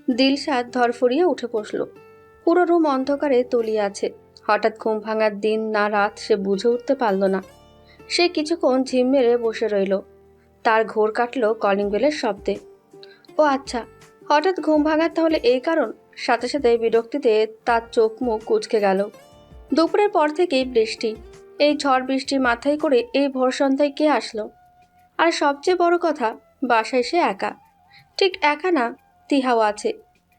দিলশাদ ধরফরিয়ে উঠে বসল। পুরো রুম অন্ধকারে তলিয়ে আছে। হঠাৎ ঘুম ভাঙার দিন না রাত সে বুঝে উঠতে পারল না। সে কিছুক্ষণ ঝিম মেরে বসে রইল। তার ঘোর কাটল কলিং বেলের শব্দে। ও আচ্ছা, হঠাৎ ঘুম ভাঙার তাহলে এই কারণ। সাথে সাথে বিরক্তিতে তার চোখ মুখ কুঁচকে গেল। দুপুরের পর থেকেই বৃষ্টি। এই ঝড় বৃষ্টি মাথায় করে এই ভোর সন্ধ্যায় কে আসলো? আর সবচেয়ে বড় কথা, বাসায় সে একা। ঠিক একা না, তিহাও আছে।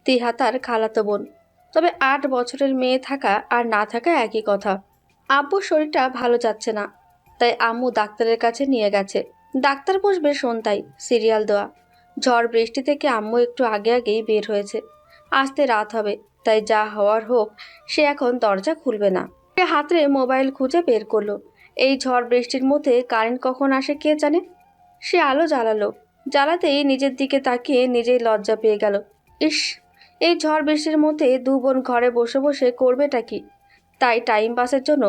তিহা তার খালাতো বোন। তবে 8 বছরের মেয়ে থাকা আর না থাকা একই কথা। আব্বুর শরীরটা ভালো যাচ্ছে না, তাই আম্মু ডাক্তারের কাছে নিয়ে গেছে। ডাক্তার বসবে সন্ধ্যায়, সিরিয়াল দেওয়া। ঝড় বৃষ্টি থেকে আম্মু একটু আগে আগেই বের হয়েছে। আসতে রাত হবে, তাই যা হওয়ার হোক, সে এখন দরজা খুলবে না। সে হাতে মোবাইল খুঁজে বের করলো। এই ঝড় বৃষ্টির মধ্যে কারেন্ট কখন আসে কে জানে। সে আলো জ্বালালো। জ্বালাতেই নিজের দিকে তাকিয়ে নিজেই লজ্জা পেয়ে গেল। ইস, এই ঝড় বৃষ্টির মধ্যে দু বোন ঘরে বসে বসে করবেটা কি? তাই টাইম পাসের জন্য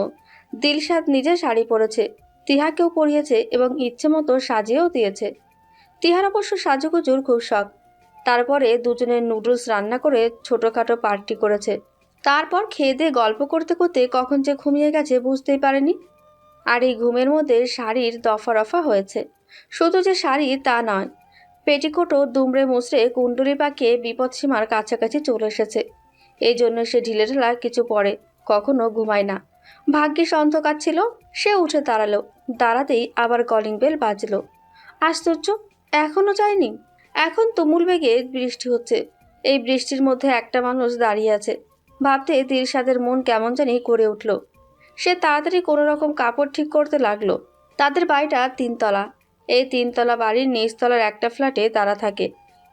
দিলশাদ নিজে শাড়ি পরেছে, তিহাকেও পরিয়েছে এবং ইচ্ছে মতো সাজিয়েও দিয়েছে। তিহার অবশ্য সাজুগুজুর খুব শখ। তারপরে দুজনে নুডলস রান্না করে ছোটোখাটো পার্টি করেছে। তারপর খেয়ে দিয়ে গল্প করতে করতে কখন যে ঘুমিয়ে গেছে বুঝতেই পারেনি। আর এই ঘুমের মধ্যে শাড়ির দফা রফা হয়েছে। শুধু যে শাড়ি তা নয়, পেটিকোটও দুমড়ে মুচড়ে কুণ্ডলি পাকিয়ে বিপদসীমার কাছাকাছি চলে এসেছে। এই জন্য সে ঢিলেঢালা কিছু পরে, কখনো ঘুমায় না। ভাগ্যিস অন্ধকার ছিল। সে উঠে দাঁড়ালো। দাঁড়াতেই আবার কলিং বেল বাজলো। আশ্চর্য, এখনো যায়নি। এখন তুমুল বেগে বৃষ্টি হচ্ছে। এই বৃষ্টির মধ্যে একটা মানুষ দাঁড়িয়ে আছে। ভাবতে দিলশাদের মন কেমন জানি করে উঠল। সে তাড়াতাড়ি কোনো রকম কাপড় ঠিক করতে লাগলো। তাদের বাড়িটা 3 তলা। এই 3 তলা বাড়ির নিচতলার একটা ফ্ল্যাটে তারা থাকে,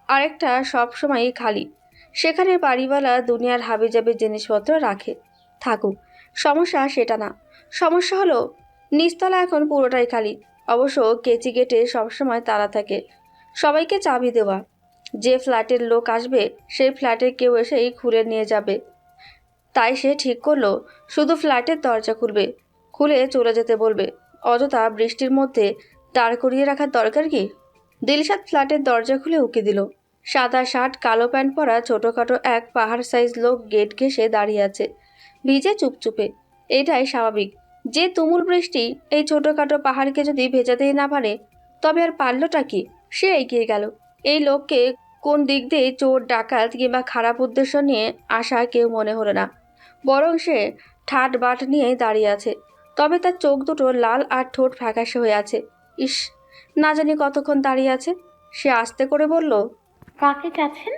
আরেকটা সবসময়ই খালি। সেখানে বাড়িওয়ালা দুনিয়ার হাবিজাবি জিনিসপত্র রাখে। থাকুক, সমস্যা সেটা না। সমস্যা হলো নিচতলা এখন পুরোটাই খালি। অবশ্য কেচি গেটে সবসময় তালা থাকে, সবাইকে চাবি দেওয়া। যে ফ্ল্যাটের লোক আসবে সেই ফ্ল্যাটের কেউ এসেই খুলে নিয়ে যাবে। তাই সে ঠিক করলো শুধু ফ্ল্যাটের দরজা খুলবে, খুলে চলে যেতে বলবে। অযথা বৃষ্টির মধ্যে দাঁড় করিয়ে রাখার দরকার কি? দিলশাদ ফ্ল্যাটের দরজা খুলে উকি দিল। সাদা শার্ট, কালো প্যান্ট পরা ছোটোখাটো এক পাহাড় সাইজ লোক গেট ঘেঁষে দাঁড়িয়ে আছে, ভিজে চুপচুপে। এটাই স্বাভাবিক। যে তুমুল বৃষ্টি এই ছোটোখাটো পাহাড়কে যদি ভেজাতেই না পারে, তবে আর পারলটা কি? সে এগিয়ে গেল। এই লোককে কোন দিক দিয়ে চোর, ডাকাত কিংবা খারাপ উদ্দেশ্য নিয়ে আসা কেউ মনে হলো না। বরং সে ঠাট বাট নিয়েই দাঁড়িয়ে আছে। তবে তার চোখ দুটো লাল আর ঠোঁট ফ্যাকাশে হয়ে আছে। ইস, না জানি কতক্ষণ দাঁড়িয়ে আছে। সে আস্তে করে বলল, কাকে চাচ্ছেন?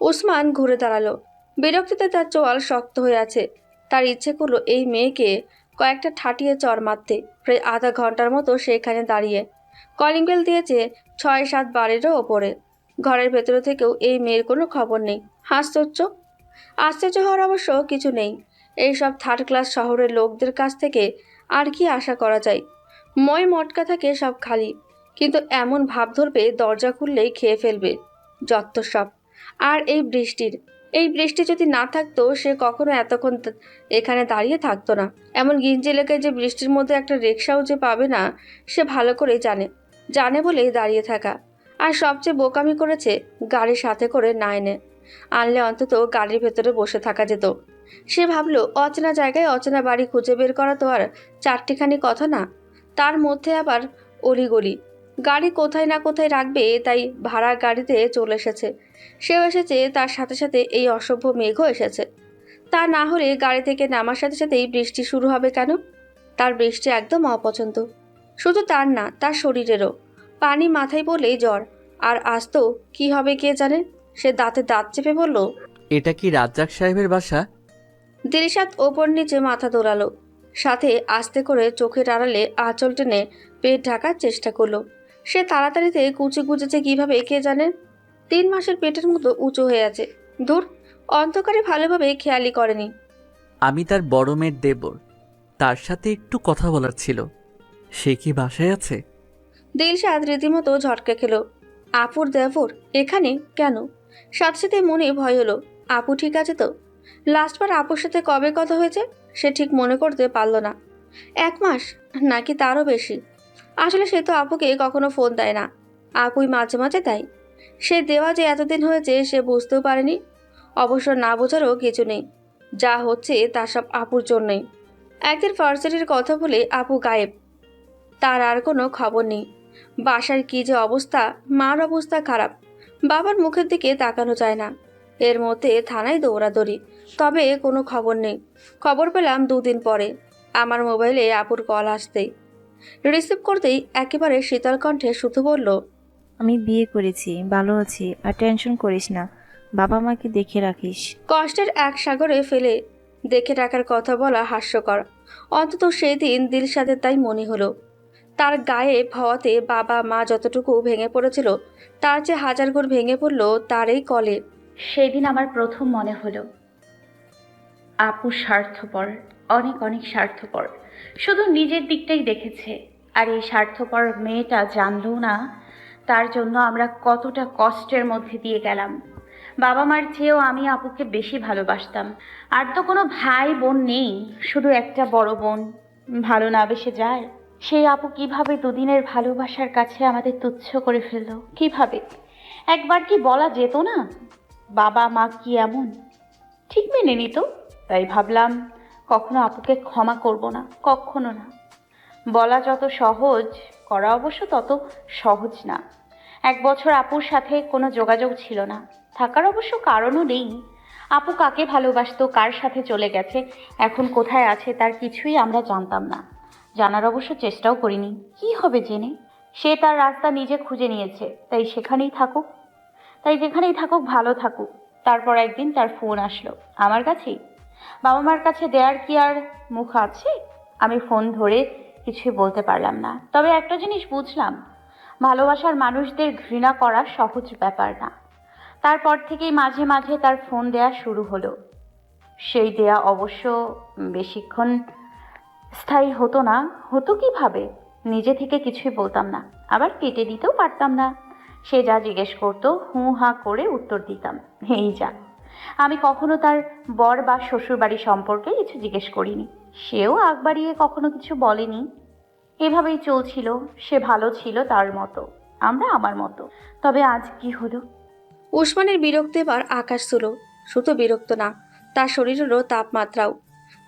ওসমান ঘুরে দাঁড়ালো। বিরক্তিতে তার চোয়াল শক্ত হয়ে আছে। তার ইচ্ছে করলো এই মেয়েকে কয়েকটা ঠাটিয়ে চড় মারতে। প্রায় আধা ঘন্টার মতো সেখানে দাঁড়িয়ে কলিং বেল দিয়েছে 6-7 বারেরও ওপরে। ঘরের ভেতরে থেকেও এই মেয়ের কোনো খবর নেই। আশ্চর্য। আশ্চর্য হওয়ার অবশ্য কিছু নেই। এইসব থার্ড ক্লাস শহরের লোকদের কাছ থেকে আর কি আশা করা যায়? মই মটকা থাকে সব খালি, কিন্তু এমন ভাব ধরবে দরজা খুললেই খেয়ে ফেলবে। যত সব। আর এই বৃষ্টি যদি না থাকতো সে কখনো এতক্ষণ এখানে দাঁড়িয়ে থাকতো না। এমন গিঞ্জি এলাকায় যে বৃষ্টির মধ্যে একটা রিক্সাও যে পাবে না সে ভালো করেই জানে। জানে বলেই দাঁড়িয়ে থাকা। আর সবচেয়ে বোকামি করেছে গাড়ির সাথে করে না এনে। আনলে অন্তত গাড়ির ভেতরে বসে থাকা যেত। সে ভাবলো অচেনা জায়গায় অচেনা বাড়ি খুঁজে বের করা তো আর চারটিখানি কথা না। তার মধ্যে আবার অলিগলি। গাড়ি কোথায় না কোথায় রাখবে, তাই ভাড়া গাড়িতে চলে এসেছে। সেও এসেছে, তার সাথে সাথে এই অসভ্য মেঘও এসেছে। তা না হলে গাড়ি থেকে নামার সাথে সাথেই বৃষ্টি শুরু হবে কেন? তার বৃষ্টি একদম অপছন্দ। শুধু তার না, তার শরীরেরও। পানি মাথায় পড়লেই জ্বর। আর আজ তো কি হবে কে জানে। সে দাঁতে দাঁত চেপে বলল, এটা কি রাজ্জাক সাহেবের বাসা? দিলশাদ ওপর নিচে মাথা দোলালো, সাথে আস্তে করে চোখের আড়ালে আঁচল টেনে পেট ঢাকার চেষ্টা করলো। সে তাড়াতাড়িতে কুচি কুচেছে কিভাবে কে জানে। 3 মাসের পেটের মতো উঁচু হয়ে আছে। ধুর, অন্ধকারে ভালোভাবে খেয়ালই করেনি। আমি তার বড় মেয়ের দেবর, তার সাথে একটু কথা বলার ছিল। সে কি বাসায় আছে? দিলশাদ রীতিমতো ঝটকা খেলো। আপুর দেবর এখানে কেন? সাথে সাথে মনে ভয় হলো, আপু ঠিক আছে তো? লাস্টবার আপুর সাথে কবে কথা হয়েছে সে ঠিক মনে করতে পারল না। 1 মাস, নাকি তারও বেশি। আসলে সে তো আপুকে কখনো ফোন দেয় না। আপুই মাঝে মাঝে দেয়। সে দেওয়া যে এতদিন হয়েছে সে বুঝতেও পারেনি। অবশ্য না বোঝারও কিছু নেই, যা হচ্ছে তা সব আপুর জন্যই। একদিন ভার্সিটির কথা বলে আপু গায়েব, তার আর কোনো খবর নেই। বাসার কি যে অবস্থা, মার অবস্থা খারাপ, বাবার মুখের দিকে তাকানো যায় না। এর মধ্যে থানায় দৌড়াদৌড়ি, তবে কোনো খবর নেই। খবর পেলাম 2 দিন পরে, আমার মোবাইলে আপুর কল আসতেই রিসিভ করতেই একেবারে শীতল কণ্ঠে শুধু বলল, আমি বিয়ে করেছি, ভালো আছি, আর টেনশন করিস না, বাবা মাকে দেখে রাখিস। কষ্টের এক সাগরে ফেলে দেখে রাখার কথা বলা হাস্যকর। অন্তত সেই দিন দিলশাদের তাই মনে হলো। তার গায়ে হওয়াতে বাবা মা যতটুকু ভেঙে পড়েছিল তার চেয়ে 1000 গুণ ভেঙে পড়ল তার এই কলে। সেদিন আমার প্রথম মনে হলো আপু স্বার্থপর, অনেক অনেক স্বার্থপর। শুধু নিজের দিকটাই দেখেছে। আর এই স্বার্থপর মেয়েটা জানলো না তার জন্য আমরা কতটা কষ্টের মধ্যে দিয়ে গেলাম। বাবা মার চেয়েও আমি আপুকে বেশি ভালোবাসতাম। আর তো কোনো ভাই বোন নেই, শুধু একটা বড় বোন। ভালো না বেসে যায়। সেই আপু কিভাবে দুদিনের ভালোবাসার কাছে আমাদের তুচ্ছ করে ফেললো, কিভাবে? একবার কি বলা যেত না বাবা মা কি এমন? ঠিক মেনে নিত। তাই ভাবলাম কখনো আপুকে ক্ষমা করব না, কখনো না। বলা যত সহজ, করা অবশ্য তত সহজ না। 1 বছর আপুর সাথে কোনো যোগাযোগ ছিল না, থাকার অবশ্য কারণও নেই। আপু কাকে ভালোবাসতো, কার সাথে চলে গেছে, এখন কোথায় আছে, তার কিছুই আমরা জানতাম না। জানার অবশ্য চেষ্টাও করিনি। কি হবে জেনে? সে তার রাস্তা নিজে খুঁজে নিয়েছে, তাই যেখানেই থাকুক ভালো থাকুক। তারপর একদিন তার ফোন আসলো আমার কাছেই। বাবা মার কাছে দেয়ার কি আর মুখ আছে? আমি ফোন ধরে কিছুই বলতে পারলাম না। তবে একটা জিনিস বুঝলাম, ভালোবাসার মানুষদের ঘৃণা করা সহজ ব্যাপার না। তারপর থেকেই মাঝে মাঝে তার ফোন দেয়া শুরু হলো। সেই দেয়া অবশ্য বেশিক্ষণ স্থায়ী হতো না। হতো কিভাবে? নিজে থেকে কিছুই বলতাম না, আবার কেটে দিতেও পারতাম না। সে যা জিজ্ঞেস করতো হুঁ হাঁ করে উত্তর দিতাম, এই যা। আমি কখনো তার বর বা শ্বশুর বাড়ি সম্পর্কে কিছু জিজ্ঞেস করিনি। সেও আগ বাড়িয়ে কখনো কিছু বলেনি। এভাবেই চলছিল। সে ভালো ছিল তার মতো, আমরা আমার মতো। তবে আজ কি হলো? উসমানের বিরক্তি এবার আকাশ ছিল। শুধু বিরক্ত না, তার শরীরেরও তাপমাত্রাও।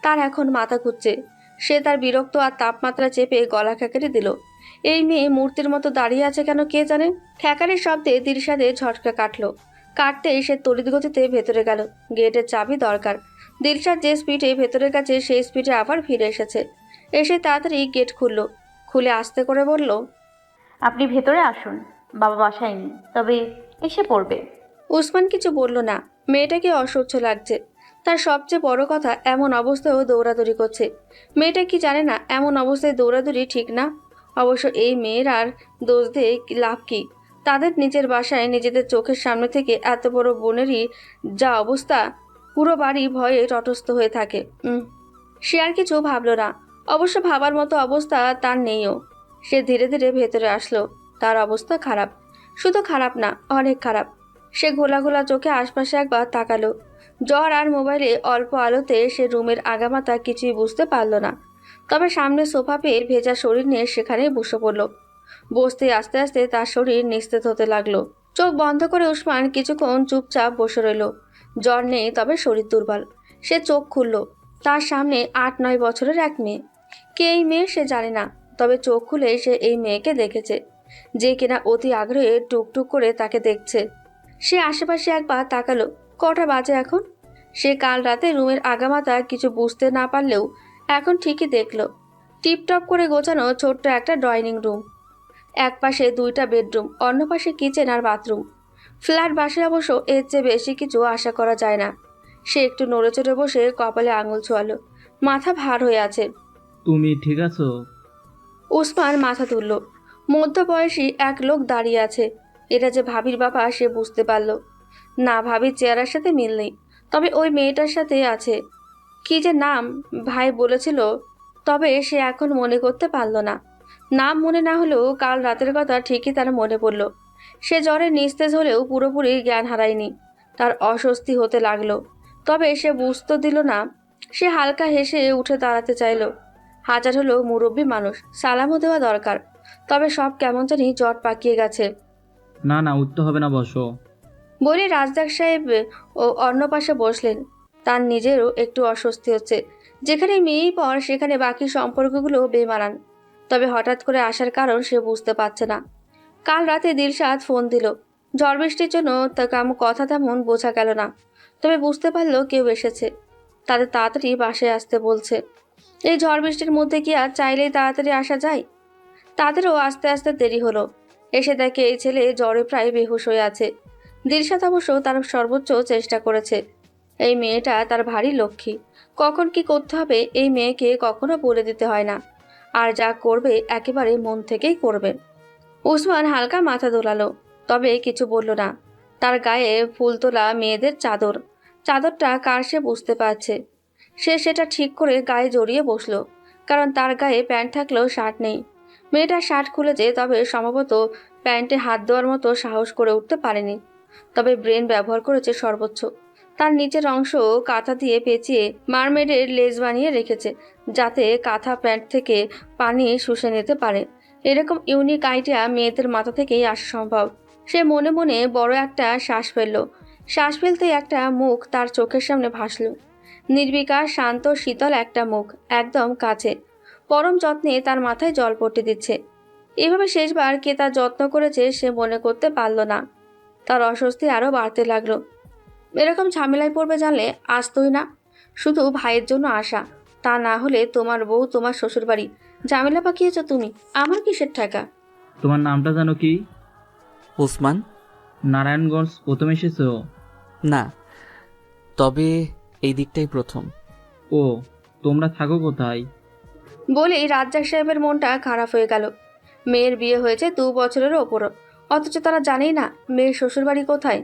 তার এখন মাথা ঘুরছে। সে তার বিরক্ত আর তাপমাত্রা চেপে গলা খেকারি দিল। এই মেয়ে মূর্তির মতো দাঁড়িয়ে আছে কেন কে জানে। ঠেকারির শব্দে দিলশাদে ঝটকা কাটলো। কাটতেই সে তড়িৎ গতিতে ভেতরে গেল। গেটের চাবি দরকার। দিলশাদ যে স্পিডে ভেতরের কাছে সেই স্পিডে আবার ফিরে এসেছে। এসে তাড়াতাড়ি গেট খুললো। খুলে আস্তে করে বলল, আপনি ভেতরে আসুন, বাবা বাসায় নেই, তবে এসে পড়বে। উসমান কিছু বলল না। মেয়েটাকে অসহ্য লাগছে। তার সবচেয়ে বড় কথা, এমন অবস্থায়ও দৌড়াদৌড়ি করছে। মেয়েটা কি জানে না এমন অবস্থায় দৌড়াদৌড়ি ঠিক না? অবশ্য এই মেয়ের আর দোষ দিয়ে লাভ কি? তাদের নিজের বাসায় নিজেদের চোখের সামনে থেকে এত বড় বোনেরই যা অবস্থা, পুরো বাড়ি ভয়ে তটস্থ হয়ে থাকে। সে আর কিছু ভাবলো না। অবশ্য ভাবার মতো অবস্থা তার নেইও। সে ধীরে ধীরে ভেতরে আসলো। তার অবস্থা খারাপ, শুধু খারাপ না, অনেক খারাপ। সে ঘোলা ঘোলা চোখে আশপাশে একবার তাকালো। জ্বর আর মোবাইলে অল্প আলোতে সে রুমের আগামাথা কিছুই বুঝতে পারল না। তবে সামনে সোফা পেয়ে ভেজা শরীর নিয়ে সেখানেই বসে পড়ল। বসতে আস্তে আস্তে তার শরীর নিস্তেজ হতে লাগলো। চোখ বন্ধ করে উসমান কিছুক্ষণ চুপচাপ বসে রইল। জ্বর নেই, তবে শরীর দুর্বল। সে চোখ খুলল। তার সামনে 8-9 বছরের এক মেয়ে। কে এই মেয়ে সে জানে না, তবে চোখ খুলে সে এই মেয়েকে দেখেছে, যে কিনা অতি আগ্রহে টুকটুক করে তাকে দেখছে। সে আশেপাশে একবার তাকালো। কটা বাজে এখন? সে কাল রাতে রুমের আগামাথা কিছু বুঝতে না পারলেও এখন ঠিকই দেখলো। টিপটপ করে গোছানো ছোট্ট একটা ডাইনিং রুম। এক পাশে 2টা বেডরুম, অন্য পাশে কিচেন আর বাথরুম। ফ্ল্যাট বাসায় অবশ্য এর চেয়ে বেশি কিছু আশা করা যায় না। সে একটু নড়েচড়ে বসে কপালে আঙুল ছোয়ালো। মাথা ভার হয়ে আছে। তুমি ঠিক আছো? উসমান মাথা তুলল। মধ্যবয়সী এক লোক দাঁড়িয়ে আছে। এটা যে ভাবির বাবা সে বুঝতে পারল না। ভাবির চেহারার সাথে মিল নেই, তবে ওই মেয়েটার সাথে আছে। কি যে নাম ভাই বলেছিল, তবে সে এখন মনে করতে পারল না। নাম মনে না হলেও কাল রাতের কথা ঠিকই তার মনে পড়ল। সে জ্বরে নিস্তেজ হলেও পুরোপুরি জ্ঞান হারায়নি। তার অস্বস্তি হতে লাগলো, তবে সে বুঝতে দিল না। সে হালকা হেসে উঠে দাঁড়াতে চাইল। হাজার হলো মুরব্বী মানুষ, সালামও দেওয়া দরকার। তবে সব কেমন জানি জট পাকিয়ে গেছে। না না, উঠতে হবে না, বসো। বলে রাজদাক সাহেব ও অন্য পাশে বসলেন। তার নিজেরও একটু অস্বস্তি হচ্ছে। যেখানে মেয়েই পর সেখানে বাকি সম্পর্কগুলো বেমানান। তবে হঠাৎ করে আসার কারণ সে বুঝতে পারছে না। কাল রাতে দিলশাদ ফোন দিল। ঝড় বৃষ্টির জন্য তা কথা তেমন বোঝা গেল না, তবে বুঝতে পারলো কেউ এসেছে। তাদের তাড়াতাড়ি বাসায় আসতে বলছে। এই ঝড় বৃষ্টির মধ্যে কি আর চাইলেই তাড়াতাড়ি আসা যায়? তাদেরও আস্তে আস্তে দেরি হলো। এসে দেখে এই ছেলে জ্বরে প্রায় বেহুশ হয়ে আছে। দিলশাদ অবশ্য তার সর্বোচ্চ চেষ্টা করেছে। এই মেয়েটা তার ভারী লক্ষ্মী। কখন কি করতে হবে এই মেয়েকে কখনো বলে দিতে হয় না, আর যা করবে একেবারে মন থেকেই করবে। উসমান হালকা মাথা দোলালো, তবে কিছু বলল না। তার গায়ে ফুল তোলা মেয়েদের চাদর, চাদরটা কার সে বুঝতে পারছে। সে সেটা ঠিক করে গায়ে জড়িয়ে বসলো, কারণ তার গায়ে প্যান্ট থাকলেও শার্ট নেই। মেয়েটা শার্ট খুলেছে, তবে সম্ভবত প্যান্টে হাত দেওয়ার মতো সাহস করে উঠতে পারেনি। তবে ব্রেন ব্যবহার করেছে সর্বোচ্চ। তার নিচের অংশ কাঁথা দিয়ে পেঁচিয়ে মারমেডের লেজ বানিয়ে রেখেছে, যাতে কাঁথা প্যান্ট থেকে পানি শুষে নিতে পারে। এরকম ইউনিক আইডিয়া মেয়েদের মাথা থেকেই আসা সম্ভব। সে মনে মনে বড় একটা শ্বাস ফেলল। শ্বাস ফেলতেই একটা মুখ তার চোখের সামনে ভাসল। নির্বিকার, শান্ত, শীতল একটা মুখ, একদম কাছে। পরম যত্নে তার মাথায় জল পড়তে দিচ্ছে। এভাবে শেষবার কে তার যত্ন করেছে সে মনে করতে পারল না। তার অস্বস্তি আরও বাড়তে লাগলো। এরকম ঝামেলায় পড়বে জানলে আসতোই না। শুধু ভাইয়ের জন্য আসা, তা না হলে তোমার বউ, তোমার শ্বশুরবাড়ি ঝামেলা পাকিয়েছ তুমি, আমার কিসের ঠেকা? তোমার নামটা জানো কি? ওসমান। নারায়ণগঞ্জ প্রথম এসেছো? না, তবে এই দিকটাই প্রথম। ও, তোমরা থাকো কোথায়? বলেই রাজ্জাক সাহেবের মনটা খারাপ হয়ে গেল। মেয়ের বিয়ে হয়েছে 2 বছরের ওপরও, অথচ তারা জানেই না মেয়ের শ্বশুরবাড়ি কোথায়।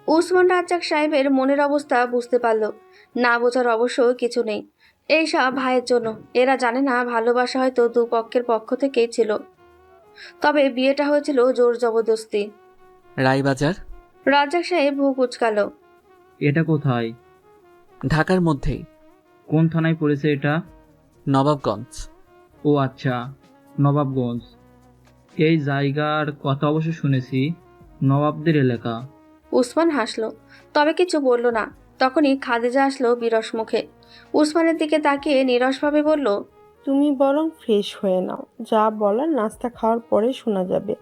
উসমান রাজ্জাক সাহেবের মনের অবস্থা বুঝতে পারল। না বোঝার অবশ্য কিছু নেই। এইসব ভাইয়ের জন্য। এরা জানে না ভালোবাসা হয়তো দুপক্ষের পক্ষ থেকেই ছিল, তবে বিয়েটা হয়েছিল জোর জবরদস্তি। রায়বাজার। রাজ্জাক সাহেব ভ্রু কুঁচকাল। এটা কোথায়? ঢাকার মধ্যেই। কোন থানায় পড়েছে এটা? নবাবগঞ্জ। ও আচ্ছা, নবাবগঞ্জ। এই জায়গার কথা অবশ্য শুনেছি, নবাবদের এলাকা। উসমান হাসলো, তবে কিছু বলল না। তখনই খাদিজা আসলো বিরস মুখে। উসমানের দিকে তাকিয়ে নিরসভাবে বলল, তুমি বরং ফ্রেশ হয়ে নাও, যা বলার নাস্তা খাওয়ার পরে শোনা যাবে।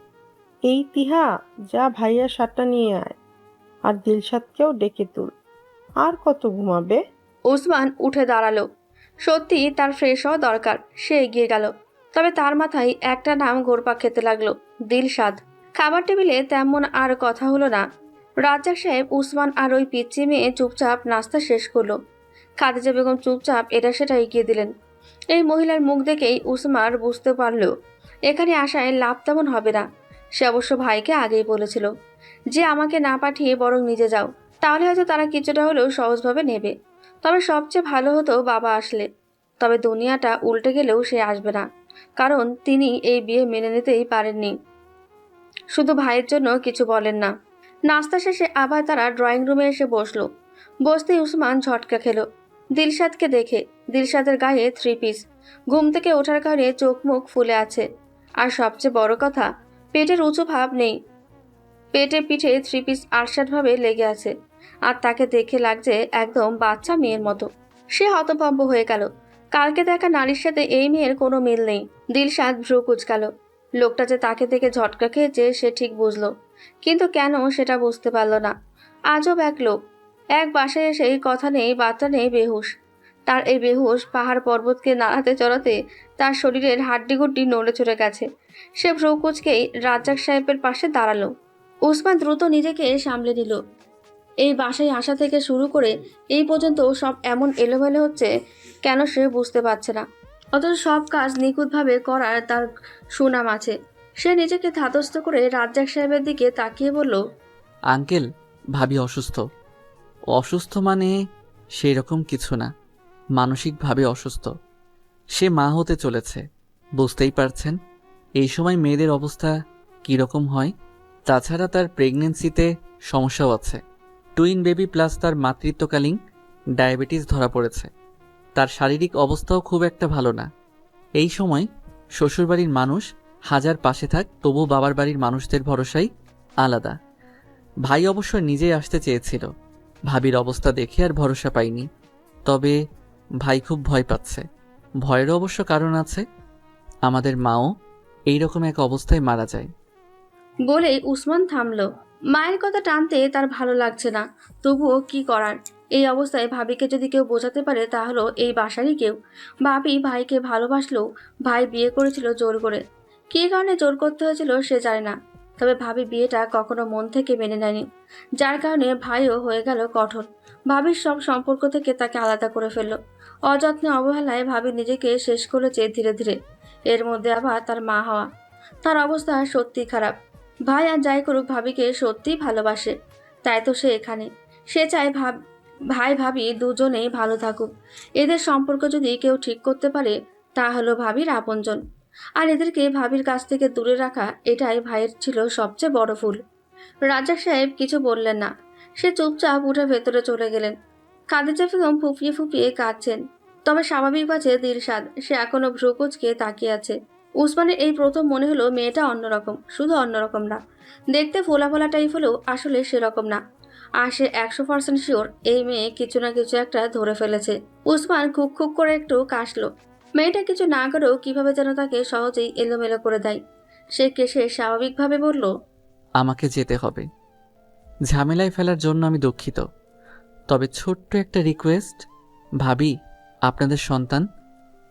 এই তিহা, যা ভাইয়া শার্টটা নিয়ে আয়, আর দিলশাদকেও ডেকে তুল। আর কত ঘুমাবে? উসমান উঠে দাঁড়ালো। সত্যি তার ফ্রেশ হওয়া দরকার। সে এগিয়ে গেল, তবে তার মাথায় একটা নাম ঘোরপাক খেতে লাগলো, দিলশাদ। খাবার টেবিলে তেমন আর কথা হলো না। রাজ্জাক সাহেব, উসমান আর ওই পিচ্চি মেয়ে চুপচাপ নাস্তা শেষ করলো। খাদিজা বেগম চুপচাপ এটা সেটা এগিয়ে দিলেন। এই মহিলার মুখ দেখেই উসমান বুঝতে পারল এখানে আসায় লাভ তেমন হবে না। সে অবশ্য ভাইকে আগেই বলেছিল যে আমাকে না পাঠিয়ে বরং নিজে যাও, তাহলে হয়তো তারা কিছুটা হলেও সহজভাবে নেবে। তবে সবচেয়ে ভালো হতো বাবা আসলে। তবে দুনিয়াটা উল্টে গেলেও সে আসবে না, কারণ তিনি এই বিয়ে মেনে নিতেই পারেননি। শুধু ভাইয়ের জন্য কিছু বলেন না। নাস্তা শেষে আবার তারা ড্রয়িং রুমে এসে বসলো। বসতেই উসমান ঝটকা খেলো দিলশাদকে দেখে। দিলশাদের গায়ে 3 পিস, ঘুম থেকে ওঠার কারণে চোখ মুখ ফুলে আছে। আর সবচেয়ে বড় কথা, পেটের উঁচু ভাব নেই। পেটে পিঠে 3 পিস আটসাটভাবে লেগে আছে, আর তাকে দেখে লাগছে একদম বাচ্চা মেয়ের মতো। সে হতভম্ব হয়ে গেল। কালকে দেখা নারীর সাথে এই মেয়ের কোনো মিল নেই। দিলশাদ ভ্রু কুঁচকাল। লোকটা যে তাকে দেখে ঝটকা খেয়েছে সে ঠিক বুঝলো, কিন্তু কেন সেটা বুঝতে পারল না। আজব এক লোক, এক বাসায় এসেই কথা নেই বার্তা নেই, বেহুশ। তার এই বেহুশ পাহাড় পর্বতকে নাড়াতে চড়াতে তার শরীরের হাড্ডিগুড্ডি নড়ে চড়ে গেছে। সে ভ্রু কুঁচকেই রাজ্জাক সাহেবের পাশে দাঁড়ালো। উসমান দ্রুত নিজেকে সামলে নিল। এই বাসায় আসা থেকে শুরু করে এই পর্যন্ত সব এমন এলোমেলো হচ্ছে কেন সে বুঝতে পারছে না। অথচ সব কাজ নিখুঁতভাবে করার তার সুনাম আছে। সে নিজেকে ধাতস্থ করে রাজ্জাক সাহেবের দিকে তাকিয়ে বলল, আঙ্কেল, ভাবি অসুস্থ। অসুস্থ মানে সেই রকম কিছু না, মানসিকভাবে অসুস্থ। সে মা হতে চলেছে, বুঝতেই পারছেন এই সময় মেয়েদের অবস্থা কীরকম হয়। তাছাড়া তার প্রেগনেন্সিতে সমস্যাও আছে। টুইন বেবি প্লাস তার মাতৃত্বকালীন ডায়াবেটিস ধরা পড়েছে। তার শারীরিক অবস্থাও খুব একটা ভালো না। এই সময় শ্বশুরবাড়ির মানুষ হাজার পাশে থাক, তবু বাবার বাড়ির মানুষদের ভরসায় আলাদা। ভাই অবশ্য নিজেই আসতে চেয়েছিল, ভাবির অবস্থা দেখে আর ভরসা পাইনি। তবে ভাই খুব ভয় পাচ্ছে। ভয়েরও অবশ্য কারণ আছে, আমাদের মাও এইরকম এক অবস্থায় মারা যায়। বলেই উসমান থামলো। মায়ের কথা টানতে তার ভালো লাগছে না, তবুও কি করার। এই অবস্থায় ভাবিকে যদি কেউ বোঝাতে পারে তা হলো এই বাসারই কেউ। ভাবি ভাইকে ভালোবাসলেও ভাই বিয়ে করেছিল জোর করে। কী কারণে জোর করতে হয়েছিল সে জানে না, তবে ভাবি বিয়েটা কখনো মন থেকে মেনে নেয়নি, যার কারণে ভাইও হয়ে গেল কঠোর। ভাবির সব সম্পর্ক থেকে তাকে আলাদা করে ফেললো। অযত্নে অবহেলায় ভাবি নিজেকে শেষ করেছে ধীরে ধীরে। এর মধ্যে আবার তার মা হওয়া, তার অবস্থা সত্যি খারাপ। ভাই আর যাই করুক ভাবিকে সত্যিই ভালোবাসে, তাই তো সে এখানে। সে চায় ভাই ভাবি দুজনেই ভালো থাকুক। এদের সম্পর্ক যদি কেউ ঠিক করতে পারে তা হলো ভাবির আপনজন। আর এদেরকে ভাবির কাছ থেকে দূরে রাখা, এটাই ভাইয়ের ছিল সবচেয়ে বড় ভুল। রাজ্জাক সাহেব কিছু বললেন না, সে চুপচাপ উঠে ভেতরে চলে গেলেন। খাদিজা বেগম ফুপিয়ে ফুপিয়ে কাঁদছেন, তবে স্বাভাবিক আছে দিলশাদ, সে এখনো ভ্রু কুঁচকে তাকিয়ে আছে। উসমানের এই প্রথম মনে হলো মেয়েটা অন্যরকম, শুধু অন্যরকম না, দেখতে ফোলা ফোলা টাইপ হলেও আসলে সেরকম না। আর সে 100% শিওর এই মেয়ে কিছু না কিছু একটা ধরে ফেলেছে। উসমান খুব খুব করে একটু কাশলো। মেয়েটা কিছু না করেও কিভাবে যেন তাকে সহজেই এলোমেলো করে দেয়। সে কেসে স্বাভাবিকভাবে বলল, আমাকে যেতে হবে। ঝামেলায় ফেলার জন্য আমি দুঃখিত, তবে ছোট্ট একটা রিকোয়েস্ট। ভাবি, আপনাদের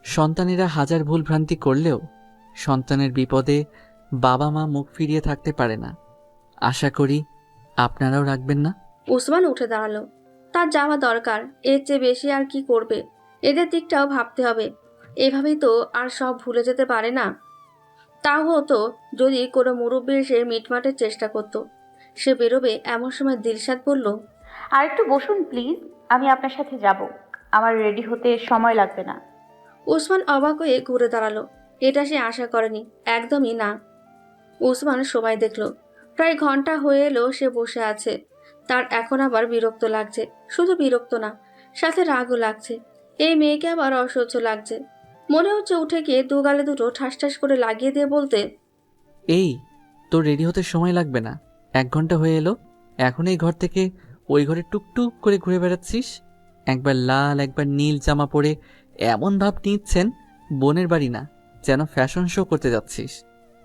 সন্তানেরা হাজার ভুল ভ্রান্তি করলেও সন্তানের বিপদে বাবা মা মুখ ফিরিয়ে থাকতে পারে না। আশা করি আপনারাও রাখবেন না। উসমান উঠে দাঁড়ালো। তার যাওয়া দরকার, এর চেয়ে বেশি আর কি করবে। এদের দিকটাও ভাবতে হবে। এভাবেই তো আর সব ভুলে যেতে পারে না। তাও হতো যদি কোনো মুরব্বী এসে মিটমাটের চেষ্টা করতো। সে বেরোবে এমন সময় দিলশাদ বলল, আর একটু বসুন প্লিজ, আমি আপনার সাথে যাব। আমার রেডি হতে সময় লাগবে না। উসমান অবাক হয়ে ঘুরে দাঁড়ালো। এটা সে আশা করেনি, একদমই না। উসমান সময় দেখলো, প্রায় ঘন্টা হয়ে এলো সে বসে আছে। তার এখন আবার বিরক্ত লাগছে, শুধু বিরক্ত না, সাথে রাগও লাগছে। এই মেয়েকে আবার অসহ্য লাগছে। মনে হচ্ছে উঠে গিয়ে দু গালে দুটো ঠাস ঠাস করে লাগিয়ে দিয়ে বলতে, এই, তোর রেডি হতে সময় লাগবে না, 1 ঘন্টা হয়ে এলো, এখন এই ঘর থেকে ওই ঘরে টুকটুক করে ঘুরে বেড়াচ্ছিস। একবার লাল একবার নীল জামা পরে এমন ভাব নিচ্ছেন বোনের বাড়ি না, যেন ফ্যাশন শো করতে যাচ্ছিস।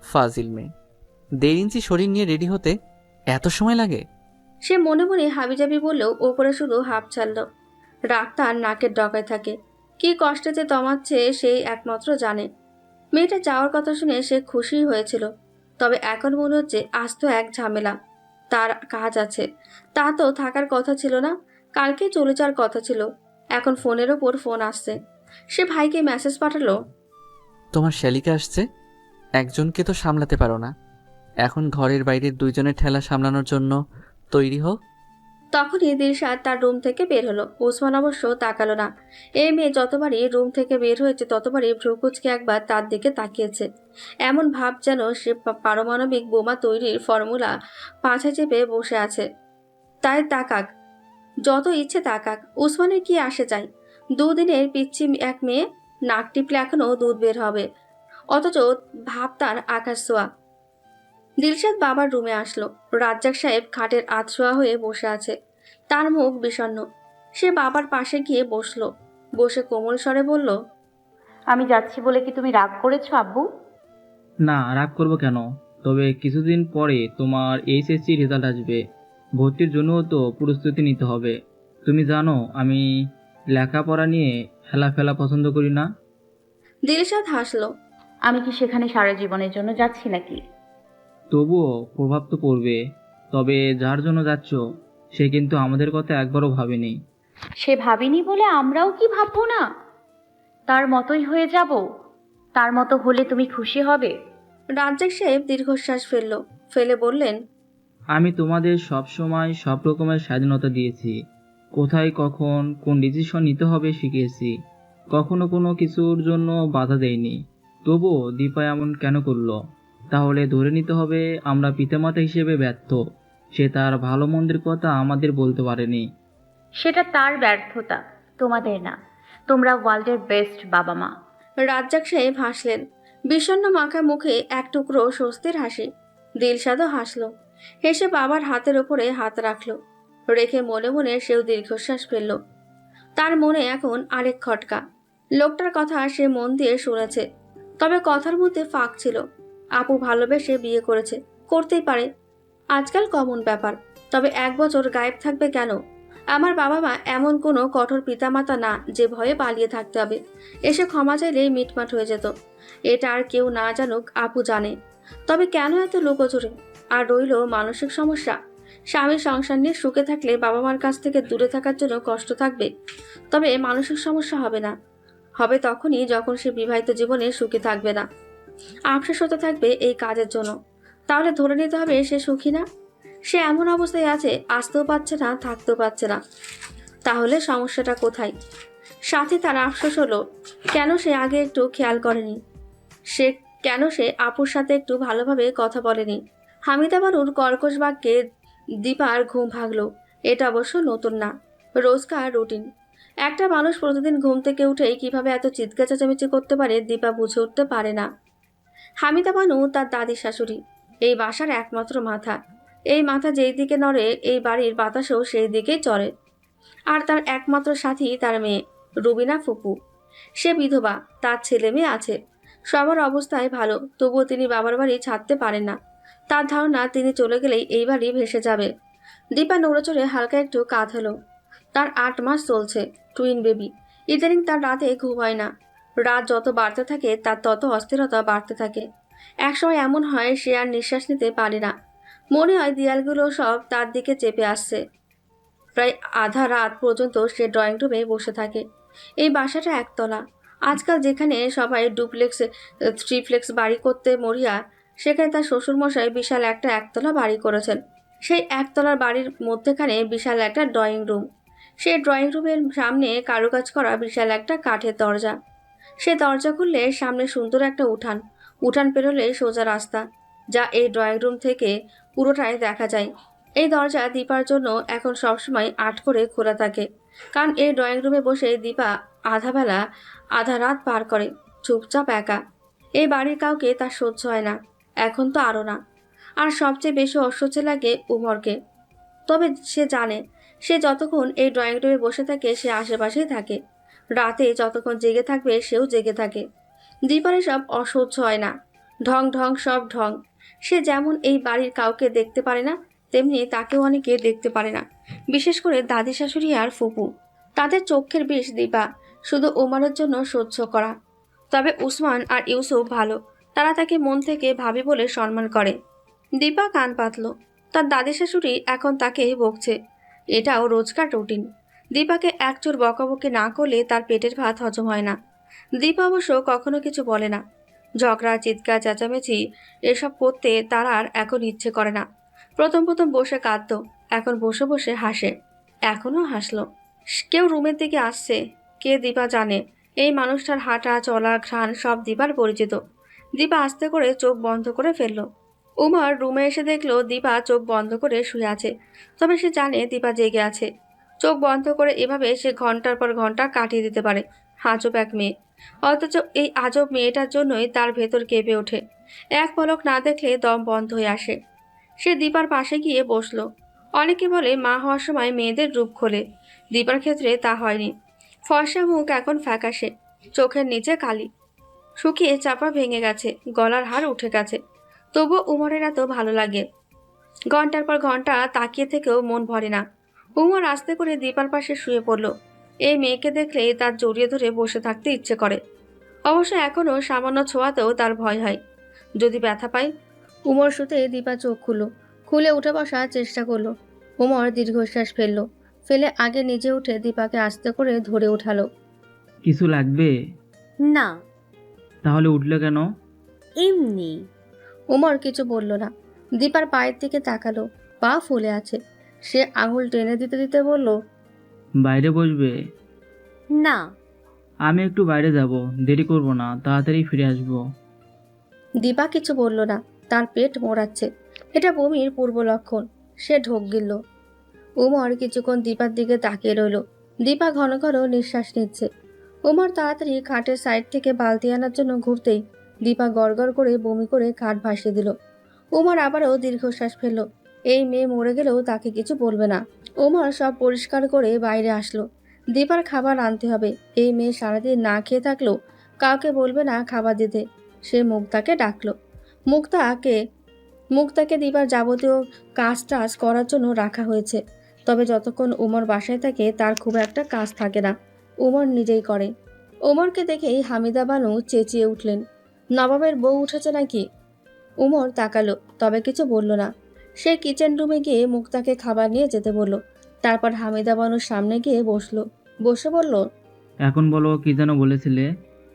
ফাজিল মেয়ে। 1.5 ইঞ্চি শরীর নিয়ে রেডি হতে এত সময় লাগে? সে মনে মনে হাবিজাবি বললেও ওপরে শুধু হাঁপ ছাড়ল। রাগ তার নাকের ডগায় থাকে। কি কষ্টে যে দমাচ্ছে সেই একমাত্র জানে। মেয়েটা যাওয়ার কথা শুনে সে খুশি হয়েছিল, তবে এখন মনে হচ্ছে আজ তো এক ঝামেলা। তার কাজ আছে, তা তো থাকার কথা ছিল না, কালকে চলে যাওয়ার কথা ছিল। এখন ফোনের ওপর ফোন আসছে। সে ভাইকে মেসেজ পাঠালো, তোমার শ্যালিকা আসছে, একজনকে তো সামলাতে পারো না, এখন ঘরের বাইরের 2 জনের ঠেলা সামলানোর জন্য তৈরি হও। তখনই দিলশাদ তার রুম থেকে বের হলো। ওসমান অবশ্য তাকালো না। এই মেয়ে যতবারই রুম থেকে বের হয়েছে ততবারই ভ্রুকুচকে একবার তার দিকে তাকিয়েছে, এমন ভাব যেন সে পারমাণবিক বোমা তৈরির ফর্মুলা পাছায় চেপে বসে আছে। তাই তাকাক, যত ইচ্ছে তাকাক, ওসমানের কি আসে যায়। 2 দিনের পিচ্ছি এক মেয়ে, নাক টিপলে এখনো দুধ বের হবে, অথচ ভাব তার আকাশ ছোঁয়া। দিলশাদ বাবার রুমে আসলো। রাজ্জাক সাহেব খাটের আধশোয়া হয়ে বসে আছে, তার মুখ বিষণ্ণ। সে বাবার পাশে গিয়ে বসলো, বসে কোমল স্বরে বলল, আমি যাচ্ছি বলে কি তুমি রাগ করেছো আব্বু? না, রাগ করবো কেন? তবে কিছুদিন পরে তোমার এইচএসসি রেজাল্ট আসবে, ভর্তির জন্যও তো প্রস্তুতি নিতে হবে। তুমি জানো আমি লেখাপড়া নিয়ে হেলাফেলা পছন্দ করি না। দিলশাদ হাসলো। আমি কি সেখানে সারা জীবনের জন্য যাচ্ছি নাকি? তবুও প্রভাব তো পড়বে। তবে যার জন্য যাচ্ছ সে কিন্তু আমাদের কথা একবারও ভাবেনি। সে ভাবিনি বলে আমরাও কি ভাববো না? তার মতোই হয়ে যাব। তার মতো হলে তুমি খুশি হবে? রাজ্জাক সাহেব দীর্ঘশ্বাস ফেলে বললেন, আমি তোমাদের সব সময় সব রকমের স্বাধীনতা দিয়েছি, কোথায় কখন কোন ডিসিশন নিতে হবে শিখিয়েছি, কখনো কোনো কিছুর জন্য বাধা দেয়নি। তবুও দীপা এমন কেন করলো? তাহলে ধরে নিতে হবে আমরা পিতামাতা হিসেবে ব্যর্থ। সে তার ভালো মন্দের কথা আমাদের বলতে পারেনি। সেটা তার ব্যর্থতা, তোমাদের না। তোমরা ওয়ার্ল্ডের বেস্ট বাবা মা। রাজ্জাক সাহেব হাসলেন, বিষণ্ণ মাখা মুখে এক টুকরো স্বস্তির হাসি। দিলশাদও হাসলো। হেসে বাবার হাতের ওপরে হাত রাখলো, রেখে মনে মনে সেও দীর্ঘশ্বাস ফেলল। তার মনে এখন আরেক খটকা। লোকটার কথা সে মন দিয়ে শুনেছে, তবে কথার মধ্যে ফাঁক ছিল। আপু ভালোবেসে বিয়ে করেছে, করতেই পারে, আজকাল কমন ব্যাপার। তবে 1 বছর গায়েব থাকবে কেন? আমার বাবা মা এমন কোনো কঠোর পিতামাতা না যে ভয়ে পালিয়ে থাকতে হবে। এসে ক্ষমা চাইলেই মিটমাট হয়ে যেত। এটা আর কেউ না জানুক, আপু জানে। তবে কেন এত লুকোচুরি? আর রইল মানসিক সমস্যা। স্বামী সংসার নিয়ে সুখে থাকলে বাবা মার কাছ থেকে দূরে থাকার জন্য কষ্ট থাকবে, তবে মানসিক সমস্যা হবে না। হবে তখনই যখন সে বিবাহিত জীবনে সুখী থাকবে না, আফসোস হতে থাকবে এই কাজের জন্য। তাহলে ধরে নিতে হবে সে সুখী না। সে এমন অবস্থায় আছে, আসতেও পারছে না, থাকতেও পারছে না। তাহলে সমস্যাটা কোথায়? সাথে তার আফসোস হলো, কেন সে আগে একটু খেয়াল করেনি। কেন সে আপুর সাথে একটু ভালোভাবে কথা বলেনি। হামিদা বানুর কর্কশ বাক্যে দীপার ঘুম ভাগলো। এটা অবশ্য নতুন না, রোজকার রুটিন। একটা মানুষ প্রতিদিন ঘুম থেকে উঠেই কিভাবে এত চিৎকার চেঁচামেচি করতে পারে দীপা বুঝে উঠতে পারে না। হামিদা বানু তার দাদি শাশুড়ি, এই বাসার একমাত্র মাথা। এই মাথা যেই দিকে নড়ে এই বাড়ির বাতাসও সেই দিকেই চড়ে। আর তার একমাত্র সাথী তার মেয়ে রুবিনা ফুপু। সে বিধবা, তার ছেলে মেয়ে আছে, সবার অবস্থায় ভালো, তবুও তিনি বাবার বাড়ি ছাড়তে পারেন না। তার ধারণা তিনি চলে গেলেই এই বাড়ি ভেসে যাবে। দীপা নড়েচড়ে হালকা একটু কাঁধ হলো। তার 8 মাস চলছে, টুইন বেবি। ইদানিং তার রাতে ঘুম হয় না। রাত যত বাড়তে থাকে তার তত অস্থিরতা বাড়তে থাকে। একসময় এমন হয় সে আর নিঃশ্বাস নিতে পারে না। মনে হয় দেয়ালগুলো সব তার দিকে চেপে আসছে। প্রায় আধা রাত পর্যন্ত সে ড্রয়িং রুমে বসে থাকে। এই বাসাটা একতলা। আজকাল যেখানে সবাই ডুপ্লেক্স, থ্রিপ্লেক্স বাড়ি করতে মরিয়া, সেখানে তার শ্বশুরমশাই বিশাল একটা একতলা বাড়ি করেছেন। সেই একতলার বাড়ির মধ্যেখানে বিশাল একটা ড্রয়িং রুম। সেই ড্রয়িং রুমের সামনে কারুকাজ করা বিশাল একটা কাঠের দরজা। সে দরজা খুললে সামনে সুন্দর একটা উঠান। উঠান পেরোলে সোজা রাস্তা, যা এই ড্রয়িং রুম থেকে পুরোটাই দেখা যায়। এই দরজা দীপার জন্য এখন সবসময় আট করে খোলা থাকে, কারণ এই ড্রয়িং রুমে বসে দীপা আধা বেলা আধা রাত পার করে, চুপচাপ একা। এই বাড়ির কাউকে তার সহ্য হয় না, এখন তো আরও না। আর সবচেয়ে বেশি অসহ্য লাগে উমরকে। তবে সে জানে, সে যতক্ষণ এই ড্রয়িং রুমে বসে থাকে সে আশেপাশেই থাকে। রাতে যতক্ষণ জেগে থাকবে সেও জেগে থাকে। দীপার সব অসহ্য হয় না। ঢং ঢং সব ঢং। সে যেমন এই বাড়ির কাউকে দেখতে পারে না, তেমনি তাকেও অনেকে দেখতে পারে না, বিশেষ করে দাদি শাশুড়ি আর ফুপু। তাদের চোখের বিষ দীপা শুধু ওমরের জন্য সহ্য করা। তবে উসমান আর ইউসুফ ভালো, তারা তাকে মন থেকে ভাবি বলে সম্মান করে। দীপা কান পাতল। তার দাদি শাশুড়ি এখন তাকে বকছে, এটাও রোজকার রুটিন। দীপাকে একচোর বকাবকি না করলে তার পেটের ভাত হজম হয় না। দীপা অবশ্য কখনো কিছু বলে না। ঝগড়া, চিৎকার, চেঁচামেচি এসব করতে তার আর এখন ইচ্ছে করে না। প্রথম প্রথম বসে কাঁদতো, এখন বসে বসে হাসে। এখনো হাসলো। কেউ রুমের দিকে আসছে, কে দীপা জানে। এই মানুষটার হাঁটা, চলা, ঘ্রাণ সব দীপার পরিচিত। দীপা আস্তে করে চোখ বন্ধ করে ফেললো। উমর রুমে এসে দেখলো দীপা চোখ বন্ধ করে শুয়ে আছে, তবে সে জানে দীপা জেগে আছে। চোখ বন্ধ করে এভাবে সে ঘন্টার পর ঘন্টা কাটিয়ে দিতে পারে। আজব এক মেয়ে। অথচ এই আজব মেয়েটার জন্যই তার ভেতর কেঁপে ওঠে। এক পলক না দেখলে দম বন্ধ হয়ে আসে। সে দীপার পাশে গিয়ে বসলো। অনেকে বলে মা হওয়ার সময় মেয়েদের রূপ খোলে, দীপার ক্ষেত্রে তা হয়নি। ফর্সা মুখ এখন ফ্যাকাশে, চোখের নিচে কালি, শুকিয়ে চাপা ভেঙে গেছে, গলার হাড় উঠে গেছে। তবুও উমরের এত ভালো লাগে। ঘন্টার পর ঘন্টা তাকিয়ে থেকেও মন ভরে না। উমর আস্তে করে দীপার পাশে শুয়ে পড়ল। এই মেয়েকে দেখলে তার জড়িয়ে ধরে বসে থাকতে ইচ্ছে করে। অবশ্য এখনো সামান্য ছোঁয়াতেও তার ভয় হয়, যদি ব্যথা পায়। উমর শুতে দীপা চোখ খুলে উঠে বসার চেষ্টা করলো। উমর দীর্ঘশ্বাস ফেললো, ফেলে আগে নিজে উঠে দীপাকে আস্তে করে ধরে উঠালো। কিছু লাগবে? না, তাহলে উঠলে কেন? এমনি। উমর কিছু বলল না। দীপার পায়ের দিকে তাকালো, পা ফুলে আছে। সে আঙুল টেনে দিতে দিতে বলল, বাইরে বসবে? না। আমি একটু বাইরে যাব, দেরি করব না, তাড়াতাড়ি ফিরে আসবো। দীপা কিছু বলল না। তার পেট মোড়াচ্ছে, এটা বমির পূর্ব লক্ষণ। সে ঢোক গিলল। উমর কিছুক্ষণ দীপার দিকে তাকিয়ে রইল। দীপা ঘন ঘন নিঃশ্বাস নিচ্ছে। উমর তাড়াতাড়ি খাটের সাইড থেকে বালতি আনার জন্য ঘুরতেই দীপা গড়গড় করে বমি করে খাট ভাসিয়ে দিল। উমর আবারও দীর্ঘশ্বাস ফেলল। এই মেয়ে মরে গেলেও তাকে কিছু বলবে না। ওমর সব পরিষ্কার করে বাইরে আসলো। দীপার খাবার আনতে হবে। এই মেয়ে সারাদিন না খেয়ে থাকলেও কাউকে বলবে না খাবার দিতে। সে মুক্তাকে ডাকলো। মুক্তাকে মুক্তাকে দীপার যাবতীয় কাজ টাজ করার জন্য রাখা হয়েছে। তবে যতক্ষণ ওমর বাসায় থাকে তার খুব একটা কাজ থাকে না, ওমর নিজেই করে। ওমরকে দেখেই হামিদা বানু চেঁচিয়ে উঠলেন, নবাবের বউ উঠেছে নাকি? ওমর তাকালো, তবে কিছু বলল না। সে কিচেন রুমে গিয়ে মুক্তাকে খাবার নিয়ে যেতে বলল। তারপর হামিদা বানুর সামনে গিয়ে বসে বলল, এখন বলো, কি যেন বলেছিলে?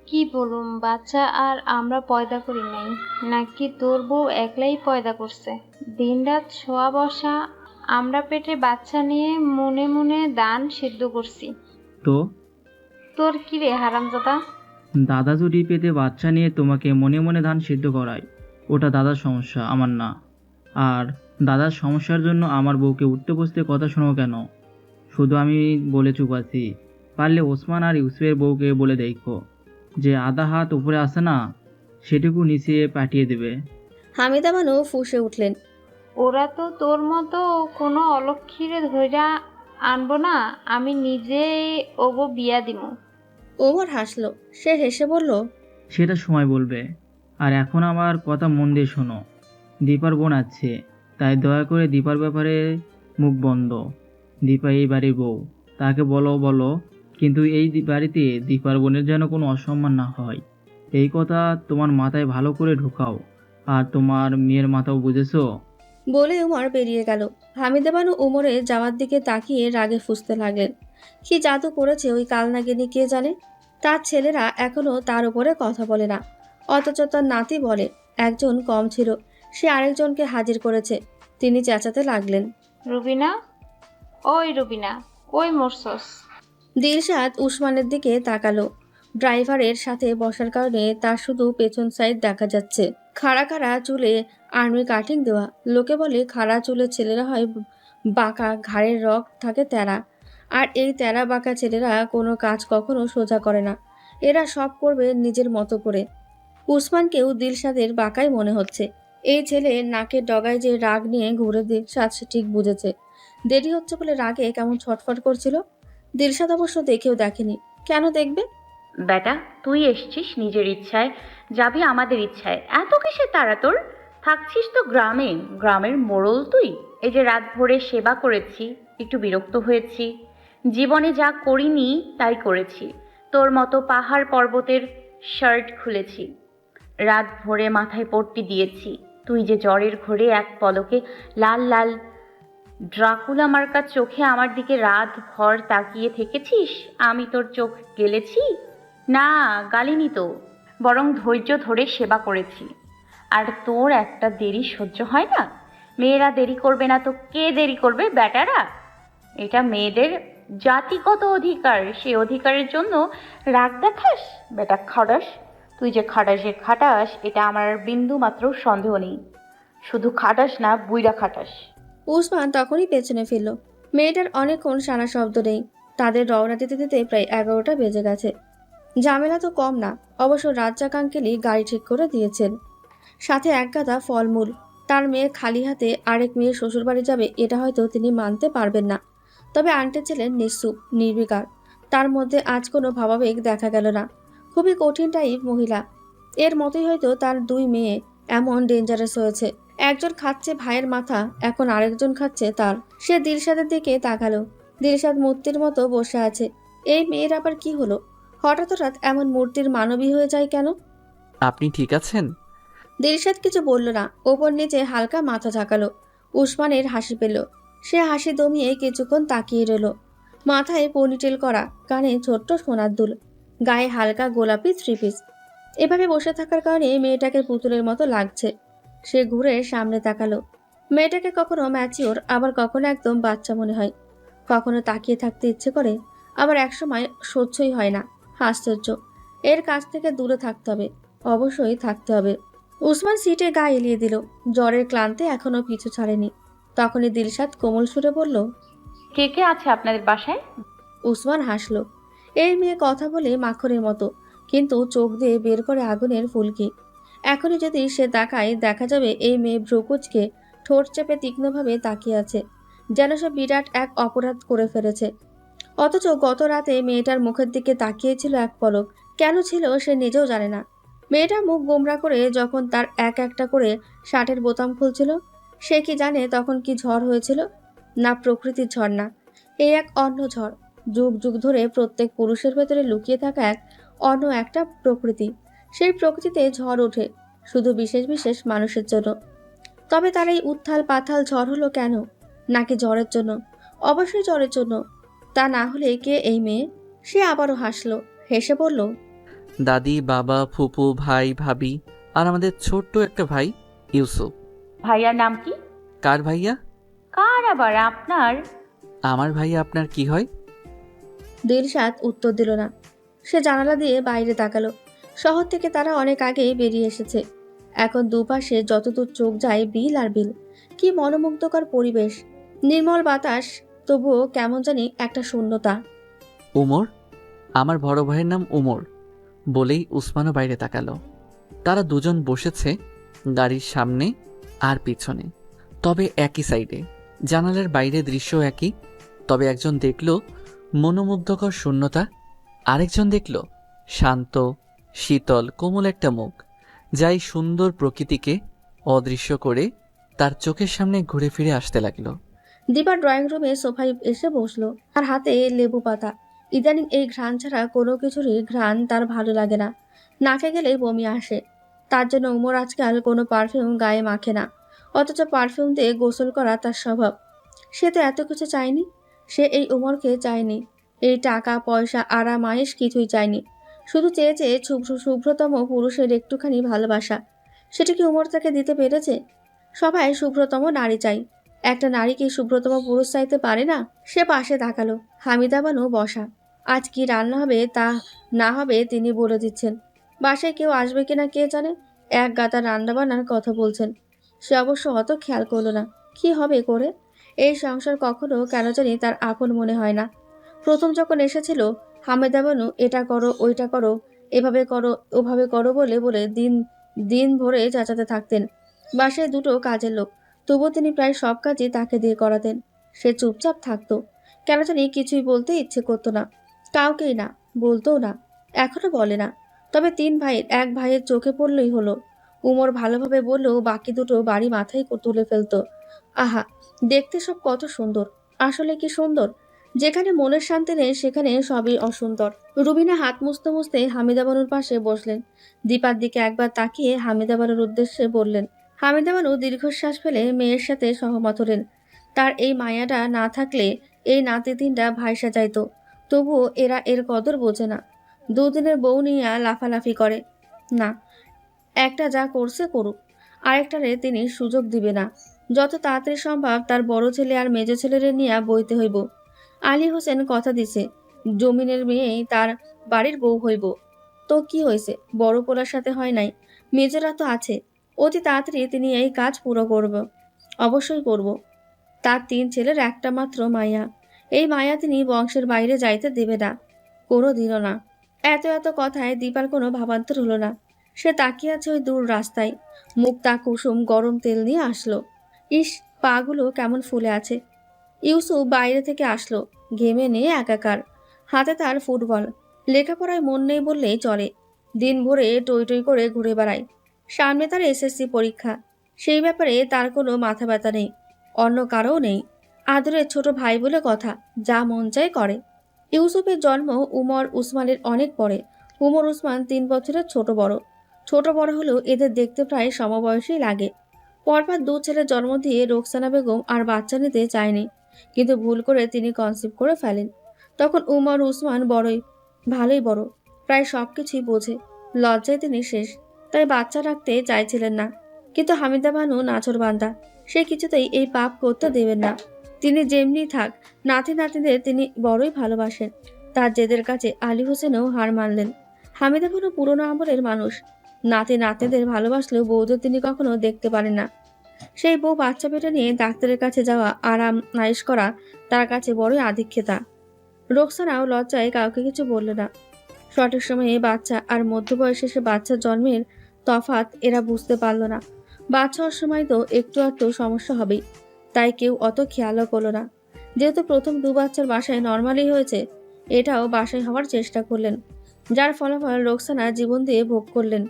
কি বলুম, বাচ্চা আর আমরা পয়দা করি নাই নাকি তোর বউ একলাই পয়দা করছে? দিনরাত শোয়া বসা, আমরা পেটে বাচ্চা নিয়ে মনে মনে দান সিদ্ধ করছি। তো তোর কি রে হারামজাদা? দাদা যদি পেটে বাচ্চা নিয়ে তোমাকে মনে মনে ধান সিদ্ধ করায়, ওটা দাদার সমস্যা, আমার না। আর দাদার সমস্যার জন্য আমার বউকে উঠতে বসতে কথা শোনো কেন? শুধু আমি বলে চুপ আছি। পারলে ওসমান আর ইউসুফের বউকে বলে দেখো যে আধা হাত উপরে আসে না, সেটুকু নিচে পাঠিয়ে দেবে। হামিদা বানু ফুঁসে উঠলেন, ওরা তো তোর মতো কোনো অলক্ষীরে ধইরা আনবো না, আমি নিজে ওগো বিয়া দিমু। ওমর হাসলো। সে হেসে বলল, সেটা সময় বলবে। আর এখন আমার কথা মন দিয়ে শোনো। দীপার বোন আছে, তাই দয়া করে দীপার ব্যাপারে মুখ বন্ধ। দীপা এই বাড়ির বউ, তাকে বলো, কিন্তু এই বাড়িতে দীপার বোনের যেন কোনো অসম্মান না হয়, এই কথা তোমার মাথায় ভালো করে ঢুকাও। আর তোমার মেয়ের মাথাও, বুঝেছো? বলে উমর বেরিয়ে গেল। হামিদা বানু উমরের যাওয়ার দিকে তাকিয়ে রাগে ফুঁসতে লাগলেন। কি জাদু করেছে ওই কালনাগিনী কে জানে। তার ছেলেরা এখনো তার উপরে কথা বলে না, অথচ তার নাতি বলে। একজন কম ছিল, সে আরেকজনকে হাজির করেছে। তিনি চেঁচাতে লাগলেন, রুবিনা, ওই রুবিনা, কই মরছস? দিলশাদ উসমানের দিকে তাকালো। ড্রাইভারের সাথে বসার কারণে তার শুধু পেছন সাইড দেখা যাচ্ছে। খাড়া খাড়া চুলে আর্মি কাটিং দেওয়া। লোকে বলে খাড়া চুলের ছেলেরা হয় বাঁকা, ঘাড়ের রগ থাকে তেরা। আর এই তেরা বাঁকা ছেলেরা কোনো কাজ কখনো সোজা করে না, এরা সব করবে নিজের মতো করে। উসমানকেও দিলশাদের বাঁকাই মনে হচ্ছে। এই ছেলে নাকের ডগায় যে রাগ নিয়ে ঘুরে দিলশাদ সে ঠিক বুঝেছে। দেরি হচ্ছে বলে রাগে কেমন ছটফট করছিল। দিলশাদ অবশ্য দেখেও দেখেনি, কেন দেখবে? বেটা, তুই এসছিস নিজের ইচ্ছায়, যাবি আমাদের ইচ্ছায়, এত কিসের তাড়া তোর? থাকছিস তো গ্রামে, গ্রামের মোড়ল তুই। এই যে রাত ভোরে সেবা করেছি, একটু বিরক্ত হয়েছি। জীবনে যা করিনি তাই করেছি। তোর মতো পাহাড় পর্বতের শার্ট খুলেছি, রাত ভোরে মাথায় পট্টি দিয়েছি। তুই যে জ্বরের ঘোরে এক পলকে লাল লাল ড্রাকুলা মার্কা চোখে আমার দিকে রাত ভর তাকিয়ে থেকেছিস, আমি তোর চোখ গেলেছি? না, গালিনি তো, বরং ধৈর্য ধরে সেবা করেছি। আর তোর একটা দেরি সহ্য হয় না? মেয়েরা দেরি করবে না তো কে দেরি করবে? বেটারা। এটা মেয়েদের জাতিগত অধিকার, সে অধিকারের জন্য রাগ দেখাস? বেটা খাটাস, তুই যে খাটাস এটা আমার বিন্দু মাত্র সন্দেহ নেই। শুধু খাটাস না, বুইড়া খাটাস। উসমান তখনই পেছনে ফিরল। মেয়েটার অনেকক্ষণ সারা শব্দ নেই। তাদের রওনা দিতে দিতে প্রায় 11টা বেজে গেছে। ঝামেলা তো কম না। অবশ্য রাজ্জাক আঙ্কেলই গাড়ি ঠিক করে দিয়েছেন, সাথে এক গাদা ফলমূল। তার মেয়ে খালি হাতে আরেক মেয়ের শ্বশুরবাড়ি যাবে, এটা হয়তো তিনি মানতে পারবেন না। তবে আন্টি ছিলেন নিশ্চুপ, নির্বিকার। তার মধ্যে আজ কোনো ভাবাবেগ দেখা গেল না। খুবই কঠিন টাইপ মহিলা। এর মতোই হয়তো তার দুই মেয়ে এমন ডেঞ্জারাস হয়েছে। একজন খাচ্ছে ভাইয়ের মাথা, এখন আরেকজন খাচ্ছে তার। সে দিলশাদের দিকে তাকালো। দিলশাদ মূর্তির মতো বসে আছে। এই মেয়ের আবার কি হলো? হঠাৎ হঠাৎ এমন মূর্তির মানবী হয়ে যায় কেন? আপনি ঠিক আছেন? দিলশাদ কিছু বলল না, ওপর নিচে হালকা মাথা ঝাঁকালো। উসমানের হাসি পেল। সে হাসি দমিয়ে কিছুক্ষণ তাকিয়ে রইল। মাথায় পনিটেল করা, কানে ছোট্ট সোনার দুল, গায়ে হালকা গোলাপি থ্রি পিস। এভাবে বসে থাকার কারণে মেয়েটাকে পুতুলের মতো লাগছে। সে ঘুরে সামনে তাকালো। মেয়েটাকে কখনো ম্যাচিওর, আবার কখনো একদম বাচ্চা মনে হয়। কখনো তাকিয়ে থাকতে ইচ্ছে করে, আবার একসময় সহ্যই হয় না। আশ্চর্য। এর কাছ থেকে দূরে থাকতে হবে, অবশ্যই থাকতে হবে। উসমান সিটে গা এলিয়ে দিল। জ্বরের ক্লান্তে এখনো পিছু ছাড়েনি। তখনই দিলশাদ কোমল সুরে বলল, কে কে আছে আপনাদের বাসায়? উসমান হাসলো। এই মেয়ে কথা বলে মাখনের মতো, কিন্তু চোখ দিয়ে বের করে আগুনের ফুলকি। এখনই যদি সে তাকায় দেখা যাবে এই মেয়ে ভ্রুকুচকে ঠোঁট চেপে তীক্ষ্ণভাবে তাকিয়ে আছে, যেন সে বিরাট এক অপরাধ করে ফেলেছে। অথচ গত রাতে মেয়েটার মুখের দিকে তাকিয়েছিল এক পলক, কেন ছিল সে নিজেও জানে না। মেয়েটা মুখ গোমরা করে যখন তার এক একটা করে শার্টের বোতাম খুলছিল, সে কি জানে তখন কি ঝড় হয়েছিল? না, প্রকৃতির ঝড় না, এই এক অন্য ঝড়। যুগ যুগ ধরে প্রত্যেক পুরুষের ভেতরে লুকিয়ে থাকা এক অন্য একটা প্রকৃতি। সেই প্রকৃতিতে ঝড় ওঠে শুধু বিশেষ বিশেষ মানুষের জন্য। তবে তার এই উত্থাল পাথাল ঝড় হলো কেন? নাকি জ্বরের জন্য? অবশ্যই জ্বরের জন্য। তা না হলে কে এই মেয়ে? সে আবারও হাসলো, হেসে বলল, দাদি, বাবা, ফুপু, ভাই, ভাবি আর আমাদের ছোট্ট একটা ভাই ইউসুফ। ভাইয়ার নাম কি? কার ভাইয়া? কার আবার? আপনার? আমার ভাইয়া আপনার কি হয়? দিলশাদ উত্তর দিল না। সে জানালা দিয়ে বাইরে তাকালো। শহর থেকে তারা অনেক আগেই বেরিয়ে এসেছে। এখন দুপাশে যতদূর চোখ যায় বিল আর বিল। কি মনোমুগ্ধকর পরিবেশ, নির্মল বাতাস, তবুও কেমন জানি একটা শূন্যতা। উমর, আমার বড় ভাইয়ের নাম উমর বলেই উসমানও বাইরে তাকালো। তারা দুজন বসেছে গাড়ির সামনে আর পিছনে, তবে একই সাইডে। জানালার বাইরে দৃশ্য একই, তবে একজন দেখল মনোমুগ্ধকর শূন্যতা, আরেকজন দেখল শান্ত, শীতল, কোমল একটা মুখ, যাই সুন্দর প্রকৃতিকে অদৃশ্য করে তার চোখের সামনে ঘুরে ফিরে আসতে লাগলো। দীপা ড্রয়িং রুমে সোফায় এসে বসলো, আর হাতে লেবু পাতা। ইদানিং এই ঘ্রাণ ছাড়া কোনো কিছুরই ঘ্রাণ তার ভালো লাগে না। নাকে গেলেই বমি আসে। তার জন্য উমর আজকাল কোনো পারফিউম গায়ে মাখে না, অথচ পারফিউম দিয়ে গোসল করা তার স্বভাব। সে তো এত কিছু চায়নি। সে এই উমরকে চায়নি, এই টাকা পয়সা আরাম আয়েশ কিছুই চায়নি। শুধু চেয়েছে শুভ্রতম পুরুষের একটুখানি ভালোবাসা। সেটা কি উমর তাকে দিতে পেরেছে? সবাই শুভ্রতম নারী চাই, একটা নারী কি শুভ্রতম পুরুষ চাইতে পারে না? সে পাশে তাকালো। হামিদা বানু বসা। আজ কি রান্না হবে তা না হবে তিনি বলে দিচ্ছেন। বাসায় কেউ আসবে কিনা কে জানে, এক গাদা রান্না বান্নার কথা বলছেন। সে অবশ্য অত খেয়াল করলো না কি হবে করে। এই সংসার কখনো কেন জানি তার আপন মনে হয় না। প্রথম যখন এসেছিল, হামিদা বানু এটা করো ওইটা করো, এভাবে করো ওভাবে করো বলে বলে দিন দিন ভরে চেঁচাতে থাকতেন। বাসায় দুটো কাজের লোক, তবুও তিনি প্রায় সব কাজই তাকে দিয়ে করাতেন। সে চুপচাপ থাকতো, কেন জানি কিছুই বলতে ইচ্ছে করতো না, কাউকেই না, বলতেও না, এখনো বলে না। তবে তিন ভাইয়ের এক ভাইয়ের চোখে পড়লেই হলো। উমর ভালোভাবে বললেও বাকি দুটো বাড়ি মাথায় তুলে ফেলতো। আহা, দেখতে সব কত সুন্দর, আসলে কি সুন্দর। যেখানে মনের শান্তি নেই সেখানে সবই অসুন্দর। রুবিনা হাত মুছতে মুছতে হামিদা বানুর পাশে বসলেন। দীপার দিকে একবার তাকিয়ে হামিদা বানুর উদ্দেশ্যে বললেন। হামিদা বানু দীর্ঘশ্বাস ফেলে মেয়ের সাথে সহমত হলেন। তার এই মায়াটা না থাকলে এই নাতি তিনটা ভাইসা যাইত। তবুও এরা এর কদর বোঝে না। দুদিনের বউ নিয়ে লাফালাফি করে। না, একটা যা করছে করুক, আরেকটারে তিনি সুযোগ দিবে না। যত তাড়াতাড়ি সম্ভব তার বড় ছেলে আর মেজ ছেলেরে নিয়ে বইতে হইব। আলী হোসেন কথা দিছে, জমিনের মেয়েই তার বাড়ির বউ হইব। তো কি হয়েছে, বড় পোলার সাথে হয় নাই, মেজরা তো আছে। অতি তাড়াতাড়ি তিনি এই কাজ পুরো করব। অবশ্যই করব। তার তিন ছেলের একটা মাত্র মায়া, এই মায়া তিনি বংশের বাইরে যাইতে দেবে না, কোনো দিনও না। এত এত কথায় দীপার কোনো ভাবান্তর হলো না। সে তাকিয়ে আছে ওই দূর রাস্তায়। মুক্তা কুসুম গরম তেল নিয়ে আসলো। ইস, পাগুলো কেমন ফুলে আছে। ইউসুফ বাইরে থেকে আসলো, ঘেমে নিয়ে একাকার। হাতে তার ফুটবল, লেখাপড়ায় মন নেই বললেই চলে। দিন ভরে টই টই করে ঘুরে বেড়ায়। সামনে তার এসএসসি পরীক্ষা, সেই ব্যাপারে তার কোনো মাথা ব্যথা নেই, অন্য কারও নেই। আদরের ছোট ভাই বলে কথা, যা মন চায় করে। ইউসুফের জন্ম উমর উসমানের অনেক পরে। উমর উসমান 3 বছরের ছোট বড় হলেও এদের দেখতে প্রায় সমবয়সী লাগে। পরপর 2 ছেলের জন্ম দিয়ে রোকসানা বেগম আর বাচ্চা নিতে চায়নি, কিন্তু ভুল করে তিনি কনসিভ করে ফেলেন। তখন উমর উসমান ভালোই বড়, প্রায় সব কিছুই বোঝে। লজ্জায় তিনি শেষ, তাই বাচ্চা রাখতে চাইছিলেন না। কিন্তু হামিদা বানু নাছোড়বান্দা, সে কিছুতেই এই পাপ করতে দেবেন না। তিনি যেমনি থাক, নাতি নাতিদের তিনি বড়ই ভালোবাসেন। তার জেদের কাছে আলী হোসেনও হার মানলেন। হামিদা বানু পুরনো আমলের মানুষ। নাতি নাতিদের ভালোবাসলেও বউদের তিনি কখনো দেখতে পারেন না। সেই বউ বাচ্চা পেটে নিয়ে ডাক্তারের কাছে যাওয়া, আরাম নাইশ করা তার কাছে বড়ই আধিক্যতা। রোকসানাও লজ্জায় কাউকে কিছু বলল না। সঠিক সময়ে বাচ্চা আর মধ্যবয়সে সে বাচ্চার জন্মের তফাৎ এরা বুঝতে পারল না। বাচ্চা হওয়ার সময় তো একটু একটু সমস্যা হবেই, তাই কেউ অত খেয়ালও করলো না। যেহেতু প্রথম 2 বাচ্চার বাসায় নর্মালি হয়েছে, এটাও বাসায় হওয়ার চেষ্টা করলেন, যার ফলাফল রোকসানা জীবন দিয়ে ভোগ করলেন।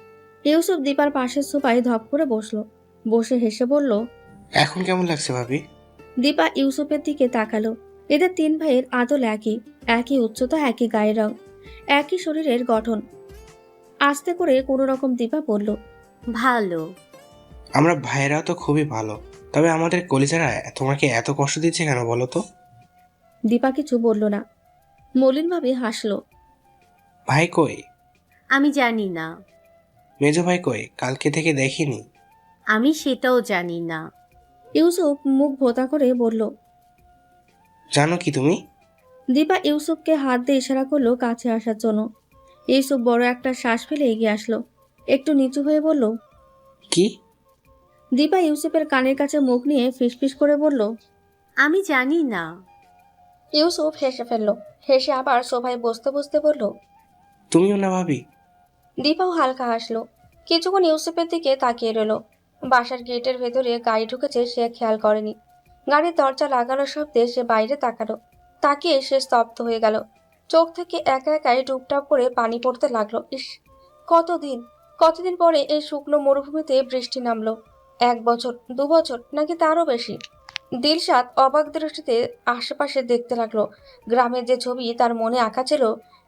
ইউসুফ দীপার পাশের সোফায় ধপ করে বসলো, বসে হেসে বলল। এখন কেমন লাগছে ভাবি? দীপা ইউসুফের দিকে তাকালো। এদের 3 ভাইয়ের আদল একই, একই উচ্চতা, একই গায়ের রং, একই শরীরের গঠন। আস্তে করে কোনো রকম দীপা বলল। ভালো। আমরা ভাইয়েরা তো খুবই ভালো, তবে আমাদের কলিজারা তোমাকে এত কষ্ট দিচ্ছে কেন বলো তো? দীপা কিছু বলল না, মলিনভাবে হাসলো। ভাই কই? আমি জানি না। মেজো ভাই কই? কালকে থেকে দেখিনি। আমি সেটাও জানি না। ইউসুফ মুখ ভোতা করে বলল। জানো কি তুমি? দীপা ইউসুফকে হাত দিয়ে ইশারা করলো কাছে আসার জন্য। ইউসুফ বড় একটা শ্বাস ফেলে এগিয়ে আসলো, একটু নিচু হয়ে বলল। কি? দীপা ইউসুফের কানের কাছে মুখ নিয়ে ফিসফিস করে বলল। আমি জানি না। ইউসুফ হেসে ফেলল, হেসে আবার সোফায় বসতে বসতে বলল। তুমিও না ভাবি? দীপাও হালকা হাসলো, কিছুক্ষণ ইউসুফের দিকে তাকিয়ে রইল। বাসার গেটের ভেতরে গাড়ি ঢুকেছে সে খেয়াল করেনি। গাড়ির দরজা লাগানোর শব্দে সে বাইরে তাকালো, তাকিয়ে সে স্তব্ধ হয়ে গেল। চোখ থেকে একা একাই টুপটাপ করে পানি পড়তে লাগলো। ইস, কতদিন পরে এই শুকনো মরুভূমিতে বৃষ্টি নামলো। 1 বছর, 2 বছর, নাকি তারও বেশি? দিলশাদ অবাক দৃষ্টিতে আশেপাশে দেখতে লাগলো। গ্রামের যে ছবি তার মনে আঁকা ছিল,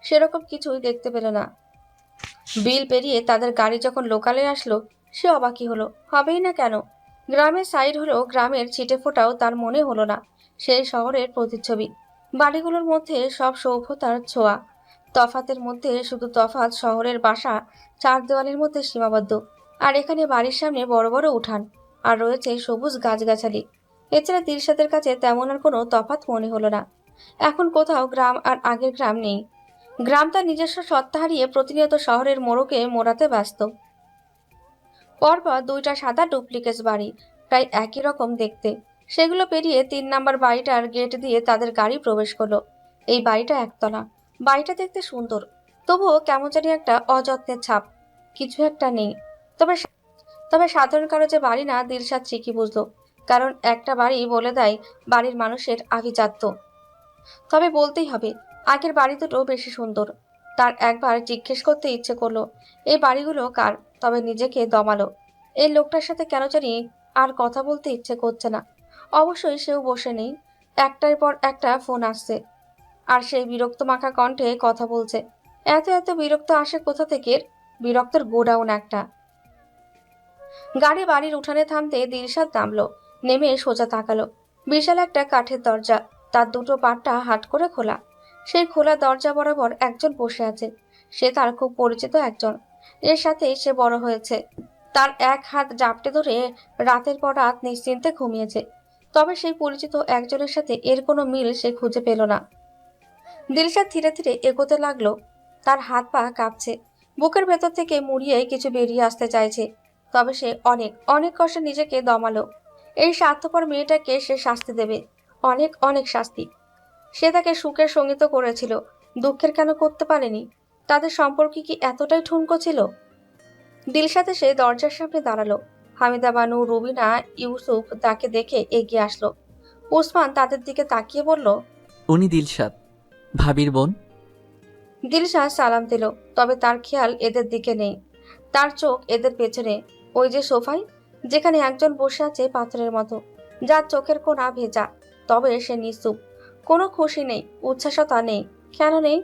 সেরকম কিছুই দেখতে পেল না। বিল পেরিয়ে তাদের গাড়ি যখন লোকালে আসলো, সে অবাকই হলো, হবেই না কেন। গ্রামের সাইড হলেও গ্রামের ছিটে ফোটাও তার মনে হলো না। সেই শহরের প্রতিচ্ছবি, বাড়িগুলোর মধ্যে সব সভ্যতার ছোঁয়া। তফাতের মধ্যে শুধু তফাৎ, শহরের বাসা 4 দেওয়ালের মধ্যে সীমাবদ্ধ, আর এখানে বাড়ির সামনে বড় বড় উঠান, আর রয়েছে সবুজ গাছগাছালি। এছাড়া দিলশাদের কাছে তেমন আর কোনো তফাৎ মনে হলো না। এখন কোথাও গ্রাম আর আগের গ্রাম নেই। গ্রাম তার নিজস্ব সত্তা হারিয়ে প্রতিনিয়ত শহরের মোড়কে মোড়াতে ব্যস্ত। পরপর 2টা সাদা ডুপ্লিকেট বাড়ি, প্রায় একই রকম দেখতে। সেগুলো পেরিয়ে 3 নাম্বার বাড়িটার গেট দিয়ে তাদের গাড়ি প্রবেশ করলো। এই বাড়িটা একতলা। বাড়িটা দেখতে সুন্দর, তবুও কেমন জানি একটা অযত্নের ছাপ, কিছু একটা নেই। তবে তবে সাধারণ কারো যে বাড়ি না, দিলশাদ ঠিকই বুঝলো, কারণ একটা বাড়ি বলে দেয় বাড়ির মানুষের আভিজাত্য। তবে বলতেই হবে, আগের বাড়ি দুটো বেশি সুন্দর। তার একবার জিজ্ঞেস করতে ইচ্ছে করলো, এই বাড়িগুলো কার। তবে নিজেকে দমালো, এই লোকটার সাথে কেন জানি আর কথা বলতে ইচ্ছে করছে না। অবশ্যই সেও বসে নেই, একটার পর একটা ফোন আসছে, আর সেই বিরক্ত মাখা কণ্ঠে কথা বলছে। এত এত বিরক্ত আসে কোথা থেকে? বিরক্তের গোডাউন একটা। গাড়ি বাড়ির উঠানে থামতে দিলশাদ নামলো, নেমে সোজা তাকালো। বিশাল একটা কাঠের দরজা, তার দুটো পাটটা হাট করে খোলা। সেই খোলা দরজা বরাবর একজন বসে আছে। সে তার খুব পরিচিত একজন, এর সাথেই সে বড় হয়েছে। তার এক হাত জাপটে ধরে রাতের পর রাত নিশ্চিন্তে ঘুমিয়েছে। তবে সেই পরিচিত একজনের সাথে এর কোনো মিল সে খুঁজে পেল না। দিলশাদ ধীরে ধীরে এগোতে লাগলো, তার হাত পা কাঁপছে, বুকের ভেতর থেকে মুড়িয়ে কিছু বেরিয়ে আসতে চাইছে। তবে সে অনেক অনেক কষ্টে নিজেকে দমালো। এই স্বার্থপর মেয়েটাকে সে শাস্তি দেবে, অনেক অনেক শাস্তি। সে তাকে সুখের সঙ্গীত করেছিল, দুঃখের কেন করতে পারেনি? তাদের সম্পর্কে কি এতটাই ঠুনকো ছিল? দিলশাদ এসে দরজার সামনে দাঁড়ালো। হামিদা বানু, রুবিনা, ইউসুফ তাকে দেখে এগিয়ে আসলো। উসমান তাদের দিকে তাকিয়ে বলল। উনি দিলশাদ, ভাবির বোন। দিলশাদ সালাম দিল, তবে তার খেয়াল এদের দিকে নেই। তার চোখ এদের পেছনে, ওই যে সোফায়, যেখানে একজন বসে আছে পাথরের মতো, যার চোখের কোণা ভেজা। তবে সে নিশ্চুপ, কোনো খুশি নেই, উচ্ছ্বাসতা নেই। কেন নেই?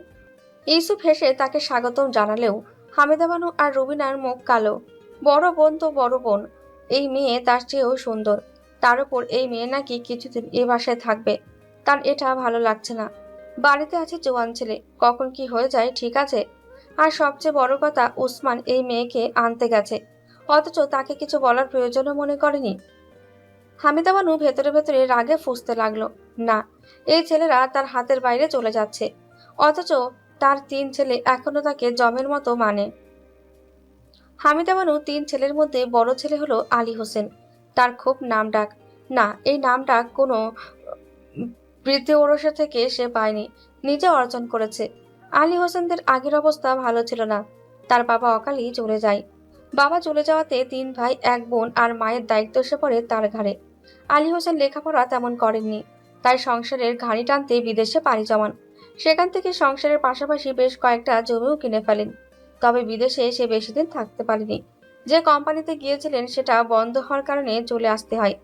ইউসুফ হেসে তাকে স্বাগতম জানালেও হামিদা বানু আর রুবিনার মুখ কালো। বড় বোন তো বড় বোন, এই মেয়ে তার চেয়েও সুন্দর। তার উপর এই মেয়ে নাকি কিছুদিন এ বাসায় থাকবে। তার এটা ভালো লাগছে না। বাড়িতে আছে জোয়ান ছেলে, কখন কি হয়ে যায় ঠিক আছে। আর সবচেয়ে বড় কথা, উসমান এই মেয়েকে আনতে গেছে, অথচ তাকে কিছু বলার প্রয়োজনও মনে করেনি। হামিদা বানু ভেতরে ভেতরে রাগে ফুঁসতে লাগলো। না, এই ছেলেরা তার হাতের বাইরে চলে যাচ্ছে, অথচ তার 3 ছেলে এখনো তাকে জমের মতো মানে। হামিদা বানু 3 ছেলের মধ্যে বড় ছেলে হলো আলী হোসেন। তার খুব নাম ডাক। না, এই নাম ডাক কোনো বৃদ্ধি ওরসা থেকে সে পায়নি, নিজে অর্জন করেছে। আলী হোসেনদের আগের অবস্থা ভালো ছিল না, তার বাবা অকালেই চলে যায়। বাবা চলে যাওয়াতে 3 ভাই 1 বোন আর মায়ের দায়িত্ব এসে পড়ে তার ঘাড়ে। আলী হোসেন লেখাপড়া তেমন করেননি, তাই সংসারের ঘানি টানতে বিদেশে পাড়ি জমান। সেখান থেকে সংসারের পাশাপাশি বেশ কয়েকটা জমিও কিনে ফেলেন। তবে বিদেশে সে বেশি দিন থাকতে পারেনি। যে কোম্পানিতে গিয়েছিলেন সেটা বন্ধ হওয়ার কারণে চলে আসতে হয়।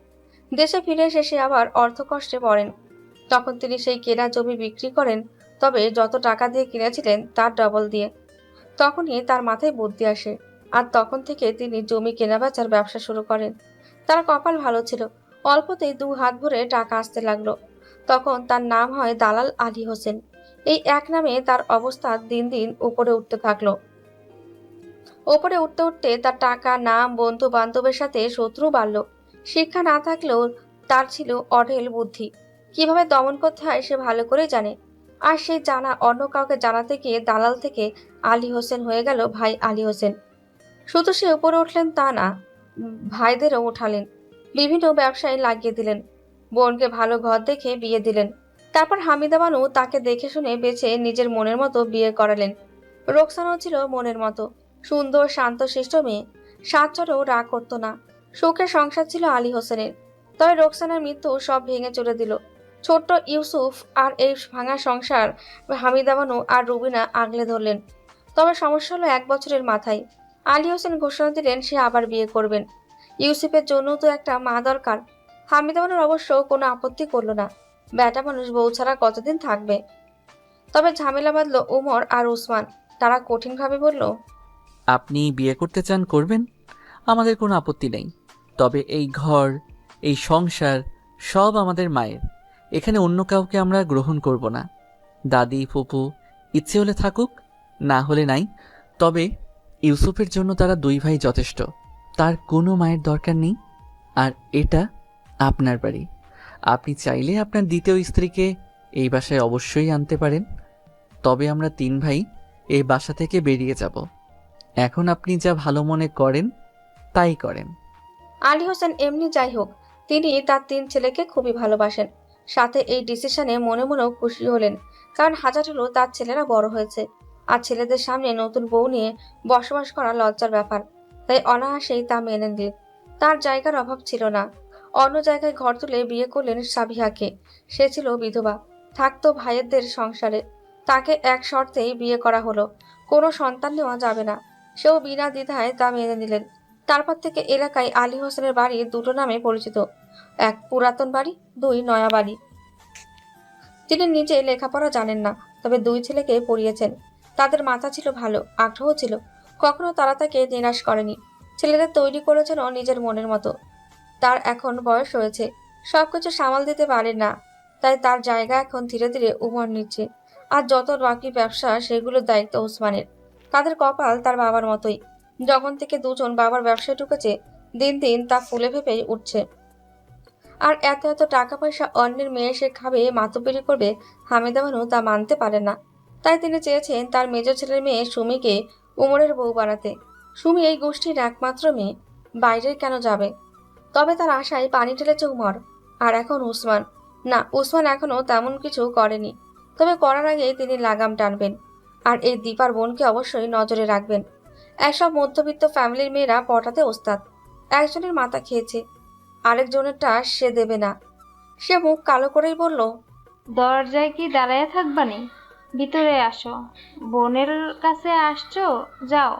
দেশে ফিরে এসে সে আবার অর্থকষ্টে পড়েন। তখন তিনি সেই কেনা জমি বিক্রি করেন, তবে যত টাকা দিয়ে কিনেছিলেন তার ডবল দিয়ে। তখনই তার মাথায় বুদ্ধি আসে, আর তখন থেকে তিনি জমি কেনা বেচার ব্যবসা শুরু করেন। তার কপাল ভালো ছিল, অল্পতেই 2 হাত ভরে টাকা আসতে লাগলো। তখন তার নাম হয় দালাল আলী হোসেন। এই এক নামে তার অবস্থা দিন দিন উপরে উঠতে থাকলো। ওপরে উঠতে উঠতে তার টাকা, নাম, বন্ধু বান্ধবের সাথে শত্রু বাড়ল। শিক্ষা না থাকলেও তার ছিল অঢেল বুদ্ধি। কিভাবে দমন করতে হয় সে ভালো করে জানে। আর সেই জানা অন্য কাউকে জানাতে গিয়ে দালাল থেকে আলী হোসেন হয়ে গেল ভাই আলী হোসেন। শুধু সে উপরে উঠলেন তা না, ভাইদেরও উঠালেন, বিভিন্ন ব্যবসায় লাগিয়ে দিলেন। বোনকে ভালো ঘর দেখে বিয়ে দিলেন। তারপর হামিদা বানু তাকে দেখে শুনে বেছে নিজের মনের মতো বিয়ে করালেন। রোকসানাও ছিল মনের মতো, সুন্দর শান্তশিষ্ট মেয়ে, 7 চরেও রাগ করতো না। সুখের সংসার ছিল আলী হোসেনের। তবে রোকসানার মৃত্যু সব ভেঙে চলে দিল। ছোট্ট ইউসুফ আর এই ভাঙা সংসার হামিদা বানু আর রুবিনা আগলে ধরলেন। তবে সমস্যা হলো 1 বছরের মাথায় আলী হোসেন ঘোষণা দিলেন সে আবার বিয়ে করবেন। ইউসুফের জন্যও তো একটা মা দরকার। হামিদা বানুর অবশ্য কোনো আপত্তি করলো না। বেটা মানুষ বউ ছাড়া কতদিন থাকবে। তবে ঝামেলা বাঁধলো উমর আর উসমান। তারা কঠিনভাবে বলল, আপনি বিয়ে করতে চান করবেন, আমাদের কোনো আপত্তি নেই। তবে এই ঘর, এই সংসার সব আমাদের মায়ের। এখানে অন্য কাউকে আমরা গ্রহণ করব না। দাদি, ফুপু ইচ্ছে হলে থাকুক, না হলে নাই। তবে ইউসুফের জন্য তারা 2 ভাই যথেষ্ট, তার কোনো মায়ের দরকার নেই। আর এটা আপনার বাড়ি, আপনি চাইলে আপনার দ্বিতীয় স্ত্রীকে এই বাসায় অবশ্যই আনতে পারেন। তবে আমরা 3 ভাই এই বাসা থেকে বেরিয়ে যাব। এখন আপনি যা ভালো মনে করেন তাই করেন। আলী হোসেন এমনি যাই হোক, তিনি তার 3 ছেলেকে খুবই ভালোবাসেন। সাথে এই ডিসিশনে মনে মনেও খুশি হলেন, কারণ হাজার হলো তার ছেলেরা বড় হয়েছে। আর ছেলেদের সামনে নতুন বউ নিয়ে বসবাস করা লজ্জার ব্যাপার, তাই অনায়াসেই তা মেনে নিলেন। তার জায়গার অভাব ছিল না। অন্য জায়গায় ঘর তুলে বিয়ে করলেন সাবিহাকে। সে ছিল বিধবা, থাকতো ভাইয়েরদের সংসারে। তাকে এক শর্তেই বিয়ে করা হলো, কোনো সন্তান নেওয়া যাবে না। সেও বিনা দ্বিধায় তা মেনে নিলেন। তারপর থেকে এলাকায় আলী হোসেনের বাড়ি 2টো নামে পরিচিত, 1 পুরাতন বাড়ি, 2 নয়া বাড়ি। তিনি নিজে লেখাপড়া জানেন না, তবে 2 ছেলেকে পড়িয়েছেন। তাদের মাথা ছিল ভালো, আগ্রহ ছিল, কখনো তারা তাকে নিরাশ করেনি। ছেলেদের তৈরি করেছেন নিজের মনের মতো। তার এখন বয়স হয়েছে, সবকিছু সামাল দিতে পারেন না, তাই তার জায়গা এখন ধীরে ধীরে উমর নিচ্ছে। আর যত বাকি ব্যবসা সেগুলোর দায়িত্ব ওসমানের। তাদের কপাল তার বাবার মতোই। যখন থেকে 2জন বাবার ব্যবসায় ঢুকেছে, দিন দিন তা ফুলে ফেপে উঠছে। আর এত এত টাকা পয়সা অন্যের মেয়ে সে খাবে, মাতুব্বরি করবে, হামিদা বানু তা মানতে পারে না। তাই তিনি চেয়েছেন তার মেজ ছেলের মেয়ে সুমিকে উমরের বউ বানাতে। সুমি এই গোষ্ঠীর একমাত্র মেয়ে, বাইরে কেন যাবে? তবে তার আশায় পানি ঢেলেছে উমর। আর এখন উসমান। না, উসমান এখনো তেমন কিছু করেনি, তবে করার আগে তিনি লাগাম টানবেন। আর এই দীপার বোনকে অবশ্যই নজরে রাখবেন। এসব মধ্যবিত্ত ফ্যামিলির মেয়েরা পটাতে ওস্তাদ। একজনের মাথা খেয়েছে, আরেকজনেরটা সে দেবে না। সে মুখ কালো করেই বলল, দরজায় কি দাঁড়ায় থাকবানি? ভিতরে আসো। বোনের কাছে আসছো, যাও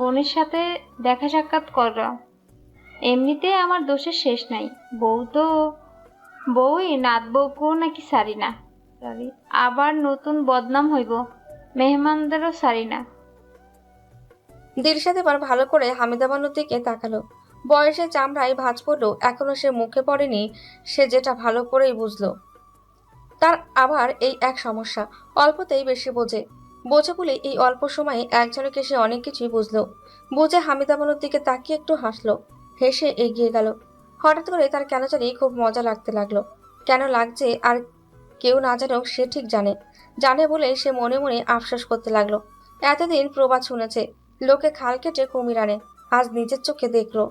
বোনের সাথে দেখা সাক্ষাৎ করো। এমনিতে আমার দোষের শেষ নাই। বউই নাত বউকেও নাকি সারি না, আবার নতুন বদনাম হইব। মেহমানদেরও সারি না। দিলশাদ এবার ভালো করে হামিদা বানুর দিকে তাকালো। বয়সে চামড়ায় ভাঁজ পড়লেও এখনো সে মুখে পড়েনি। সে যেটা ভালো করেই বুঝলো, তার আবার এই এক সমস্যা, অল্পতেই বেশি বোঝে। বলে এই অল্প সময়ে একজনকে সে অনেক কিছুই বুঝলো। বুঝে হামিদা বানুর দিকে তাকিয়ে একটু হাসলো, হেসে এগিয়ে গেল। হঠাৎ করে তার কেন জানি খুব মজা লাগতে লাগলো। কেন লাগছে আর কেউ না জানুক সে ঠিক জানে বলে সে মনে মনে আফসোস করতে লাগলো। এতদিন প্রবাদ শুনেছে লোকে খাল কেটে কুমির আনে, আজ নিজের চোখে দেখলো।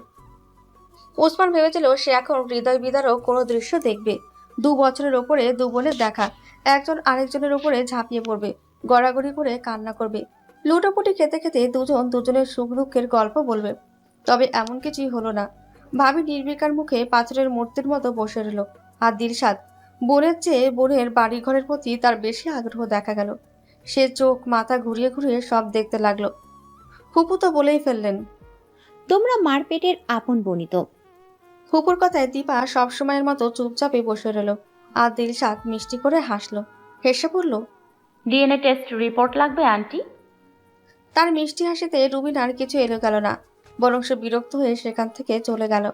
ওসমান ভেবেছিল সে এখন হৃদয় বিদারক কোনো দৃশ্য দেখবে। 2 বছরের ওপরে 2 বোনের দেখা, একজন আরেকজনের ওপরে ঝাঁপিয়ে পড়বে, গড়াগড়ি করে কান্না করবে। লুটোপুটি খেতে খেতে দুজন দুজনের সুখ দুঃখের গল্প বলবে। তবে এমন কিছুই হলো না। ভাবি নির্বিকার মুখে পাথরের মূর্তির মতো বসে রইল। আর দিলশাদ বোনের চেয়ে বোনের বাড়িঘরের প্রতি তার বেশি আগ্রহ দেখা গেল। সে চোখ মাথা ঘুরিয়ে ঘুরিয়ে সব দেখতে লাগলো। ফুপু তো বলেই ফেললেন। তোমরা মার পেটের আপন বনিত। ফুপুর কথায় দীপা সবসময়ের মতো চুপচাপে বসে রইল। আর দিলশাদ মিষ্টি করে হাসলো, হেসে বলল। ডিএনএ টেস্ট রিপোর্ট লাগবে আন্টি? তার মিষ্টি হাসিতে রুবিনার কিছু এলো গেল না, বরং সে বিরক্ত হয়ে সেখান থেকে চলে গেল।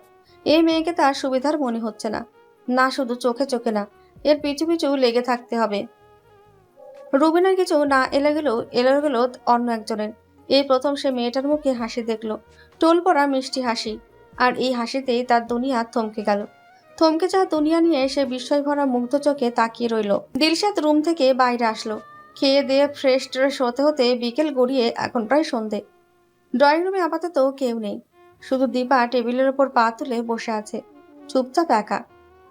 এই মেয়েকে তার সুবিধার মনে হচ্ছে না। না শুধু চোখে চোখে না, এর পিছু পিছু লেগে থাকতে হবে। রুবিনার কিছু না এলো গেল অন্য একজনের। এই প্রথম সে মেয়েটার মুখে হাসি দেখলো, টোল পড়া মিষ্টি হাসি। আর এই হাসিতেই তার দুনিয়া থমকে গেল। থমকে যাওয়া দুনিয়া নিয়ে সে বিস্ময় ভরা মুগ্ধ চোখে তাকিয়ে রইল। দিলশাদ রুম থেকে বাইরে আসলো। খেয়ে দিয়ে ফ্রেশ ট্রেশ হতে হতে বিকেল গড়িয়ে এখন প্রায় সন্ধে। ড্রয়িং রুমে আপাতত কেউ নেই, শুধু দীপা টেবিলের ওপর পা তুলে বসে আছে, চুপচাপ একা,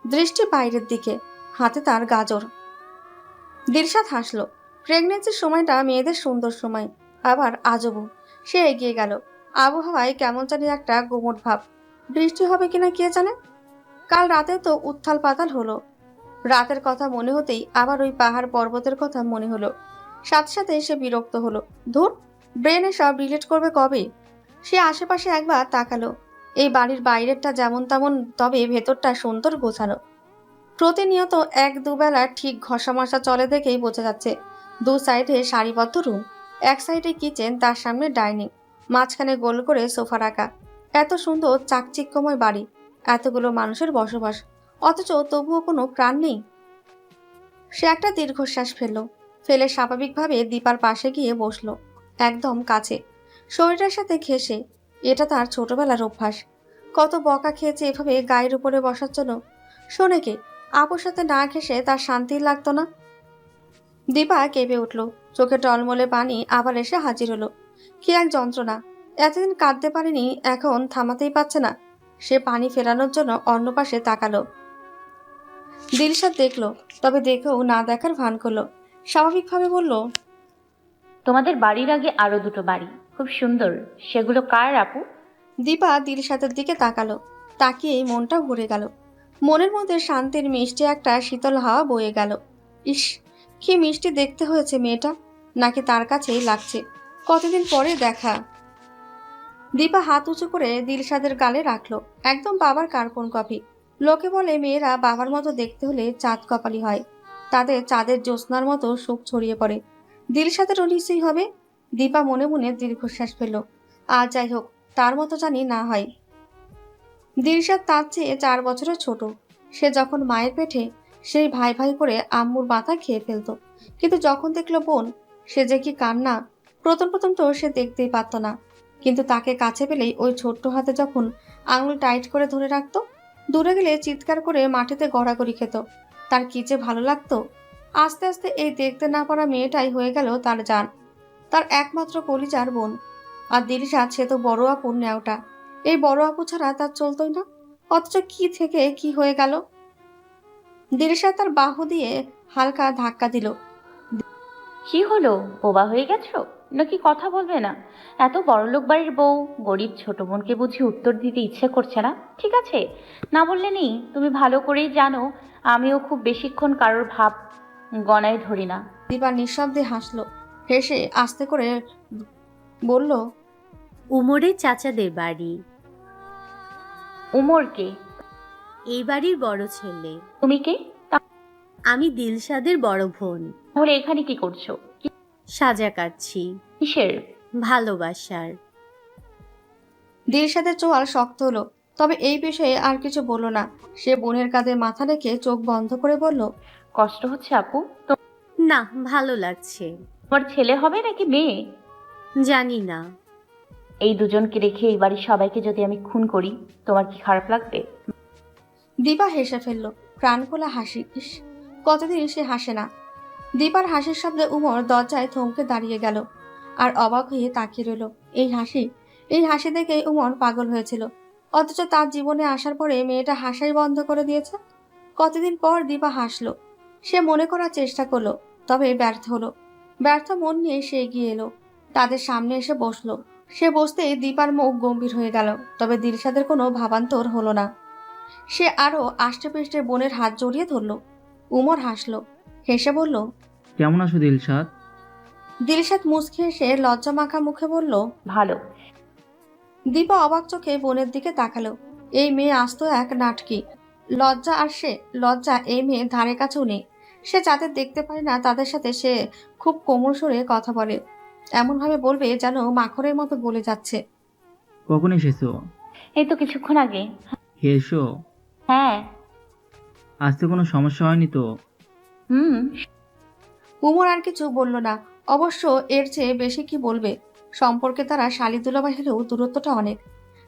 দৃষ্টি বাইরের দিকে, হাতে তার গাজর। দিলশাদ হাসলো। প্রেগনেন্সির সময়টা মেয়েদের সুন্দর সময়, আবার আজবও। সে এগিয়ে গেল। আবহাওয়ায় কেমন জানি একটা গুমট ভাব। বৃষ্টি হবে কিনা কে জানে। কাল রাতে তো উত্থাল পাতাল হলো। রাতের কথা মনে হতেই আবার ওই পাহাড় পর্বতের কথা মনে হলো। সাথে সাথে সে বিরক্ত হলো। ধুর, ব্রেনে সব রিলেট করবে কবে। সে আশেপাশে একবার তাকালো। এই বাড়ির বাইরেরটা যেমন তেমন, তবে ভেতরটা সুন্দর গোছানো। প্রতিনিয়ত এক দুবেলা ঠিক ঘষামশা চলে দেখেই বোঝা যাচ্ছে। দু সাইডে সারিবদ্ধ রুম, এক সাইডে কিচেন, তার সামনে ডাইনিং, মাঝখানে গোল করে সোফা রাখা। এত সুন্দর চাকচিক্যময় বাড়ি, এতগুলো মানুষের বসবাস, অথচ তবুও কোনো প্রাণ নেই। সে একটা দীর্ঘশ্বাস ফেলে স্বাভাবিকভাবে দীপার পাশে গিয়ে বসলো, একদম কাছে, শরীরের সাথে ঘেঁষে। এটা তার ছোটবেলার অভ্যাস। কত বকা খেয়েছে এভাবে গায়ের উপরে বসার জন্য। শোনে কে, আপুর সাথে না ঘেঁষে তার শান্তি লাগতো না। দীপা কেঁপে উঠল, চোখে টলমলে পানি আবার এসে হাজির হলো। কি এক যন্ত্রণা! এতদিন কাঁদতে পারেনি, এখন থামাতেই পারছে না। সে পানি ফেরানোর জন্য অন্য পাশে তাকালো। দিলশাদ দেখলো, তবে দেখেও না দেখার ভান করলো। স্বাভাবিকভাবে বলল। তোমাদের বাড়ির আগে আরো দুটো বাড়ি, খুব সুন্দর, সেগুলো কার আপু? দীপা দিলশাদের দিকে তাকালো, তাকিয়েই মনটা ঘুরে গেল। মনের মধ্যে শান্তির মিষ্টি একটা শীতল হাওয়া বয়ে গেল। ইস, কি মিষ্টি দেখতে হয়েছে মেয়েটা, নাকি তার কাছেই লাগছে। কতদিন পরে দেখা। দীপা হাত উঁচু করে দিলশাদের গালে রাখলো, একদম বাবার কার্বন কপি। লোকে বলে মেয়েরা বাবার মতো দেখতে হলে চাঁদ কপালি হয়, তাদের চাঁদের জ্যোৎস্নার মতো সুখ ছড়িয়ে পড়ে। দিলশাদেরও নিশ্চয়ই হবে। দীপা মনে মনে দীর্ঘশ্বাস ফেলল। আর যাই হোক, তার মতো জানি না হয়। দিলশাদ তার চেয়ে 4 বছরের ছোট। সে যখন মায়ের পেটে, সেই ভাই ভাই করে আম্মুর মাথা খেয়ে ফেলতো। কিন্তু যখন দেখলো বোন, সে যে কি কান্না! প্রথম প্রথম তো সে দেখতেই পারত না, কিন্তু তাকে কাছে পেলেই ওই ছোট্ট হাতে যখন আঙুল টাইট করে ধরে রাখতো, দূরে গেলে চিৎকার করে মাটিতে গড়াগড়ি খেত, তার কি যে ভালো লাগতো। আস্তে আস্তে এই দেখতে না পারা মেয়েটাই হয়ে গেল তার জান, তার একমাত্র কলিজার বোন। আর দিলশাদ, সে তো বড় আপুর ন্যাওটা। এই বড় আপু ছাড়া তার চলতোই না, অথচ কি থেকে কি হয়ে গেল। দিলশাদ তার বাহু দিয়ে হালকা ধাক্কা দিল। কি হলো, বোবা হয়ে গেছো নাকি? কথা বলবে না? এত বড়লোক বাড়ির বউ গরিব ছোট বোনকে বুঝি উত্তর দিতে ইচ্ছে করছে না? ঠিক আছে, না বললে নেই। তুমি ভালো করেই জানো আমিও খুব বেশিক্ষণ কারোর ভাব গণায় ধরি না। দীপা নিঃশব্দে হাসলো, হেসে আস্তে করে বলল। উমরের চাচাদের বাড়ি। উমরকে? এই বাড়ির বড় ছেলে। তুমি কে? আমি দিলশাদের বড় বোন। তাহলে এখানে কি করছো? সাজা কাটছি। কিসের? ভালোবাসার। দিলশাদের চোয়াল শক্ত হলো, তবে এই বিষয়ে আর কিছু বলল না। সে বোনের কাঁধে মাথা রেখে চোখ বন্ধ করে বলল। কষ্ট হচ্ছে আপু? না, ভালো লাগছে। তোমার ছেলে হবে নাকি মেয়ে? জানি না। এই দুজনকে রেখে এই বাড়ির সবাইকে যদি আমি খুন করি, তোমার কি খারাপ লাগবে? দীপা হেসে ফেলল, প্রাণ খোলা হাসি। ইস, কতদিন সে হাসে না। দীপার হাসির শব্দে উমর দরজায় থমকে দাঁড়িয়ে গেল, আর অবাক হয়ে তাকিয়ে রইল। এই হাসি দেখেই উমর পাগল হয়েছিল, অথচ তার জীবনে আসার পরে মেয়েটা হাসাই বন্ধ করে দিয়েছে। কতদিন পর দীপা হাসলো। সে মনে করার চেষ্টা করলো, তবে ব্যর্থ হলো। ব্যর্থ মন নিয়ে সে এগিয়ে এলো, তাদের সামনে এসে বসলো। সে বসতেই দীপার মুখ গম্ভীর হয়ে গেল, তবে দিলশাদের কোনো ভাবান্তর হলো না। সে আরো আষ্টেপৃষ্ঠে বোনের হাত জড়িয়ে ধরলো। উমর হাসলো, হেসে বলল, কেমন আছো দিলশাদ? দিলশাদ মুচকি হেসে লজ্জা মাখা মুখে বলল, ভালো। দীপা অবাক চোখে বোনের দিকে তাকালো। এই মেয়ে আস্ত এক নাটকি। লজ্জা আর সে লজ্জা এই মেয়ে ধারে কাছেও নেই। সে যাদের দেখতে পারে না তাদের সাথে সে খুব কোমল সুরে কথা বলে, এমন ভাবে বলবে যেন মাখনের মতো বলে যাচ্ছে। কখন এসেছো? এই তো কিছুক্ষণ আগে। খেয়েছো? হ্যাঁ। আসতে কোনো সমস্যা হয়নি তো? হুম। উমর আর কিছু বলল না। অবশ্য এর চেয়ে বেশি কি বলবে, সম্পর্কে তারা শালি দুলাভাই হলেও দূরত্বটা অনেক।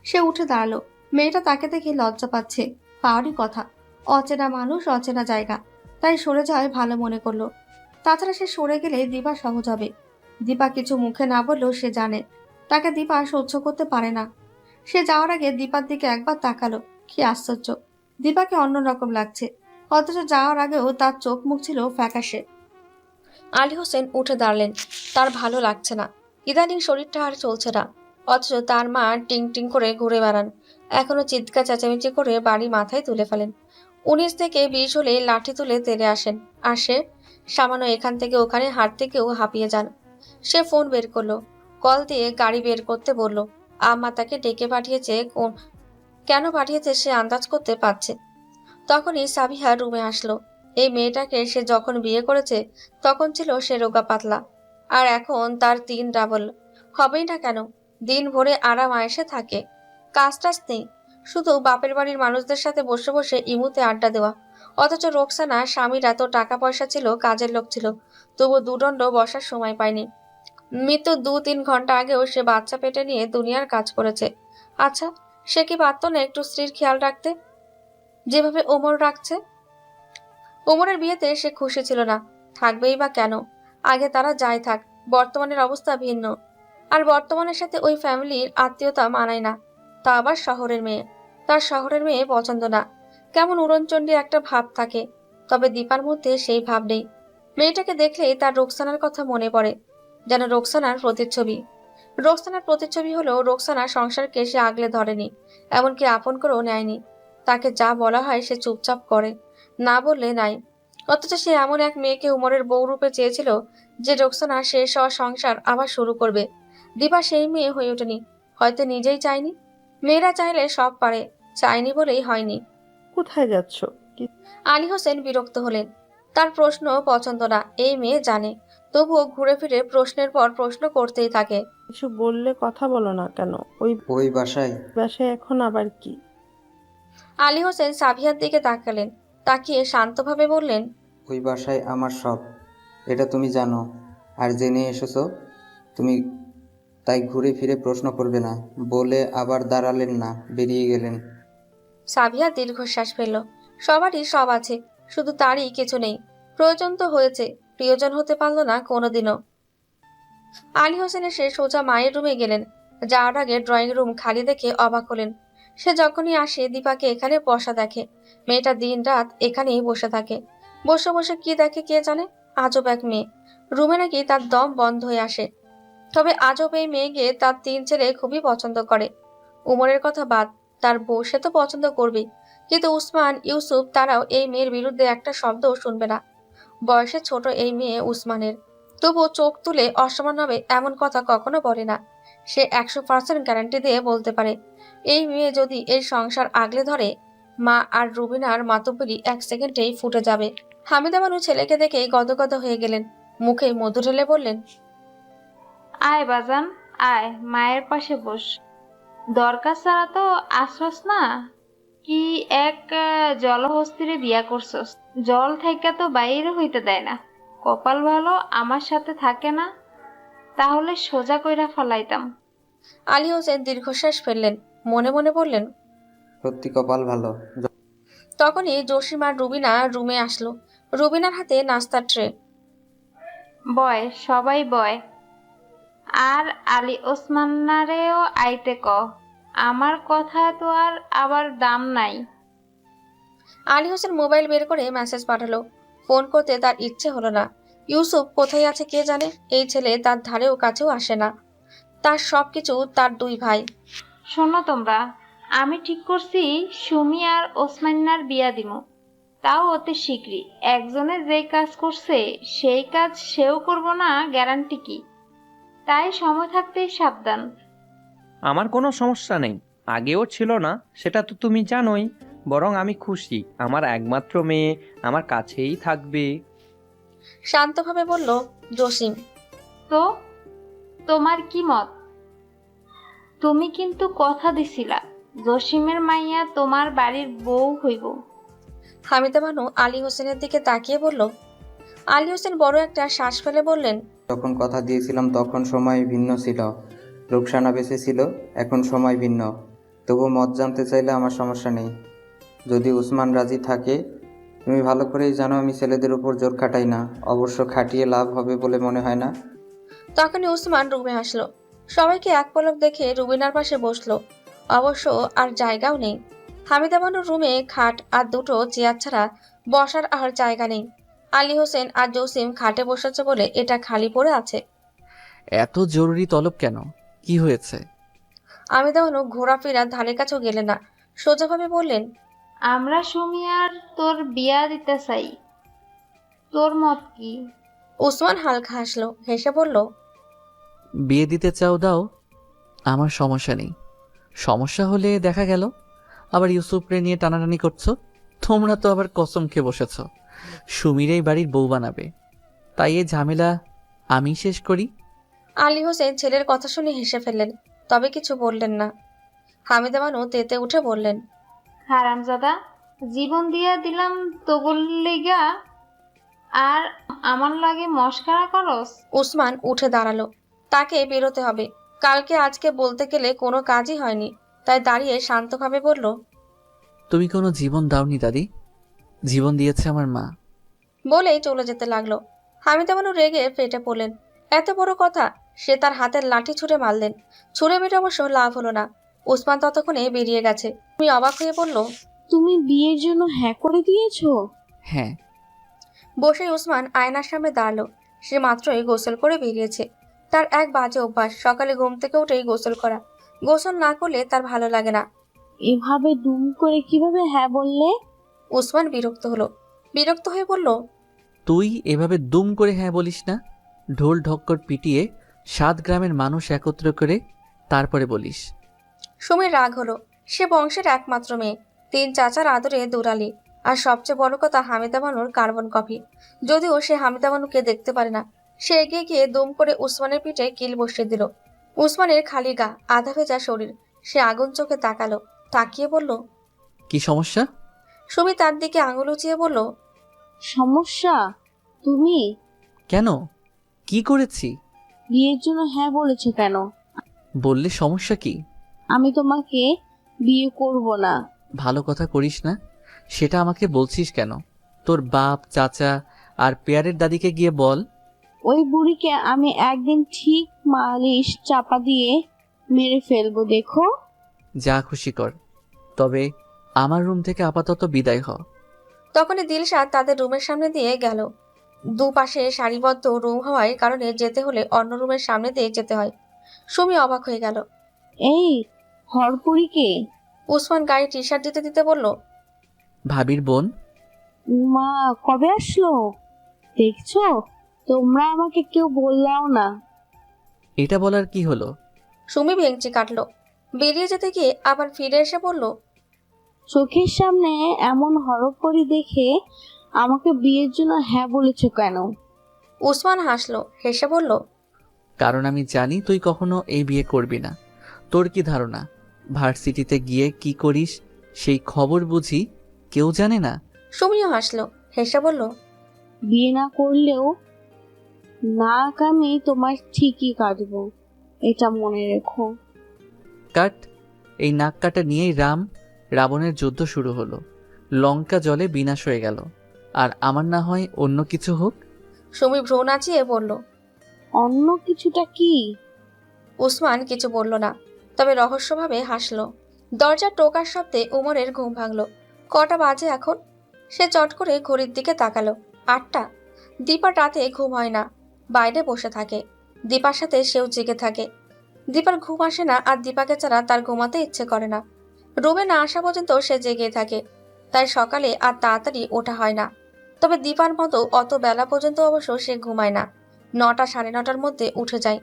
সে উঠে দাঁড়ালো। মেয়েটা তাকে দেখে লজ্জা পাচ্ছে, পাওয়ারই কথা। অচেনা মানুষ, অচেনা জায়গা, তাই সরে যাওয়ায় ভালো মনে করলো। তাছাড়া সে সরে গেলে দীপা সহজ হবে। দীপা কিছু মুখে না বললেও সে জানে তাকে দীপা সহ্য করতে পারে না। সে যাওয়ার আগে দীপার দিকে একবার তাকালো। কি আশ্চর্য, দীপাকে অন্যরকম লাগছে, অথচ যাওয়ার আগেও তার চোখ মুখ ছিল ফ্যাকাশে। আলী হোসেন উঠে দাঁড়ালেন। তার ভালো লাগছে না, ইদানিং শরীরটা আর চলছে না। অথচ তার মা টিং টিং করে ঘুরে বেড়ান, এখনো চিৎকার চেঁচামেচি করে বাড়ি মাথায় তুলে ফেলেন। 19 থেকে 20 হলে লাঠি তুলে তেড়ে আসেন, আর সে সামান্য এখান থেকে ওখানে হাঁটতে কেউ হাঁপিয়ে যান। সে ফোন বের করলো, কল দিয়ে গাড়ি বের করতে বলল। আম্মা তাকে ডেকে পাঠিয়েছে, কেন পাঠিয়েছে সে আন্দাজ করতে পারছে। তখনই সাবিহা রুমে আসলো। এই মেয়েটাকে সে যখন বিয়ে করেছে তখন ছিল সে রোগা পাতলা, আর এখন তার 3 ডাবল। হবেই না কেন, দিন ভরে আরাম আয়েসে থাকে, কাজ টাজ নেই, শুধু বাপের বাড়ির মানুষদের সাথে বসে বসে ইমুতে আড্ডা দেওয়া। অথচ রোকসানা স্বামীর এত টাকা পয়সা ছিল, কাজের লোক ছিল, তবু দুদণ্ড বসার সময় পায়নি। মৃত্যু 2-3 ঘন্টা আগেও সে বাচ্চা পেটে নিয়ে দুনিয়ার কাজ করেছে। আচ্ছা, সে কি পারত না একটু স্ত্রীর খেয়াল রাখতে, যেভাবে ওমর রাখছে? ওমরের বিয়েতে সে খুশি ছিল না, থাকবেই বা কেন? আগে তারা যাই থাক, বর্তমানের অবস্থা ভিন্ন। আর বর্তমানের সাথে ওই ফ্যামিলির আত্মীয়তা মানায় না। তা আবার শহরের মেয়ে, তার শহরের মেয়ে পছন্দ না। কেমন উড়নচণ্ডী একটা ভাব থাকে, তবে দীপার মধ্যে সেই ভাব নেই। মেয়েটাকে দেখলেই তার রোকসানার কথা মনে পড়ে, যেন রোকসানার প্রতিচ্ছবি। রোকসানার প্রতিচ্ছবি হলেও রোকসানা সংসারকে সে আগলে ধরেনি, এমনকি আপন করেও নেয়নি। তাকে যা বলা হয় সে চুপচাপ করে, না বললে নাই। অথচ সে এমন এক মেয়েকে উমরের বউ রূপে চেয়েছিল যে রোকসানা শেষ হওয়া সংসার আবার শুরু করবে। দীপা সেই মেয়ে হয়ে ওঠেনি, হয়তো নিজেই চায়নি। মেয়েরা চাইলে সব পারে, চায়নি বলেই হয়নি। কোথায় যাচ্ছ? আলী হোসেন বিরক্ত হলেন। তার প্রশ্ন পছন্দ না এই মেয়ে জানে, তবুও ঘুরে ফিরে প্রশ্নের পর প্রশ্ন করতেই থাকে। কিছু বললে কথা বলো না কেন? ওই বাসায় বাসায় এখন আবার কি? আলী হোসেন সাবিহার দিকে তাকালেন, তাকিয়ে শান্তভাবে বললেন, ওই বাসায় আমার সব, এটা তুমি জানো, আর জেনে এসেছো তুমি, তাই ঘুরে ফিরে প্রশ্ন করবে না বলে আবার দাঁড়ালেন না, বেরিয়ে গেলেন। সাবিহা দীর্ঘশ্বাস ফেলল। সবারই সব আছে, শুধু তারই কিছু নেই। প্রয়োজন তো হয়েছে, প্রিয়জন হতে পারল না কোনোদিনও। আলী হোসেন এসে সোজা মায়ের রুমে গেলেন। যাওয়ার আগে ড্রয়িং রুম খালি দেখে অবাক হলেন। সে যখনই আসে দীপাকে এখানে বসা দেখে। মেয়েটা দিন রাত এখানেই বসে থাকে, বসে বসে কি দেখে কে জানে। আজব এক মেয়ে, রুমে নাকি তার দম বন্ধ হয়ে আসে। তবে আজব এই মেয়েকে তার 3 ছেলে খুবই পছন্দ করে। উমরের কথা বাদ, তার বউ সে তো পছন্দ করবেই, কিন্তু উসমান, ইউসুফ তারাও এই মেয়ের বিরুদ্ধে একটা শব্দও শুনবে না। বয়সে ছোট এই মেয়ে উসমানের, তবুও চোখ তুলে অসম্মান হবে এমন কথা কখনো বলে না। সে 100% গ্যারান্টি দিয়ে বলতে পারে, এই মেয়ে যদি এই সংসার আগলে ধরে, মা আর রুবিনার মাতব্বরি 1 সেকেন্ডেই ফুটে যাবে। হামিদা বানু ছেলেকে দেখে গদগদ হয়ে গেলেন, মুখে মধু ঢেলে বললেন, আয় বাজান, আয় মায়ের পাশে বস। দরকার ছাড়া তো আসছস না। কি এক জলহস্তিরে বিয়া করছস, জল থেকে তো বাইরে হইতে দেয় না। কপাল ভালো আমার সাথে থাকে না, তাহলে সোজা কইরা ফালাইতাম। আলী হোসেন দীর্ঘশ্বাস ফেললেন, মনে মনে বললেন, সত্যি কপাল ভালো। তখনই জসিম আর রুবিনা রুমে আসলো। রুবিনার হাতে নাস্তার ট্রে। বয়, সবাই বয়। আর আলী ওসমানারেও আইতে ক, আমার কথা তো আর আবার দাম নাই। আলী হোসেন মোবাইল বের করে মেসেজ পাঠালো। ফোন করতে তার ইচ্ছে হলো না, ইউসুফ কোথায় আছে কে জানে। এই ছেলে তার ধারেও কাছেও আসে না। তার সবকিছু তার দুই ভাই। শোনো তোমরা, আমি ঠিক করছি সুমি আর ওসমান্নার বিয়া দিমু, তাও অতি শীঘ্রই। একজনে যে কাজ করছে সেই কাজ সেও করব না, গ্যারান্টি কি? তাই সময় থাকতেই সাবধান। আমার কোনো সমস্যা নেই, আগেও ছিল না, সেটা তো তুমি জানোই। বরং আমি খুশি আমার একমাত্র মেয়ে আমার কাছেই থাকবে। শান্তভাবে বলল জসিম। তো তোমার কি মত? তুমি কিন্তু কথা দিছিলা জসিমের মাইয়া তোমার বাড়ির বউ হইব। হামিদা বানু আলী হোসেনের দিকে তাকিয়ে বলল। আলী হোসেন বড় একটা শ্বাস ফেলে বললেন, যখন কথা দিয়েছিলাম তখন সময় ভিন্ন ছিল, রুকসানা বেঁচে ছিল, এখন সময় ভিন্ন। তবু মত জানতে চাইলে আমার সমস্যা নেই, যদি উসমান রাজি থাকে। তুমি ভালো করেই জানো আমি ছেলেদের উপর জোর খাটাই না, অবশ্য খাটিয়ে লাভ হবে বলে মনে হয় না। তখনই উসমান রুমে আসলো। সবাইকে এক পলক দেখে রুবিনার পাশে বসলো। অবশ্য আর জায়গাও নেই। হামিদা বানুর রুমে খাট আর দুটো চেয়ার ছাড়া বসার আর জায়গা নেই। আলী হোসেন আর জসিম খাটে বসেছে বলে এটা খালি পড়ে আছে। এত জরুরি তলব কেন? কি হয়েছে? হামিদা বানু ঘোরাফেরা ধারে কাছেও গেলে না, সোজাভাবে বললেন, আমরা সুমি আর তোর বিয়া দিতে চাই, তোর মত কি? উসমান হালকা হাসলো, হেসে বলল, বিয়ে দিতে চাও দাও, আমার সমস্যা নেই। সমস্যা হলে দেখা গেল আবার ইউসুফরে নিয়ে টানাটানি করছো। তোমরা তো আবার কসম খেয়ে বসেছ সুমিরেই বাড়ির বউ বানাবে। তাই এই ঝামেলা আমি শেষ করি। আলী হোসেন ছেলের কথা শুনে হেসে ফেললেন, তবে কিছু বললেন না। হামিদা বানু তেতে উঠে বললেন, হারামজাদা, জীবন দিয়া দিলাম তোগুর লিগা, আর আমার লাগে মস্কারা করস? উসমান উঠে দাঁড়ালো। তাকে বেরোতে হবে। কালকে আজকে বলতে গেলে কোনো কাজই হয়নি। তাই দাঁড়িয়ে শান্তভাবে বলল, তুমি কোনো জীবন দাওনি দাদি, জীবন দিয়েছে আমার মা। বলেই চলে যেতে লাগলো। হামিদা বানু রেগে ফেটে পড়লেন। এত বড় কথা! সে তার হাতের লাঠি ছুঁড়ে মারলেন। ছুঁড়ে মেরে অবশ্য লাভ হলো না। উসমান ততক্ষণে বেরিয়ে গেছে। তুমি অবাক হয়ে বলল, তুমি বিয়ের জন্য হ্যাঁ করে দিয়েছো? হ্যাঁ। বসে উসমান আয়নার সামনে দাঁড়ালো। সে মাত্রই গোসল করে বেরিয়েছে। তার এক বাজে অভ্যাস, সকালে ঘুম থেকে উঠেই গোসল করা। গোসল না করলে তার ভালো লাগে না। এভাবে দুম করে কিভাবে হ্যাঁ বললে? উসমান বিরক্ত হলো। বিরক্ত হয়ে বলল, তুই এভাবে দুম করে হ্যাঁ বলিস না। ঢোল ঢক্কর পিটিয়ে 7 গ্রামের মানুষ একত্র করে তারপরে বলিস। সুমির রাগ হলো। সে বংশের একমাত্র মেয়ে, 3 চাচার আদরে দুরালি, আর সবচেয়ে বড় কথা হামিদা বানুর কার্বন কপি। যদিও সে হামিদা বানুকে দেখতে পারে না। সে এগিয়ে গিয়ে দুম করে উসমানের পিঠে কিল বসিয়ে দিল। উসমানের খালি গা, আধা ভেজা শরীর। সে আগুন চোখে তাকালো, তাকিয়ে বলল, কি সমস্যা? সুমি তার দিকে আঙুল উঁচিয়ে বলল, সমস্যা? তুমি কেন? কি করেছি? বিয়ের জন্য হ্যাঁ বলেছো কেন? বললে সমস্যা কি? আমি তোমাকে বিয়ে করব না। ভালো কথা করিস না, সেটা আমাকে বলছিস কেন? তোর বাপ, চাচা আর পেয়ারের দাদিকে গিয়ে বল। ওই বুড়িকে আমি একদিন ঠিক মালিশ চাপা দিয়ে মেরে ফেলবো, দেখো। যা খুশি কর, তবে আমার রুম থেকে আপাতত বিদায় হ। তখনই দিলশাদ তাদের রুমের সামনে দিয়ে গেল। দুপাশে সারিবদ্ধ রুম হওয়ার কারণে যেতে হলে অন্য রুমের সামনে দিয়ে যেতে হয়। সুমি অবাক হয়ে গেল। এই হরপুরিকে? উসমান গায়ে টি শার্ট দিতে দিতে বলল, ভাবির বোন। মা কবে আসলো? দেখছো, তোমরা আমাকে কেউ বললাও না। এটা বলার কি হলো? সুমি ভেঙচি কাটলো। বেরিয়ে যেতে গিয়ে আবার ফিরে এসে বলল, চোখের সামনে এমন হরপরি দেখে আমাকে বিয়ের জন্য হ্যাঁ বলেছো কেন? উসমান হাসলো, হেসে বলল, কারণ আমি জানি তুই কখনো এই বিয়ে করবি না। তোর কি ধারণা ভার্সিটিতে গিয়ে কি করিস সেই খবর বুঝি কেউ জানে না? সুমিও হাসলো, হেসে বলল, বিয়ে না করলেও নাক আমি তোমার ঠিকই কাটবো, এটা মনে রেখো। কাট। এই নাক কাটা নিয়েই রাবণের যুদ্ধ শুরু হলো। লঙ্কা জলে বিনাশ হয়ে গেল। আর আমার না হয় অন্য কিছু হোক। সুমি ভ্রু নাচিয়ে বলল, অন্য কিছুটা কি? উসমান কিছু বলল না, তবে রহস্যভাবে হাসলো। দরজার টোকার শব্দে উমরের ঘুম ভাঙল। কটা বাজে এখন? সে চট করে ঘড়ির দিকে তাকালো। 8টা। দীপার রাতে ঘুম হয় না, বাইরে বসে থাকে। দীপার সাথে সেও জেগে থাকে। দীপার ঘুম আসে না, আর দীপাকে ছাড়া তার ঘুমাতে ইচ্ছে করে না। রুমে না আসা পর্যন্ত সে জেগে থাকে, তাই সকালে আর তাড়াতাড়ি ওঠা হয় না। তবে দীপার মতো অত বেলা পর্যন্ত অবশ্য সে ঘুমায় না। 9টা সাড়ে 9টার মধ্যে উঠে যায়।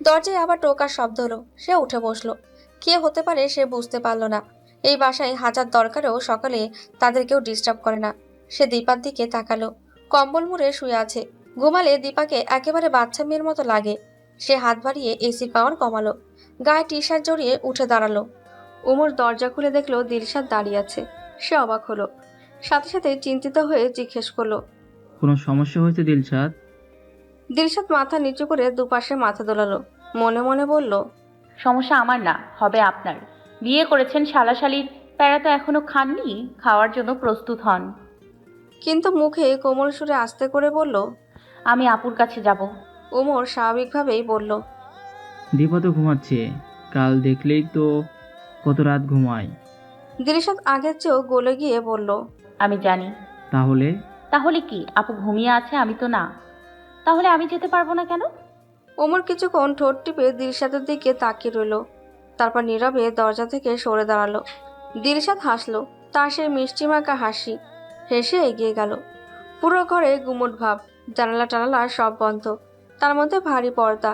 দরজায় আবার টোকার শব্দ হলো। সে উঠে বসলো। কে হতে পারে সে বুঝতে পারলো না। এই বাসায় হাজার দরকারেও সকালে তাদের কেউ ডিস্টার্ব করে না। সে দীপার দিকে তাকালো। কম্বল মুড়ে শুয়ে আছে। ঘুমালে দীপাকে একেবারে বাচ্চা মেয়ের মতো লাগে। সে হাত বাড়িয়ে এসির পাওয়ার কমালো। গায়ে টি শার্ট জড়িয়ে উঠে দাঁড়ালো। ওমর দরজা খুলে দেখলো দিলশাদ দাঁড়িয়ে আছে। সে অবাক হলো, সাথে সাথে চিন্তিত হয়ে জিজ্ঞেস করলো, কোনো সমস্যা হয়েছে দিলশাদ? দিলশাদ মাথা নিচু করে দুপাশে মাথা দোলালো। মনে মনে বলল, সমস্যা আমার না, হবে আপনার। বিয়ে করেছেন, শালাশালির প্যারা তো এখনো খাননি, খাওয়ার জন্য প্রস্তুত হন। কিন্তু মুখে কোমল সুরে আস্তে করে বলল, আমি আপুর কাছে যাব। ওমর স্বাভাবিকভাবেই বলল, দীপা তো ঘুমাচ্ছে, কাল দেখলেই তো কত রাত ঘুমায়। দিলশাদ আগের চেয়েও গলে গিয়ে বলল, আমি জানি। তাহলে? তাহলে কি? আপু ঘুমিয়ে আছে, আমি তো না। তাহলে আমি যেতে পারবো না কেন? ওমর কিছুক্ষণ ঠোঁট টিপে দিলশাদের দিকে তাকিয়ে রইল। তারপর নীরবে দরজা থেকে সরে দাঁড়ালো। দিলশাদ হাসলো, তার সেই মিষ্টি মাখা হাসি। হেসে এগিয়ে গেল। পুরো ঘরে গুমট ভাব। জানালা টানালা সব বন্ধ, তার মধ্যে ভারী পর্দা।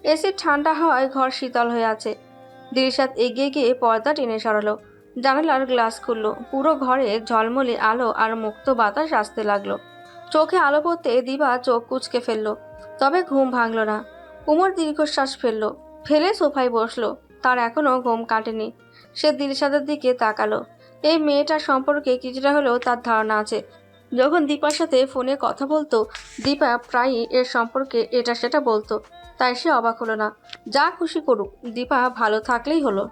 এসির ঠান্ডা হাওয়ায় ঘর শীতল হয়ে আছে। দিলশাদ এগিয়ে গিয়ে পর্দা টেনে সরালো। জানালার গ্লাস খুললো। পুরো ঘরে ঝলমলে আলো আর মুক্ত বাতাস আসতে লাগলো। চোখে আলো পড়তে দিবা চোখ কুঁচকে ফেললো, তবে ঘুম ভাঙলো না। উমর দীর্ঘশ্বাস ফেললো, ফেলে সোফায় বসলো। তার এখনো ঘুম কাটেনি। সে দিলশাদের দিকে তাকালো। এই মেয়েটার সম্পর্কে কিছুটা হলেও তার ধারণা আছে। যখন দীপার সাথে ফোনে কথা বলতো, দীপা প্রায়ই এর সম্পর্কে এটা সেটা বলতো, তাই সে অবাক হলো না। যা খুশি করুক, দীপা ভালো থাকলেই হলো।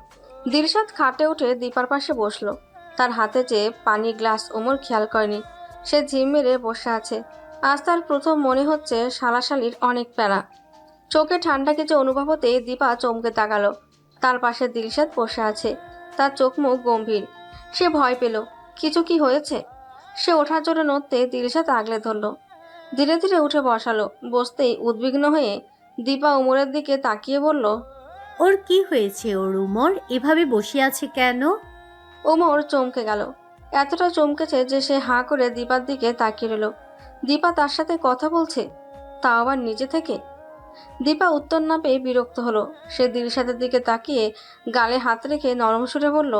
দিলশাদ খাটে উঠে দীপার পাশে বসলো। তার হাতে যে পানি গ্লাস ওমর খেয়াল করেনি। সে ঝিম মেরে বসে আছে। আজ তার প্রথম মনে হচ্ছে শালাশালির অনেক প্যারা। চোখে ঠান্ডা কিছু অনুভব হতে দীপা চমকে তাকালো। তার পাশে দিলশাদ বসে আছে। তার চোখ মুখ গম্ভীর। সে ভয় পেল। কিছু কি হয়েছে? সে ওঠার জন্য নড়তে দিলশাদ আগলে ধরল। ধীরে ধীরে উঠে বসালো। বসতেই উদ্বিগ্ন হয়ে দীপা উমরের দিকে তাকিয়ে বলল, ওর কি হয়েছে? ওর উমর এভাবে বসে আছে কেন? ওমর চমকে গেল। এতটা চমকেছে যে সে হাঁ করে দীপার দিকে তাকিয়ে রইল। দীপা তার সাথে কথা বলছে, তা আবার নিজে থেকে। দীপা উত্তর না পেয়ে বিরক্ত হলো। সে দিলশাদের দিকে তাকিয়ে গালে হাত রেখে নরম সুরে বলল,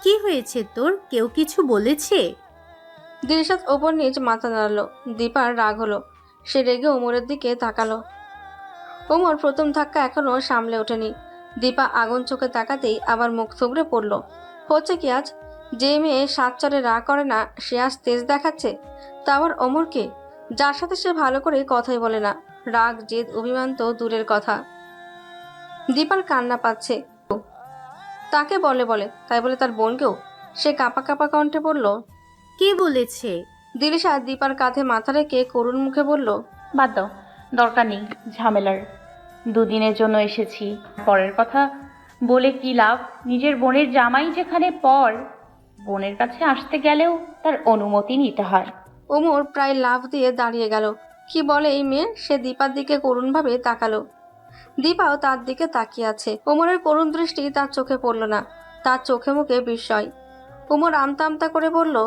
কি হয়েছে তোর? কেউ কিছু বলেছে? দিলশাদ ওপর নিচ মাথা নাড়ালো। দীপার রাগ হলো। সে রেগে ওমরের দিকে তাকালো। ওমর প্রথম ধাক্কা এখনো সামলে ওঠেনি। দীপা আগুন চোখে তাকাতেই আবার মুখ থুবড়ে পড়ল। হচ্ছে কি আজ? যে মেয়ে সাত চরে রাগ করে না, সে আজ তেজ দেখাচ্ছে। তা আবার অমরকে, যার সাথে সে ভালো করে কথাই বলে না। রাগ জেদ অভিমান তো দূরের কথা। দীপার কান্না পাচ্ছে। তাকে বলে বলে তাই বলে তার বোনকেও? সে কাঁপা কাঁপা কণ্ঠে বলল, কে বলেছে? দিলশাদ দীপার কাঁধে মাথা রেখে করুণ মুখে বলল, বাদ দাও, দরকার নেই ঝামেলার। দুদিনের জন্য এসেছি, পরের কথা বলে কি লাভ? নিজের বোনের জামাই যেখানে পর, বোনের কাছে আসতে গেলেও তার অনুমতি নিতে হয়। ওমর প্রায় লাফ দিয়ে দাঁড়িয়ে গেল। কি বলে এই মেয়ে? সে দীপার দিকে করুণভাবে তাকালো। দীপাও তার দিকে তাকিয়ে আছে। ওমরের করুণ দৃষ্টি তার চোখে পড়ল না। তার চোখে মুখে বিস্ময়। ওমর আমতা আমতা করে বলল,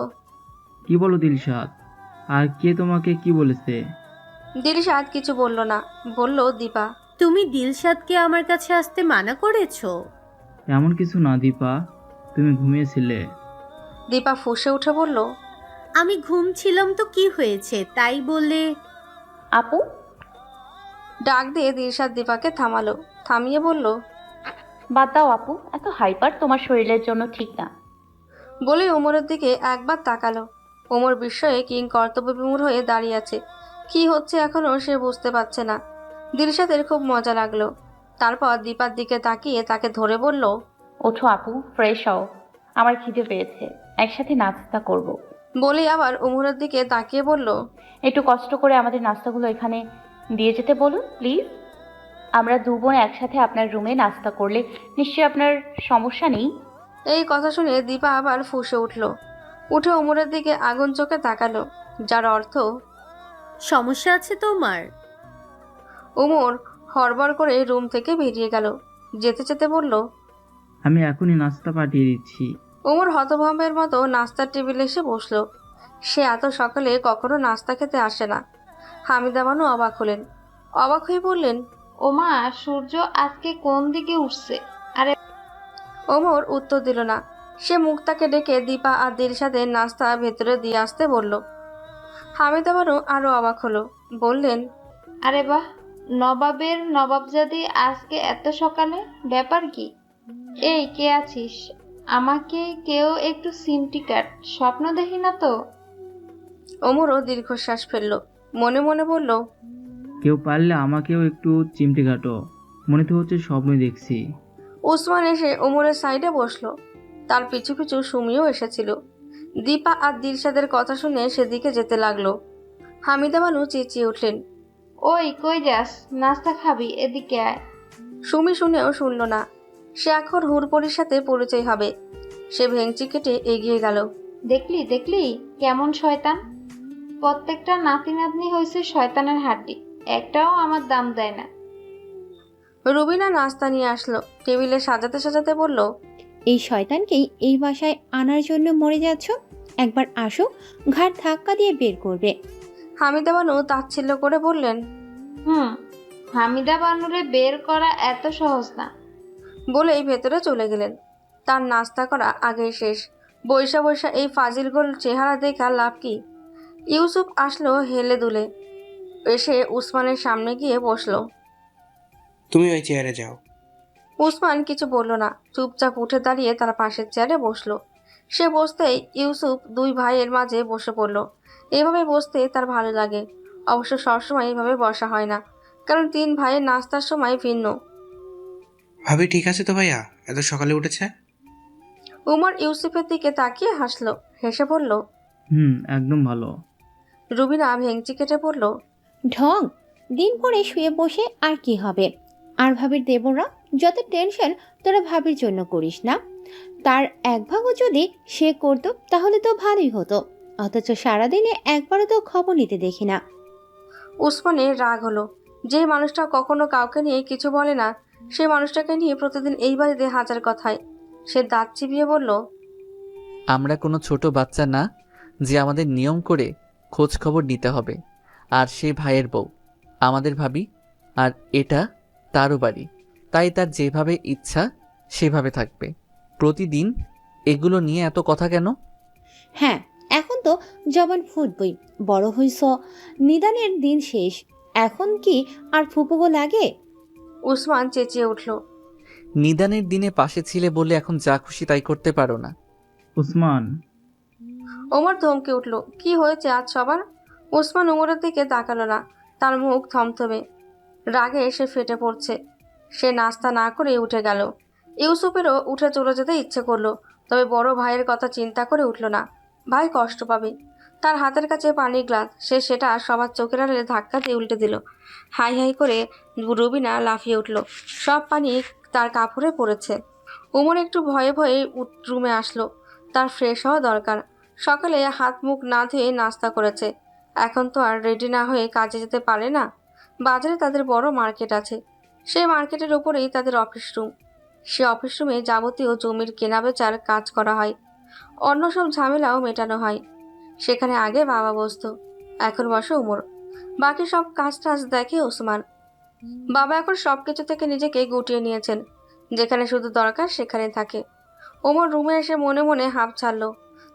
কি বলো দিলশাদ? আর কে তোমাকে কি বলেছে? দিলশাদ কিছু বলল না। বলল, দীপা। তুমি দিলশাদকে আমার কাছে আসতে মানা করেছো? এমন কিছু না দীপা, তুমি ঘুমিয়েছিলে। দীপা ফুঁসে উঠে বলল, আমি ঘুমছিলাম তো কি হয়েছে? তাই বলে আপু ডাক দিয়ে দিলশাদ দীপাকে থামালো। থামিয়ে বলল, বাদ দাও আপু, এত হাইপার তোমার শরীরের জন্য ঠিক না। বলে ওমরের দিকে একবার তাকালো। ওমর বিস্ময়ে কিং কর্তব্যবিমূঢ় হয়ে দাঁড়িয়ে আছে। কি হচ্ছে এখনো সে বুঝতে পারছে না। দিলশাদের খুব মজা লাগলো। তারপর দীপার দিকে তাকিয়ে তাকে ধরে বলল, ওঠো আপু, ফ্রেশ হও, আমার খিদে পেয়েছে, একসাথে নাস্তা করব। বলেই আবার ওমরের দিকে তাকিয়ে বলল, একটু কষ্ট করে আমাদের নাস্তাগুলো এখানে দিয়ে যেতে বলুন প্লিজ। আমরা দু বোন একসাথে আপনার রুমে নাস্তা করলে নিশ্চয়ই আপনার সমস্যা নেই। এই কথা শুনে দীপা আবার ফুঁসে উঠল। উঠে ওমরের দিকে আগুন চোখে তাকালো, যার অর্থ, সমস্যা আছে তোমার? ওমর হড়বড় করে রুম থেকে বেরিয়ে গেল। যেতে যেতে বলল, আমি এখনই নাস্তা পাঠিয়ে দিচ্ছি। ওমর হতভম্বের মতো নাস্তার টেবিলে এসে বসলো। সে এত সকালে কখনো নাস্তা খেতে আসে না। হামিদা বানু অবাক হলেন। অবাক হয়ে বললেন, ওমা, সূর্য আজকে কোন দিকে উঠছে? আরে ওমর উত্তর দিল না। সে মুক্তাকে ডেকে দীপা আর দিলশাদের নাস্তা ভেতরে দিয়ে আসতে বলল। হামিদা বানু আরো অবাক হলো। বললেন, আরে বাহ, নবাবের নবাবজাদি আজকে এত সকালে, ব্যাপার কি? এই কে আছিস? আমাকে কেউ একটু সিমটি কাট, স্বপ্ন দেখি না তো? ওমরও দীর্ঘশ্বাস ফেলল। মনে মনে বলল, কেউ পারলে আমাকেও একটু চিমটি কাটো, মনে তো হচ্ছে স্বপ্ন দেখছি। উসমান এসে ওমরের সাইডে বসলো। তার পিছু পিছু সুমিও এসেছিল। দীপা আর দিলশাদের কথা শুনে সেদিকে যেতে লাগলো। হামিদা বানু চেঁচিয়ে উঠলেন, ওই কই যাস? নাস্তা খাবি, এদিকে আয়। সুমি শুনেও শুনল না। সে এখন হুড়পড়ির সাথে পরিচয় হবে। সে ভেংচি কেটে এগিয়ে গেল। দেখলি দেখলি কেমন শয়তান? প্রত্যেকটা নাতি নাতনি হয়েছে শয়তানের হাড্ডি, একটাও আমার দাম দেয় না। রুবিনা নাস্তা নিয়ে আসলো। টেবিলে সাজাতে সাজাতে বলল, এই শয়তানকেই এই বাসায় আনার জন্য মরে যাচ্ছ? একবার আসো, ঘাট ধাক্কা দিয়ে বের করবে। হামিদা বানু তাচ্ছিল্য করে বললেন, হামিদা বানুরে বের করা এত সহজ না। বলেই ভেতরে চলে গেলেন। তার নাস্তা করা আগেই শেষ। বৈশা বৈশা এই ফাজিলগোল চেহারা দেখা লাভ কি? ইউসুফ আসলো হেলে দুলে। এসে উসমানের সামনে গিয়ে বসলো। তুমি ওই চেয়ারে যাও। উসমান কিছু বলল না, চুপচাপ উঠে দাঁড়িয়ে তার পাশের চেয়ারে বসলো। সে বসতেই ইউসুফ দুই ভাইয়ের মাঝে বসে পড়ল। এভাবে বসতে তার ভালো লাগে। অবশ্য সবসময় এইভাবে বসা হয় না, কারণ তিন ভাইয়ের নাস্তার সময় ভিন্ন। ভাবি ঠিক আছে তো ভাইয়া, এত সকালে উঠেছে? উমর ইউসুফের দিকে তাকিয়ে হাসলো, হেসে বলল, একদম ভালো। রুবিনা ভেংচি কেটে বলল, ঢং, দিন পরে শুয়ে বসে আর কি হবে? আর ভাবির দেবরা যত টেনশন তোরা ভাবির জন্য করিস না। তার এক ভাগও যদি সে করতো তাহলে তো ভালোই হতো, অথচ সারাদিনে একবারও তো খবর নিতে দেখি না। উসমানের রাগ হলো। যে মানুষটা কখনো কাউকে নিয়ে কিছু বলে না, সেই মানুষটাকে নিয়ে প্রতিদিন এই বাড়িতে হাজার কথায়। সে দাঁত চিবিয়ে বলল, আমরা কোনো ছোট বাচ্চা না যে আমাদের নিয়ম করে খোঁজ খবর নিতে হবে। আর সে ভাইয়ের বউ, আমাদের ভাবি, আর এটা তারও বাড়ি, তাই তার যেভাবে ইচ্ছা সেভাবে থাকবে। প্রতিদিন এগুলো নিয়ে এত কথা কেন? হ্যাঁ, এখন তো জবান ফুটবই, বড় হইছ, নিদানের দিন শেষ, এখন কি আর ফুপুগো লাগে? উসমান চেঁচিয়ে উঠল, নিদানের দিনে পাশে ছিলে বলে এখন যা খুশি তাই করতে পারো না? উসমান। ওমর ধমকে উঠল। কি হয়েছে আজ সবার? উসমান ওমরের দিকে তাকালো না। তার মুখ থমথমে, রাগে সে ফেটে পড়ছে। সে নাস্তা না করে উঠে গেল। ইউসুফেরও উঠে চলে যেতে ইচ্ছে করলো, তবে বড় ভাইয়ের কথা চিন্তা করে উঠল না। ভাই কষ্ট পাবে। তার হাতের কাছে পানির গ্লাস, সে সেটা সবার চোখের আড়ালে ধাক্কা দিয়ে উল্টে দিল। হাই হাই করে রুবিনা লাফিয়ে উঠল। সব পানি তার কাপড়ে পড়েছে। ওমর একটু ভয়ে ভয়ে রুমে আসলো। তার ফ্রেশ হওয়া দরকার। সকালে হাত মুখ না ধুয়ে নাস্তা করেছে। এখন তো আর রেডি না হয়ে কাজে যেতে পারে না। বাজারে তাদের বড় মার্কেট আছে। সেই মার্কেটের ওপরেই তাদের অফিস রুম। সে অফিস রুমে যাবতীয় জমির কেনাবেচার কাজ করা হয়। অন্য সব ঝামেলাও মেটানো হয়। সেখানে আগে বাবা বসতো, এখন বসে ওমর। বাকি সব কাজ টাজ দেখে ওসমান। বাবা এখন সবকিছু থেকে নিজেকে গুটিয়ে নিয়েছেন। যেখানে শুধু দরকার সেখানে থাকে। ওমর রুমে এসে মনে মনে হাঁপ ছাড়ল।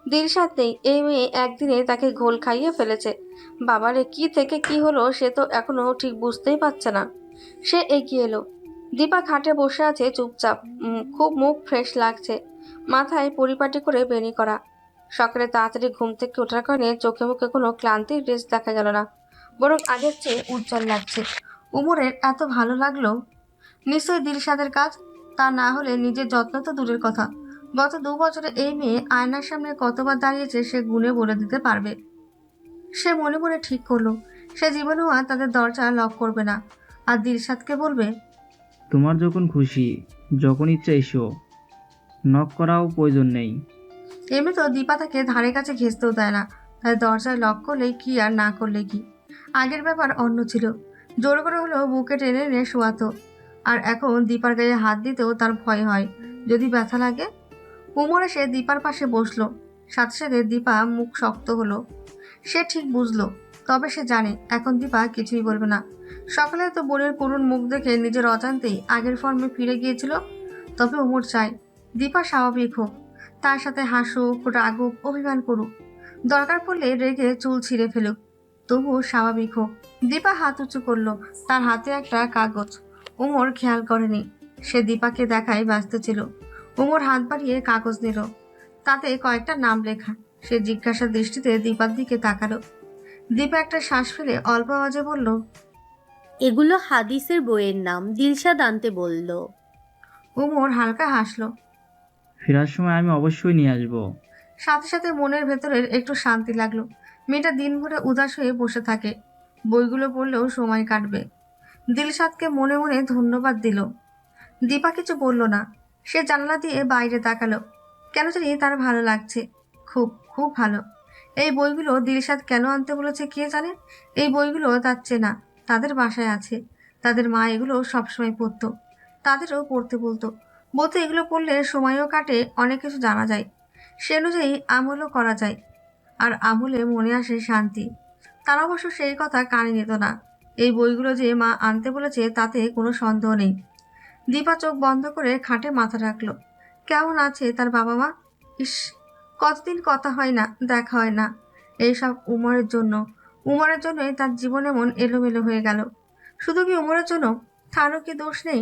দিলশাদ নেই, এই মেয়ে একদিনে তাকে ঘোল খাইয়ে ফেলেছে। বাবারে কি থেকে কি হলো সে তো এখনো ঠিক বুঝতেই পারছে না। সে এগিয়ে এলো। দীপা খাটে বসে আছে চুপচাপ। খুব মুখ ফ্রেশ লাগছে। মাথায় পরিপাটি করে বেনি করা। সকালে তাড়াতাড়ি ঘুম থেকে ওঠার কারণে চোখে মুখে কোনো ক্লান্তির রেশ দেখা গেল না, বরং আগের চেয়ে উজ্জ্বল লাগছে। উমরের এত ভালো লাগলো, নিশ্চয়ই দিলশাদের কাজ। তা না হলে নিজের যত্ন তো দূরের কথা, গত 2 বছরে এই মেয়ে আয়নার সামনে কতবার দাঁড়িয়েছে সে গুণে বলে দিতে পারবে। সে মনে মনে ঠিক করলো, সে জীবনেও আর তাদের দরজা লক করবে না। আর দিলশাদকে বলবে, তোমার যখন খুশি, যখন ইচ্ছা এসো, নক করাও প্রয়োজন নেই। এমনি তো দীপা তাকে ধারে কাছে ঘেঁচতেও দেয় না, তাই দরজায় লক করলেই কি আর না করলে কি। আগের ব্যাপার অন্য ছিল। জোর করে হলেও বুকে টেনে এনে শোয়াতো। আর এখন দীপার গায়ে হাত দিতেও তার ভয় হয়, যদি ব্যথা লাগে। উমর এসে দীপার পাশে বসলো। সাথে সাথে দীপা মুখ শক্ত হলো। সে ঠিক বুঝলো, তবে সে জানে এখন দীপা কিছুই বলবে না। সকালে তো বোনের করুণ মুখ দেখে নিজের অজান্তেই আগের ফর্মে ফিরে গিয়েছিল। তবে উমর চায় দীপা স্বাভাবিক হোক, তার সাথে হাসুক, রাগুক, অভিমান করুক, দরকার পড়লে রেগে চুল ছিঁড়ে ফেলুক, তবুও স্বাভাবিক হোক। দীপা হাত উঁচু করলো, তার হাতে একটা কাগজ। উমর খেয়াল করেনি, সে দীপাকে দেখায় ব্যস্ত ছিল। উমর হাত বাড়িয়ে কাগজ নিল, তাতে কয়েকটা নাম লেখা। সে জিজ্ঞাসা দৃষ্টিতে দীপার দিকে তাকালো। দীপা একটা শ্বাস ফেলে অল্প আওয়াজে বলল, এগুলো হাদিসের বইয়ের নাম, দিলশাদ আনতে বলল। উমর হালকা হাসলো। ফেরার সময় আমি অবশ্যই নিয়ে আসবো। সাথে সাথে মনের ভেতরের একটু শান্তি লাগলো। মেয়েটা দিন ভরে উদাস হয়ে বসে থাকে, বইগুলো পড়লেও সময় কাটবে। দিলশাদকে মনে মনে ধন্যবাদ দিল। দীপা কিছু বলল না, সে জানলা দিয়ে বাইরে তাকালো। কেন জানি তার ভালো লাগছে, খুব খুব ভালো। এই বইগুলো দিলশাদ কেন আনতে বলেছে কে জানে। এই বইগুলো তার চেনা, তাদের বাসায় আছে। তাদের মা এগুলো সবসময় পড়তো, তাদেরও পড়তে বলতো। বলতো এগুলো পড়লে সময়ও কাটে, অনেক কিছু জানা যায়, সে অনুযায়ী আমলও করা যায়, আর আমলে মনে আসে শান্তি। তারা অবশ্য সেই কথা কানে নিত না। এই বইগুলো যে মা আনতে বলেছে তাতে কোনো সন্দেহ নেই। দীপা চোখ বন্ধ করে খাটে মাথা রাখলো। কেমন আছে তার বাবা মা? ইস, কতদিন কথা হয় না, দেখা হয় না। এইসব উমরের জন্য। উমরের জন্যই তার জীবন এমন এলোমেলো হয়ে গেল। শুধু কি উমরের জন্য? তারও কি দোষ নেই?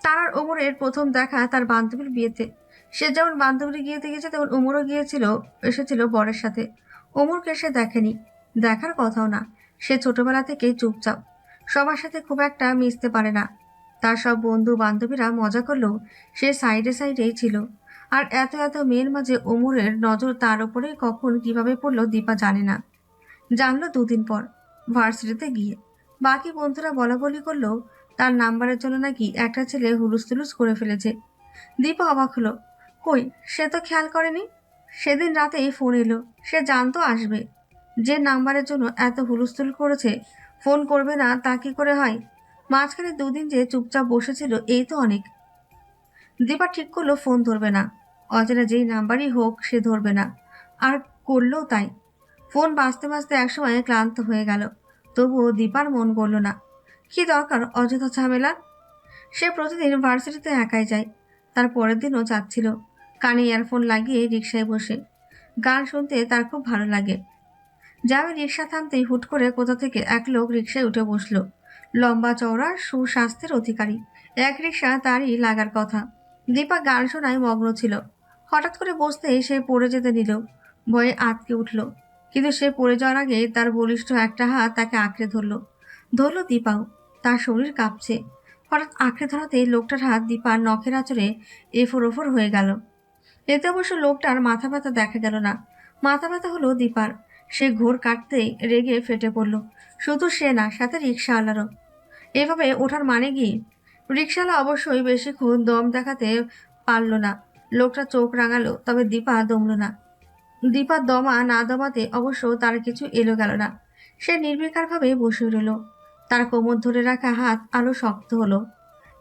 তার আর উমরের প্রথম দেখা তার বান্ধবীর বিয়েতে। সে যেমন বান্ধবীর বিয়েতে গিয়েছে, তেমন উমরও গিয়েছিল, এসেছিল বরের সাথে। উমরকে সে দেখেনি, দেখার কথাও না। সে ছোটবেলা থেকেই চুপচাপ, সবার সাথে খুব একটা মিশতে পারে না। তার সব বন্ধু বান্ধবীরা মজা করলেও সে সাইডে সাইডেই ছিল। আর এত এত মেয়ের মাঝে ওমরের নজর তার উপরে কখন কিভাবে পড়লো দীপা জানে না। জানলো 2 দিন পর, ভার্সিটিতে গিয়ে। বাকি বন্ধুরা বলা বলি করলো তার নাম্বারের জন্য নাকি একটা ছেলে হুলুস তুলুস করে ফেলেছে। দীপা অবাক হলো, কই, সে তো খেয়াল করেনি। সেদিন রাতেই ফোন এলো, সে জানতো আসবে। যে নাম্বারের জন্য এত হুলুস্থুল করেছে, ফোন করবে না তা কি করে হয়? মাঝখানে 2 দিন যে চুপচাপ বসেছিল, এই তো অনেক। দীপা ঠিক করলো ফোন ধরবে না, অচেনা যেই নাম্বারই হোক সে ধরবে না। আর করলেও তাই। ফোন বাজতে বাজতে একসময় ক্লান্ত হয়ে গেল, তবুও দীপার মন গড়ল না। কি দরকার অযথা ঝামেলা? সে প্রতিদিন ভার্সিটিতে একাই যায়, তার পরের দিনও যাচ্ছিল। কানে ইয়ারফোন লাগিয়ে রিকশায় বসে গান শুনতে তার খুব ভালো লাগে। যাবে রিকশা থামতেই হুট করে কোথা থেকে এক লোক রিকশায় উঠে বসলো। লম্বা চওড়া, সুস্বাস্থ্যের অধিকারী। এক রিকশা তারই লাগার কথা। দীপা গান শোনায় মগ্ন ছিল। হঠাৎ করে বসতেই সে পড়ে যেতে নিল, ভয়ে আটকে উঠল। কিন্তু সে পড়ে যাওয়ার আগে তার বলিষ্ঠ একটা হাত তাকে আঁকড়ে ধরল দীপাও। তার শরীর কাঁপছে। হঠাৎ আঁকড়ে ধরাতেই লোকটার হাত দীপার নখের আঁচড়ে এফোর ওফর হয়ে গেল। এতে অবশ্য লোকটার মাথা ব্যথা দেখা গেল না, মাথা ব্যথা হলো দীপার। সে ঘোর কাটতেই রেগে ফেটে পড়ল। শুধু সে না, সাথে রিকশাওয়ালারও। এভাবে ওঠার মানে কি? রিকশাওয়ালা অবশ্যই বেশিক্ষণ দম দেখাতে পারল না। লোকটা চোখ রাঙালো, তবে দীপা দমল না। দীপার দমা না দমাতে অবশ্য তার কিছু এলো গেল না। সে নির্বিকারভাবে বসে রইল। তার কোমর ধরে রাখা হাত আরো শক্ত হলো।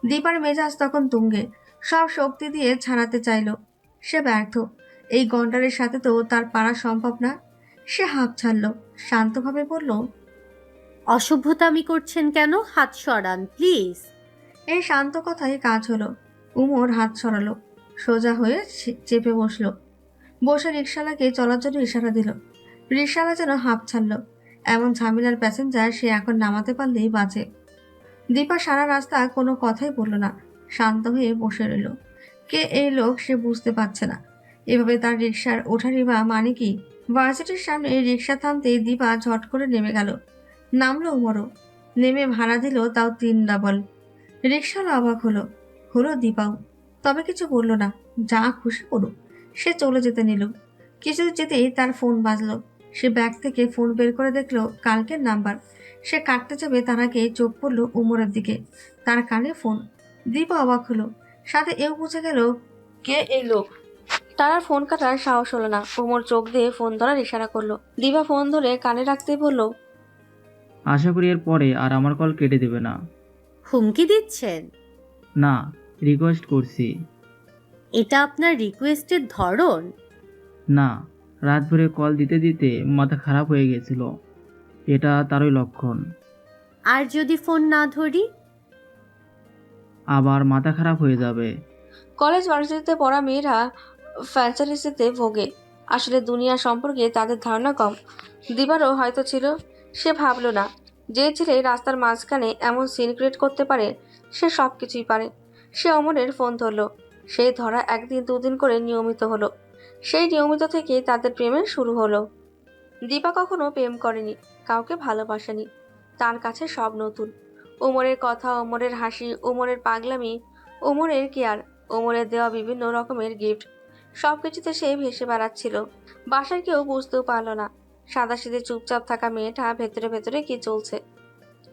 দীপার মেজাজ তখন তুঙ্গে, সব শক্তি দিয়ে ছাড়াতে চাইল। সে ব্যর্থ। এই গন্ডারের সাথে তো তার পারা সম্ভব না। সে হাঁপ ছাড়ল, শান্তভাবে বলল, অসভ্যতামি করছেন কেন? হাত সরান প্লিজ। এই শান্ত কথাই কাজ হলো। উমর হাত সরালো, সোজা হয়ে চেপে বসলো। বসে রিকশালাকে চলার জন্য ইশারা দিল। রিকশালা যেন হাঁপ ছাড়ল। এমন ঝামেলার প্যাসেঞ্জার সে এখন নামাতে পারলেই বাঁচে। দীপা সারা রাস্তা কোনো কথাই বলল না, শান্ত হয়ে বসে রইল। কে এই লোক সে বুঝতে পারছে না। এভাবে তার রিকশার ওঠারই বা মানে কি? ভার্সিটির সামনে রিকশা থামতেই দীপা ঝট করে নেমে গেল। নামলো উমরও, নেমে ভাড়া দিল, তাও 3 ডাবল। রিকশাওয়ালা অবাক হলো দীপাও, তবে কিছু বলল না। যা খুশি করুক। সে চলে যেতে নিল। কিছু যেতেই তার ফোন বাজলো। সে ব্যাগ থেকে ফোন বের করে দেখলো কালকের নাম্বার। সে কাটতে যাবে তার আগে চোখ পড়লো উমরের দিকে, তার কানে ফোন। দীপা অবাক হলো, সাথে এও বুঝে গেল কে এই লোক। তার আর ফোন কাটার সাহস হলো না। উমর চোখ দিয়ে ফোন ধরার ইশারা করলো। দীপা ফোন ধরে কানে রাখতেই বলল, আশা করি এর পরে আর আমার কল কেটে দেবে না। হুমকি দিচ্ছেন? না, রিকোয়েস্ট করছি। এটা আপনার রিকোয়েস্টের ধরন? না, রাত ভরে কল দিতে দিতে মাথা খারাপ হয়ে গেছিল, এটা তারই লক্ষণ। আর যদি ফোন না ধরি? আবার মাথা খারাপ হয়ে যাবে। কলেজ ভার্সিটিতে পড়া মেয়েরা ফ্যান্টাসিতে ভোগে। আসলে দুনিয়া সম্পর্কে তাদের ধারণা কম। দিবারও হয়তো ছিল। সে ভাবলো না, যে ছেলে রাস্তার মাঝখানে এমন সিন ক্রিয়েট করতে পারে সে সব কিছুই পারে। সে অমরের ফোন ধরলো। সেই ধরা একদিন দুদিন করে নিয়মিত হলো। সেই নিয়মিত থেকেই তাদের প্রেমের শুরু হলো। দীপা কখনো প্রেম করেনি, কাউকে ভালোবাসেনি। তার কাছে সব নতুন। ওমরের কথা, ওমরের হাসি, ওমরের পাগলামি, ওমরের কেয়ার, ওমরের দেওয়া বিভিন্ন রকমের গিফট, সবকিছুতে সে ভেসে বেড়াচ্ছিল। বাসায় কেউ বুঝতেও পারল না সাদাসিধে চুপচাপ থাকা মেয়েটা ভেতরে ভেতরে কি চলছে।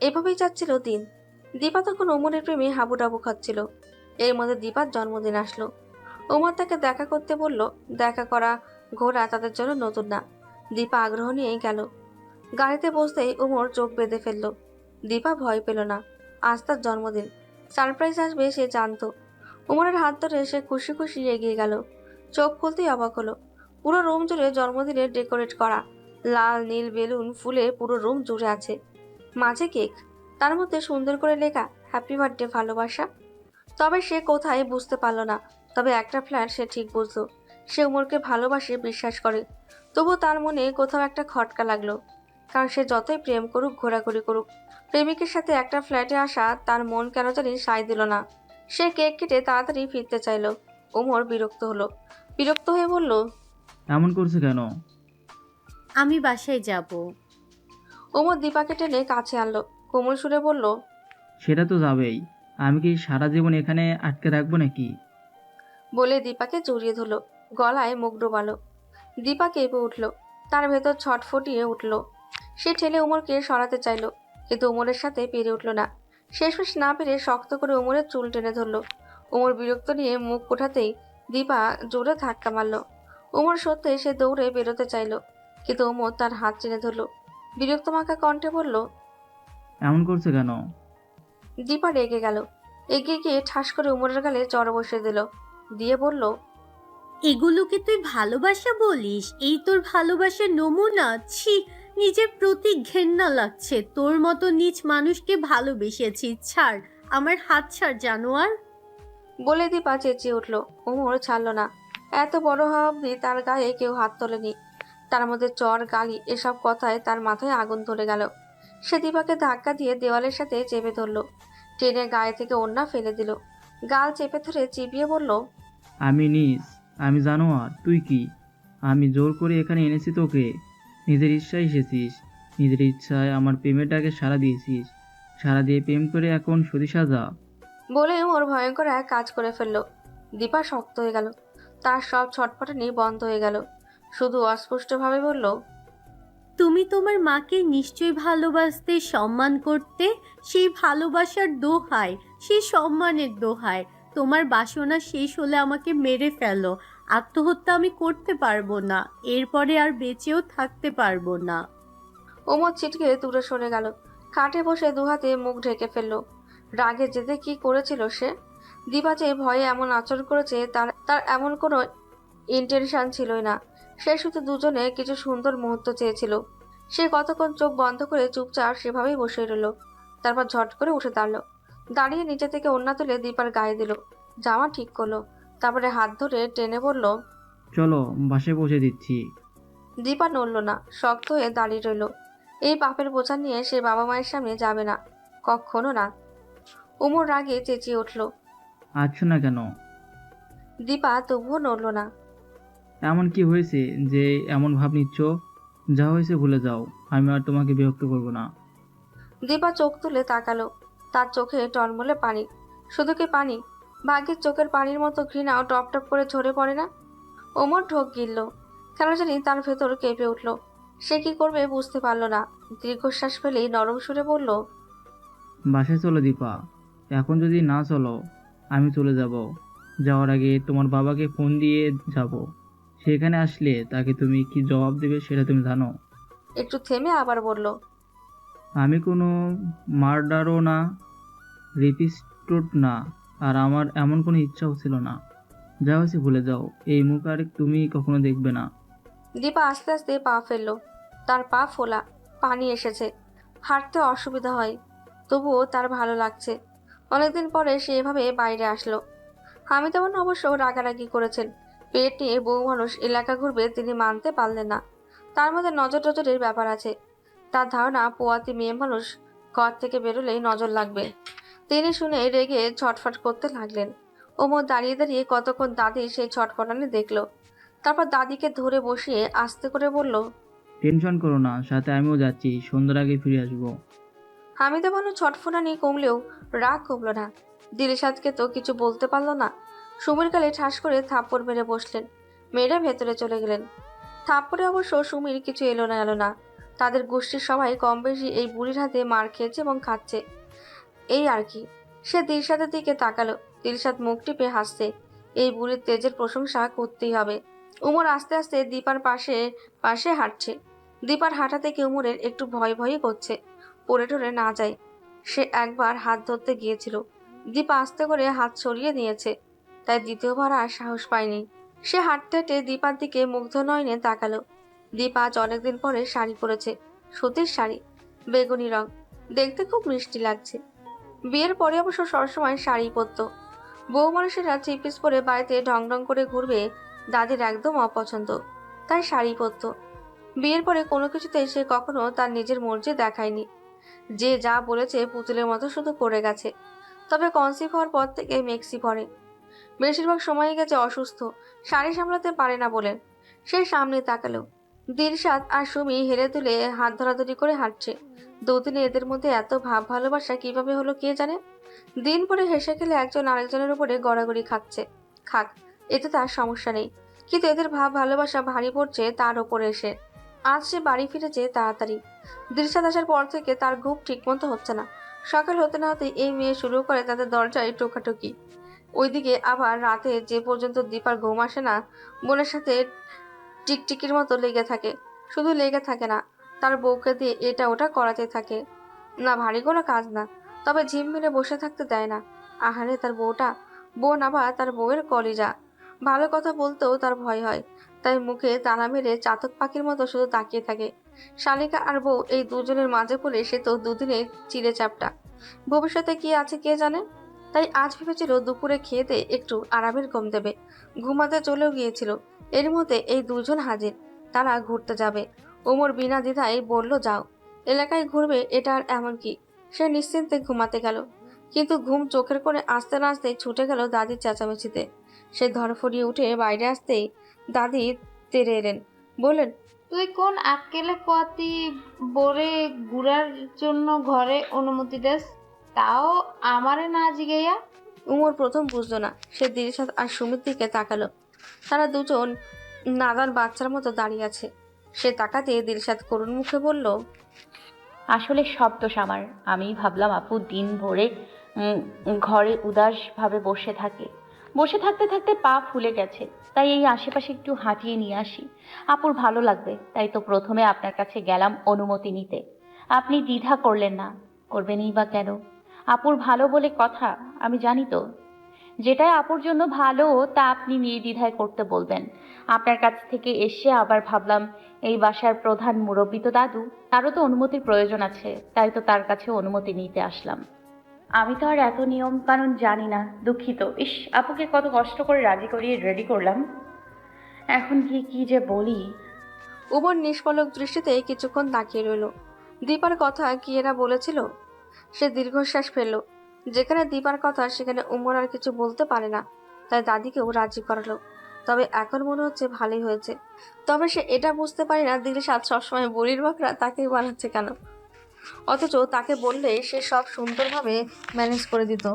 এভাবেই যাচ্ছিল দিন। দীপা তখন ওমরের প্রেমে হাবুডাবু খাচ্ছিল। এর মধ্যে দীপার জন্মদিন আসলো। ওমর তাকে দেখা করতে বলল। দেখা করা ঘোরা তাদের জন্য নতুন না। দীপা আগ্রহ নিয়েই গেল। গাড়িতে বসতেই ওমর চোখ বেঁধে ফেলল। দীপা ভয় পেল না। আজ তার জন্মদিন, সারপ্রাইজ আসবে সে জানতো। ওমরের হাত ধরে সে খুশি খুশি এগিয়ে গেল। চোখ খুলতেই অবাক হলো, পুরো রুম জুড়ে জন্মদিনের ডেকোরেট করা। লাল নীল বেলুন ফুলে পুরো রুম জুড়ে আছে। মাঝে কেক, তার মধ্যে সুন্দর করে লেখা হ্যাপি বার্থডে ভালোবাসা। তবে সে কোথায় বুঝতে পারল না। তবে একটা ফ্ল্যাট সে ঠিক বুঝলো, সে ওমরকে ভালোবাসে, বিশ্বাস করে। তবু তার মনে কোথাও একটা খটকা লাগলো। কারণ সে যতই প্রেম করুক, ঘোরাঘুরি করুক, প্রেমিকের সাথে একটা ফ্ল্যাটে আসা তার মন কেন জানি সায় দিল না। সে কেক কেটে তাড়াতাড়ি ফিরতে চাইল। ওমর বিরক্ত হলো। বিরক্ত হয়ে বলল, এমন করছে কেন? আমি বাসায় যাব। ওমর দীপাকে টেনে কাছে আনলো, কোমল সুরে বলল, সেটা তো যাবেই, আমি কি সারা জীবন এখানে আটকে রাখবো নাকি? বলে দীপাকে জড়িয়ে ধরলো, গলায় মুখ ডোবালো। দীপা কেঁপে উঠল, তার ভেতর ছটফটিয়ে উঠল। সে ঠেলে ওমরকে সরাতে চাইল, কিন্তু ওমরের সাথে পেরে উঠল না। শেষমেশ না পেরে শক্ত করে ওমরের চুল টেনে ধরল। ওমর বিরক্ত নিয়ে মুখ ওঠাতেই দীপা জোরে ধাক্কা মারল। ওমর সত্যি সে দৌড়ে বেরোতে চাইল, কিন্তু ওমর তার হাত টেনে ধরল। বিরক্ত মাখা কণ্ঠে বলল, এমন করছে কেন? দীপা রেগে গেল। এগিয়ে গিয়ে ঠাস করে ওমরের গালে চড় বসিয়ে দিল, দিয়ে বলল, এগুলোকে তুই ভালোবাসা বলিস? এই তোর ভালোবাসার নমুনা? ছি, নিজের প্রতি ঘেন্না লাগছে। তোর মতো নীচ মানুষকে ভালোবেসেছি। ছাড় আমার হাত, ছাড় জানোয়ার। বলে দীপা চেঁচিয়ে উঠল। ওমর ছাড়ল না। এত বড় হওয়া অব্দি তার গায়ে কেউ হাত তোলেনি। তার মধ্যে চর, গালি, এসব কথায় তার মাথায় আগুন ধরে গেল। সে দীপাকে ধাক্কা দিয়ে দেওয়ালের সাথে চেপে ধরল, টেনে গায়ে থেকে ওড়না ফেলে দিল। গাল চেপে ধরে চিবিয়ে বলল, আমি নিস, আমি জানোয়ার, তুই কি? আমি জোর করে এখানে এনেছি তোকে, নিজের ইচ্ছায় এসেছিস, নিজের ইচ্ছায় আমার প্রেমেরটাকে সাড়া দিয়েছিস, সাড়া দিয়ে প্রেম করে এখন সতী সাজা। বলে ওর ভয়ঙ্কর এক কাজ করে ফেলল। দীপা শক্ত হয়ে গেল, তার সব ছটফটানি বন্ধ হয়ে গেল। শুধু অস্পষ্টভাবে বলল, তুমি তোমার মাকে নিশ্চয়ই ভালোবাসতে, সম্মান করতে। সেই ভালোবাসার দোহাই, সেই সম্মানের দোহাই। তোমার বাসনা শেষ হলে আমাকে মেরে ফেলো। আত্মহত্যা আমি করতে পারবো না, এরপরে আর বেঁচেও থাকতে পারবো না। ওমর ছিটকে দূরে সরে গেল, খাটে বসে দুহাতে মুখ ঢেকে ফেলল। রাগে জেদে কি করেছিল সে? দীপা যে ভয়ে এমন আচরণ করেছে তার তার এমন কোনো ইন্টেনশন ছিলই না। সে শুধু দুজনে কিছু সুন্দর মুহূর্ত চেয়েছিল। সে কতক্ষণ চোখ বন্ধ করে চুপচাপ সেভাবেই বসে রইল। তারপর ঝট করে উঠে দাঁড়ালো। দাঁড়িয়ে নিচে থেকে ওড়না তুলে দীপার গায়ে দিল, জামা ঠিক করলো। তারপরে হাত ধরে টেনে বলল, চলো বাসায় পৌঁছে দিচ্ছি। দীপা নড়ল না, শক্ত হয়ে দাঁড়িয়ে রইল। এই পাপের বোঝা নিয়ে সে বাবা মায়ের সামনে যাবে না, কখনো না। ওমর রাগে চেঁচিয়ে উঠল। আচ্ছা না কেন? দীপা তবুও নড়ল না। এমন কি হয়েছে যে এমন ভাব নিচ্ছ? যা হয়েছে ভুলে যাও, আমি আর তোমাকে বিরক্ত করব না। দীপা চোখ তুলে তাকালো, তার চোখে টলমলে পানি। শুধু কি পানি, ভাগ্যের চোখের পানির মতো ঘৃণাও টপ টপ করে ঝরে পড়ে না? ওমর ঢোক গিলল, কেন জানি তার ভেতর কেঁপে উঠল। সে কি করবে বুঝতে পারল না। দীর্ঘশ্বাস ফেলেই নরম সুরে বলল, বাসায় চলো দীপা, এখন যদি না চলো আমি চলে যাব। যাওয়ার আগে তোমার বাবাকে ফোন দিয়ে যাব, সেখানে আসলে তাকে তুমি কি জবাব দেবে সেটা তুমি জানো। একটু থেমে আবার বলল, আমি কোনো মার্ডারও না, রেপিস্টও না, আর আমার এমন কোনো ইচ্ছাও ছিল না। যা হয়েছে ভুলে যাও, এই মুখ আর তুমি কখনো দেখবে না। দীপা আস্তে আস্তে পা ফেললো। তার পা ফোলা, পানি এসেছে, হাঁটতে অসুবিধা হয়, তবুও তার ভালো লাগছে। অনেকদিন পরে সে এভাবে বাইরে আসলো। হামিদ আমান অবশ্য রাগারাগি করেছেন। পেট নিয়ে বউ মানুষ এলাকা ঘুরবে তিনি মানতে পারলেন না। তার মধ্যে নজর টজরের ব্যাপার আছে। তার ধারণা পোয়াতি মেয়ে মানুষ ঘর থেকে বেরোলেই নজর লাগবে। তিনি শুনে রেগে ছটফট করতে লাগলেন। ওমর দাঁড়িয়ে দাঁড়িয়ে কতক্ষণ দাদির সেই ছটফটানি দেখলো। তারপর দাদিকে ধরে বসিয়ে আস্তে করে বলল, টেনশন করো না, সাথে আমিও যাচ্ছি, সন্ধ্যার আগে ফিরে আসবো। হামিদা বানু ছটফটানি কমলেও রাগ কমল না। দিলশাদকে তো কিছু বলতে পারল না। সুমির গালে ঠাস করে থাপ্পড় মেরে বসলেন। মেয়েরা ভেতরে চলে গেলেন। থাপ্পড়ে অবশ্য সুমির কিছু এলো না। তাদের গোষ্ঠীর সবাই কম বেশি এই বুড়ির হাতে মার খেয়েছে এবং খাচ্ছে, এই আর কি। সে দিলশাদের দিকে তাকালো। দিলশাদ মুখ টিপে হাসছে। এই বুড়ির তেজের প্রশংসা করতেই হবে। উমর আস্তে আস্তে দীপার পাশে পাশে হাঁটছে। দীপার হাঁটা থেকে উমরের একটু ভয় ভয়ই করছে, পড়ে টরে না যায়। সে একবার হাত ধরতে গিয়েছিল, দীপা আস্তে করে হাত সরিয়ে নিয়েছে, তাই দ্বিতীয়বার আর সাহস পায়নি। সে হাঁটতে হেঁটে দীপার দিকে মুগ্ধ নয়নে তাকালো। দীপা আজ অনেকদিন পরে শাড়ি পরেছে, সুতির শাড়ি, বেগুনি রং, দেখতে খুব মিষ্টি লাগছে। বিয়ের পরে অবশ্য সবসময় শাড়ি পরতো। বউ মানুষেরা থ্রি পিস পরে বাড়িতে ঢং ঢং করে ঘুরবে দাদির একদম অপছন্দ, তাই শাড়ি পরতো। বিয়ের পরে কোনো কিছুতেই সে কখনো তার নিজের মর্জি দেখায়নি। যে যা বলেছে পুতুলের মতো শুধু করে গেছে। তবে কনসিভ হওয়ার পর থেকে মেক্সি পরে, বেশিরভাগ সময় গেছে অসুস্থ, শাড়ি সামলাতে পারে না বলে। সে সামনে তাকালো। দিলশাদ আর সুমি হেলে দুলে হাত ধরাধরি করে হাঁটছে। দুদিনে এদের মধ্যে এত ভাব ভালোবাসা কিভাবে হলো কে জানে। দিন পরে হেসে খেলে একজন আরেকজনের উপরে গড়াগড়ি খাচ্ছে, খাক, এতে তার সমস্যা নেই। কিন্তু এদের ভাব ভালোবাসা ভারী পড়ছে তার ওপরে এসে। আজ সে বাড়ি ফিরেছে তাড়াতাড়ি। দিলশাদ আসার পর থেকে তার ঘুম ঠিক মতো হচ্ছে না। সকাল হতে না হতে এই মেয়ে শুরু করে তাদের দরজায় টোকাটুকি। ওইদিকে আবার রাতে যে পর্যন্ত দীপার ঘুম আসে না, বোনের সাথে টিকটিকির মতো লেগে থাকে। শুধু লেগে থাকে না, তার বউকে দিয়ে এটা ওটা করাতে থাকে। না, ভারী কোনো কাজ না, তবে ঝিম মেরে বসে থাকতে দেয় না। আহারে তার বউটা, বোন আবার তার বউয়ের কলিজা। ভালো কথা বলতেও তার ভয় হয়, তাই মুখে তালা মেরে চাতক পাখির মতো শুধু তাকিয়ে থাকে। শালিকা আর বউ এই দুজনের মাঝে পড়ে সে তো দুদিনে চিড়ে চাপটা। ভবিষ্যতে কি আছে কে জানে। তাই আজ ভেবেছিল দুপুরে খেয়ে দিয়ে একটু আরামের ঘুম দেবে। ঘুমাতে চলেও গিয়েছিল। এর মধ্যে এই দুজন হাজির, তারা ঘুরতে যাবে। ওমর বিনা দ্বিধায় বলল, যাও, এলাকায় ঘুরবে, এটা আর এমন কি। সে নিশ্চিন্তে ঘুমাতে গেল। কিন্তু ঘুম চোখের কোণে আসতে না আসতে ছুটে গেল দাদির চেঁচামেচিতে। সে ধরফড়িয়ে উঠে বাইরে আসতেই দাদি তেড়ে এলেন, বললেন, তুই কোন আক্কেলে পতি বরে ঘুরার জন্য ঘরে অনুমতি দেস, তাও আমারে না জিগাইয়া? উমর প্রথম বুঝলো না। সে দিলশাদ আর সুমির দিকে তাকালো। তারা দুজন নাদান বাচ্চার মতো দাঁড়িয়ে আছে। সে তাকাতে দিলশাদ করুণ মুখে বলল, আসলে সব দোষ আমার। আমি ভাবলাম আপু দিন ভরে ঘরে উদাসভাবে বসে থাকতে থাকতে পা ফুলে গেছে, তাই এই আশেপাশে একটু হাঁটিয়ে নিয়ে আসি, আপুর ভালো লাগবে। তাই তো প্রথমে আপনার কাছে গেলাম অনুমতি নিতে। আপনি দ্বিধা করলেন না, করবেনই বা কেন? আপুর ভালো বলে কথা, আমি জানি তো। যেটা আপুর জন্য ভালো তা আপনি নির্দ্বিধায় করতে বলবেন। আপনার কাছ থেকে এসে আবার ভাবলাম এই বাসার প্রধান মুরব্বী তো দাদু, তারও তো অনুমতির প্রয়োজন আছে, তাই তো তার কাছে অনুমতি নিতে আসলাম। আমি তো আর এত নিয়ম কানুন জানি না, দুঃখিত। ইস, আপুকে কত কষ্ট করে রাজি করিয়ে রেডি করলাম, এখন কি যে বলি। উমর নিষ্পলক দৃষ্টিতে কিছুক্ষণ তাকিয়ে রইল। দীপার কথা কি এরা বলেছিল? সে দীর্ঘশ্বাস ফেলল। যেখানে দীপার কথা সেখানে উমর আর কিছু বলতে পারে না, তাই দাদিকেও রাজি করালো। তবে এখন মনে হচ্ছে ভালোই হয়েছে। তবে সে এটা বুঝতে পারে না দিলশাদ সবসময় বুড়ির বাকরা তাকেই বানাচ্ছে কেন, অথচ তাকে বললে সে সব সুন্দরভাবে ম্যানেজ করে দিত।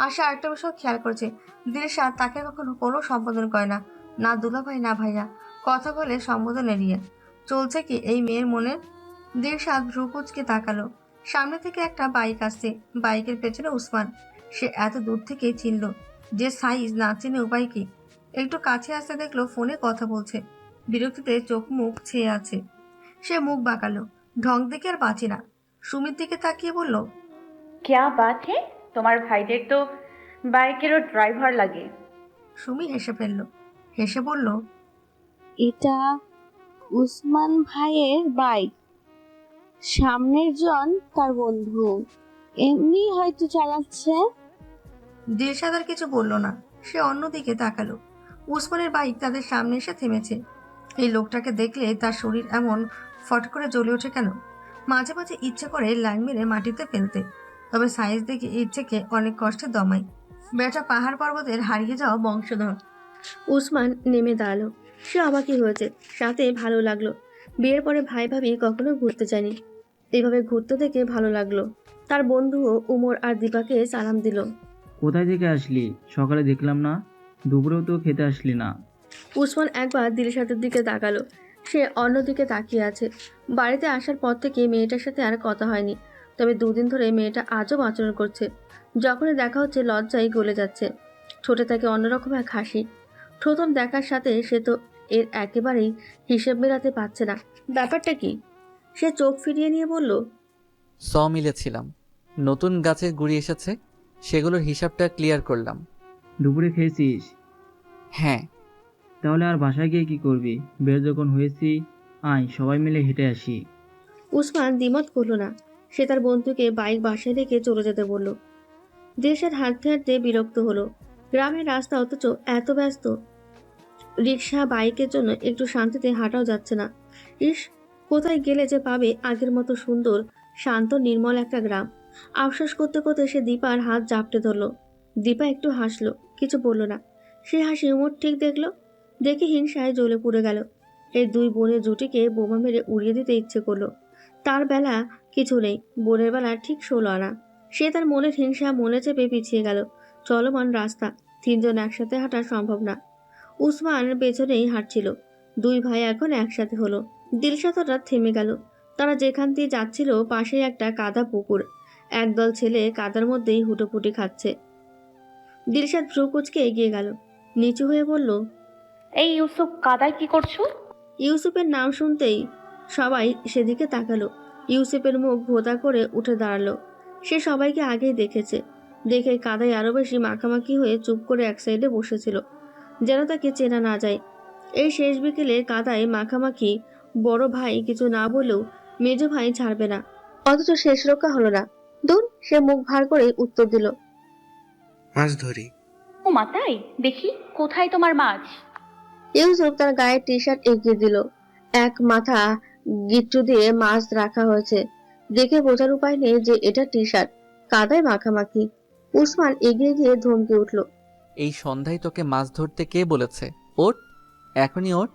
আশা একটা বিষয় খেয়াল করেছে, দিলশাদ তাকে কখনো কোনো সম্বোধন করে না, না দুলাভাই না ভাইয়া, কথা বলে সম্বোধন এড়িয়ে। চলছে কি এই মেয়ের মনে? দিলশাদ ভ্রু কুঁচকে তাকালো। সামনে থেকে একটা বাইক আসছে, বাইকের পেছনে উসমান। সে এত দূর থেকেই চিনল, যে সাইজ না চিনে উপায় কি। একটু কাছে আসতে দেখলো ফোনে কথা বলছে, বিরক্তিতে চোখ মুখ ছেয়ে আছে। সে মুখ বাঁকালো, ঢং দেখে আর বাঁচি না। সুমির দিকে তাকিয়ে বলল, ক্যা বাত হে, তোমার ভাইদের তো বাইকেরও ড্রাইভার লাগে। সুমি হেসে ফেলল। হেসে বলল, এটা উসমান ভাইয়ের বাইক, সামনের জন তার বন্ধু, এমনি হয়তো চালাচ্ছে। দিলশাদ আর কিছু বলল না। সে অন্যদিকে তাকালো। উসমানের বাইক তাদের সামনে এসে থেমেছে। এই লোকটাকে দেখলে তার শরীর এমন ফট করে জ্বলে ওঠে কেন? মাঝে মাঝে ইচ্ছে করে লাইন মেরে মাটিতে ফেলতে, তবে সাইজ দেখে ইচ্ছেকে অনেক কষ্টে দমায়। বেটা পাহাড় পর্বতের হারিয়ে যাওয়া বংশধর। উসমান নেমে দাঁড়ালো। সে অবাকই হয়েছে, সাথে ভালো লাগলো। বিয়ের পরে ভাই ভাবি কখনো ঘুরতে যায়নি, এইভাবে ঘুরতে দেখে ভালো লাগলো। তার বন্ধুও উমর আর দীপাকে সালাম দিল। কোথায় থেকে আসলি? সকালে দেখলাম না, দুপুরেও তো খেতে আসলি না। উসমান একবার দিলশাদের দিকে তাকালো। সে অন্যদিকে তাকিয়ে আছে। বাড়িতে আসার পর থেকে মেয়েটার সাথে আর কথা হয়নি, তবে দুদিন ধরে মেয়েটা আজব আচরণ করছে। যখনই দেখা হচ্ছে লজ্জায় গলে যাচ্ছে। ঠোঁটে থাকে অন্যরকম এক হাসি। প্রথম দেখার সাথে সে তো এর একেবারেই হিসেব মেলাতে পারছে না। ব্যাপারটা কি? সে চোখ ফিরিয়ে নিয়ে বলল, মিলেছিলাম, নতুন গাছের গুড়ি এসেছে, সেগুলোর হিসাবটা ক্লিয়ার করলাম। দুপুরে খেয়েছিস? হ্যাঁ। তাহলে আর বাসায় গিয়ে কি করবি? বের যখন হয়েছি, আয় সবাই মিলে হেঁটে আসি। উসমান দ্বিমত করল না। সে তার বন্ধুকে বাইক বাসায় রেখে চলে যেতে বলল। দেশের হাঁটতে হাঁটতে বিরক্ত হলো। গ্রামের রাস্তা, অথচ এত ব্যস্ত। রিক্সা বাইকের জন্য একটু শান্তিতে হাঁটাও যাচ্ছে না। ইস, কোথায় গেলে যে পাবে আগের মতো সুন্দর, শান্ত, নির্মল একটা গ্রাম। আফসোস করতে করতে সে দীপার হাত জাপটে ধরল। দীপা একটু হাসলো, কিছু বলল না। সে হাসি উমর ঠিক দেখলো, দেখে হিংসায় জ্বলে পুড়ে গেল। এই দুই বোনের জুটিকে বোমা মেরে উড়িয়ে দিতে ইচ্ছে করলো। তার বেলা কিছু নেই, বোনের বেলা ঠিক 16 আনা। সে তার মনের হিংসা মনে চেপে পিছিয়ে গেল। চলমান রাস্তা, তিনজন একসাথে হাঁটা সম্ভব না। উসমান পেছনেই হাঁটছিল। দুই ভাই এখন একসাথে হলো। দিলশাদ হঠাৎ থেমে গেল। তারা যেখান দিয়ে যাচ্ছিল পাশেই একটা কাদা পুকুর। একদল ছেলে কাদার মধ্যেই হুটোপুটি খাচ্ছে। দিলশাদ ভ্রু কুঁচকে এগিয়ে গেল, নিচু হয়ে বলল, এই ইউসুফ, কাদায় কি করছো? ইউসুফের নাম শুনতেই সবাই সেদিকে তাকালো। ইউসুফের মুখ ভোঁতা করে উঠে দাঁড়ালো। সে সবাইকে আগেই দেখেছে। দেখে কাদায় আরো বেশি মাখামাখি হয়ে চুপ করে এক সাইডে বসেছিল, যেন তাকে চেনা না যায়। এই শেষ বিকেলে কাদায় মাখামাখি বড় ভাই কিছু না বলেও মেজো ভাই ছাড়বে না, অথচ শেষ রক্ষা হলো না। দূর, সে মুখ ভার করে উত্তর দিল, মাছ ধরি। ও মাতাই, দেখি কোথায় তোমার মাছ? ইউসুফ তার গায়ের টি শার্ট এগিয়ে দিল। এক মাথা গিট্টু দিয়ে মাছ রাখা হয়েছে। দেখে বোঝার উপায় নেই যে এটা টি শার্ট। কাদায় মাখামাখি। উসমান এগিয়ে গিয়ে ধমকে উঠল, এই সন্ধ্যায় তোকে মাছ ধরতে কে বলেছে? ওঠ, এখনই ওঠ।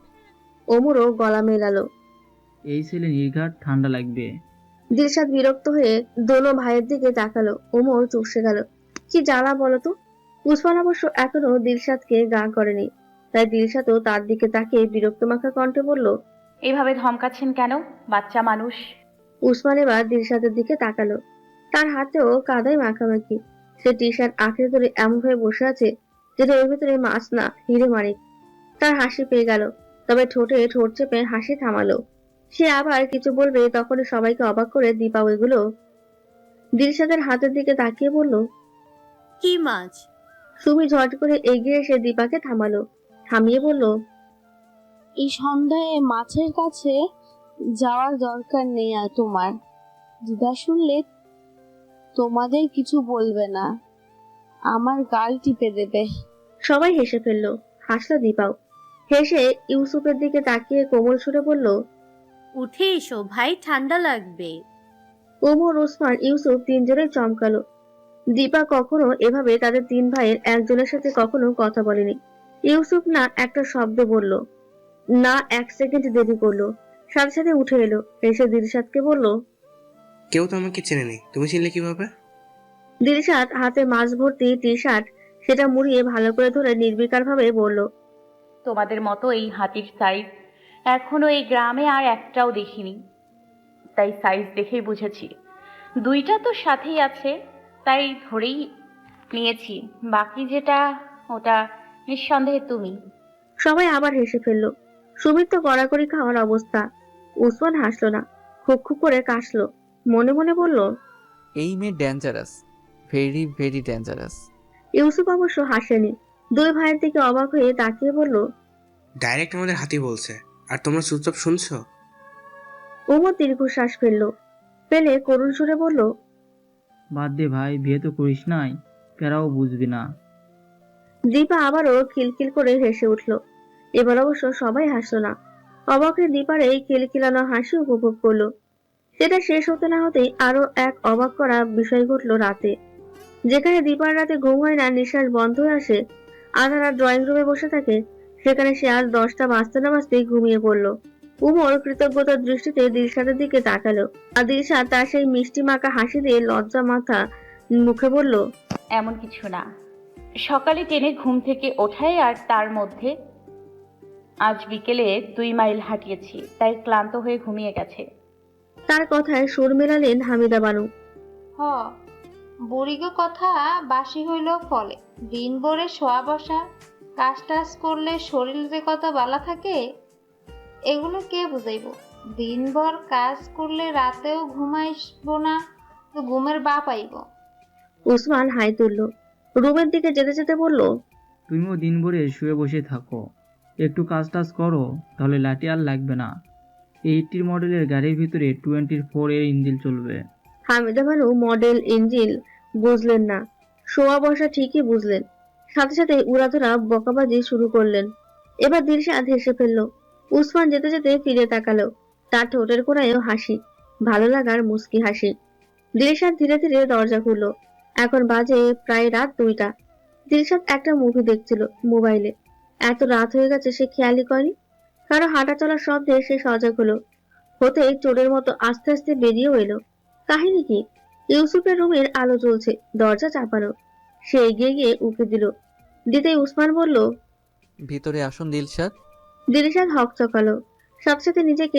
ওমরও গলা মেলালো। এই ছেলে নির্ঘাত, ঠান্ডা লাগবে। দিলশাদ বিরক্ত হয়ে দোনো ভাইয়ের দিকে তাকালো। ওমর চুপসে গেল। কি জ্বালা বলতো। উসমান অবশ্য এখনো দিলশাদকে গা করেনি, তাই দিলশাদও তার দিকে তাকিয়ে বিরক্ত মাখা কণ্ঠে বলল, এভাবে ধমকাচ্ছেন কেন? বাচ্চা মানুষ। উসমান এবার দিলশাদের দিকে তাকালো। তার হাতেও কাদায় মাখামাখি। সে টি শার্ট আঁকড়ে ধরে এমন ভাবে বসে আছে যেটা ওর ভেতরে মাছ না, হিরে মানিক। তার হাসি পেয়ে গেল, তবে ঠোঁটে ঠোঁট চেপে হাসি থামালো। সে আবার কিছু বলবে, তখনই সবাইকে অবাক করে দীপা ওইগুলো দিলশাদের হাতের দিকে তাকিয়ে বলল, কি মাছ? সুমি ঝট করে এগিয়ে এসে দীপাকে থামালো। থামিয়ে বলল, এই সন্ধ্যায় মাছের কাছে যাওয়ার দরকার নেই আর তোমার। দিদা শুনলে তোমাদের কিছু বলবে না, আমার গাল টিপে দেবে। সবাই হেসে ফেললো। হাসলো দীপাও। হেসে ইউসুফের দিকে তাকিয়ে কোমল সুরে বলল, উঠে এসো ভাই, ঠান্ডা লাগবে। ওমর, ওসমান, ইউসুফ তিনজনে চমকালো। দীপা কখনো এভাবে তাদের তিন ভাইয়ের একজনের সাথে কখনো কথা বলেনি। ইউসুফ না একটা শব্দ বলল, না এক সেকেন্ড দেরি করলো। সাথে সাথে উঠে এলো, এসে দিলশাদকে বলল, কেউ তো আমাকে চেনেনি, তুমি চিনলে কিভাবে? দিলশাদ হাতে মাছ ভর্তি টি শার্ট সেটা মুড়িয়ে ভালো করে ধরে নির্বিকার ভাবে বলল, তোমাদের মতো এই হাতির সাইজ এখনো এই গ্রামে আর একটাও দেখিনি, তাই সাইজ দেখেই বুঝেছি। দুইটা তো সাথেই আছে, তাই ধরেই নিয়েছি। বাকি যেটা, ওটা নিঃসন্দেহে তুমি। সবাই আবার হেসে ফেললো। সুমির তো কড়াকড়ি খাওয়ার অবস্থা। উসমান হাসলো না, খুব খুব করে কাশলো। মনে মনে বলল, এই মেয়ে dangerous, very very dangerous. Yusuf অবশ্য হাসেনি। দুই ভাইয়ের দিকে অবাক হয়ে তাকিয়ে বলল, ডাইরেক্ট আমাদের হাতি বলছে, আর তোমরা চুপচাপ শুনছো? উমর দীর্ঘশ্বাস ফেলে করুণ সুরে বলল, বাদ দে ভাই, বিয়ে তো করিস নাই, প্যারাও বুঝবি না। দীপা আবারও খিলখিল করে হেসে উঠল। এবার অবশ্য সবাই হাসলো না। অবাকে দীপার এই খিলখিলানো হাসি উপভোগ করলো। সেটা শেষ হতে না হতেই আরো এক অবাক করা বিষয় ঘটলো রাতে। যেখানে দীপার রাতে ঘুম হয় না, নিঃশ্বাস বন্ধ হয়ে আসে, আধারা ড্রয়িং রুমে বসে থাকে, সেখানে সে আজ 10টা বাজতে না বাজতেই ঘুমিয়ে পড়লো। উমর কৃতজ্ঞতার দৃষ্টিতে দিলশাদের দিকে তাকালো, আর দিলশাদ তার সেই মিষ্টি মাখা হাসি দিয়ে লজ্জা মাথা মুখে বলল, এমন কিছু না, সকালে টেনে ঘুম থেকে ওঠাই, আর তার মধ্যে আজ বিকেলে 2 মাইল হাঁটিয়েছি, তাই ক্লান্ত হয়ে ঘুমিয়ে গেছে। তার কথায় সুর মেলালেন হামিদা বানু। হ, বুড়িগো কথা বাসি হইল ফলে, দিন ভরে শোয়া বসা, কাজ টাজ করলে শরীর যে কত বালা থাকে এগুলো কে বুঝাইব? দিনভর কাজ করলে রাতেও ঘুমাইব না, তো ঘুমের বাপ আইব। উসমান হাই তুলল, রুমের দিকে যেতে যেতে বলল, তুমিও দিন ভরে শুয়ে বসে থাকো, একটু কাজ টাজ করো, তাহলে লাঠি আর লাগবে না। 80 মডেলের গাড়ির ভিতরে 24 এর ইঞ্জিন চলবে। হামিদা বানু মডেল ইঞ্জিন বুঝলেন না, শোয়া বসা ঠিকই বুঝলেন। সাথে সাথে উড়াধরা বকাবাজি শুরু করলেন। এবার দিলশাদ হেসে ফেলল। উসমান যেতে যেতে ফিরে তাকালো, তার ঠোঁটের কোণায়ও হাসি, ভালো লাগার মুস্কি হাসি। দিলশাদ ধীরে ধীরে দরজা খুললো। এখন বাজে প্রায় রাত 2টা। দিলশাদ একটা মুভি দেখছিল মোবাইলে। এত রাত হয়ে গেছে সে খেয়ালই করেনি। কারো হাঁটা চলার শব্দে সে সজাগ হলো। হতেই চোরের মতো আস্তে আস্তে বেরিয়েও এলো। কাহিনী কি? ইউসুফের রুমের আলো জ্বলছে, দরজা চাপানো। সে এগিয়ে গিয়ে উঁকি দিতেই উসমান বলল, ভিতরে আসুন দিলশাদ। দিলশাদ হক চকালো, সাথে সাথে নিজেকে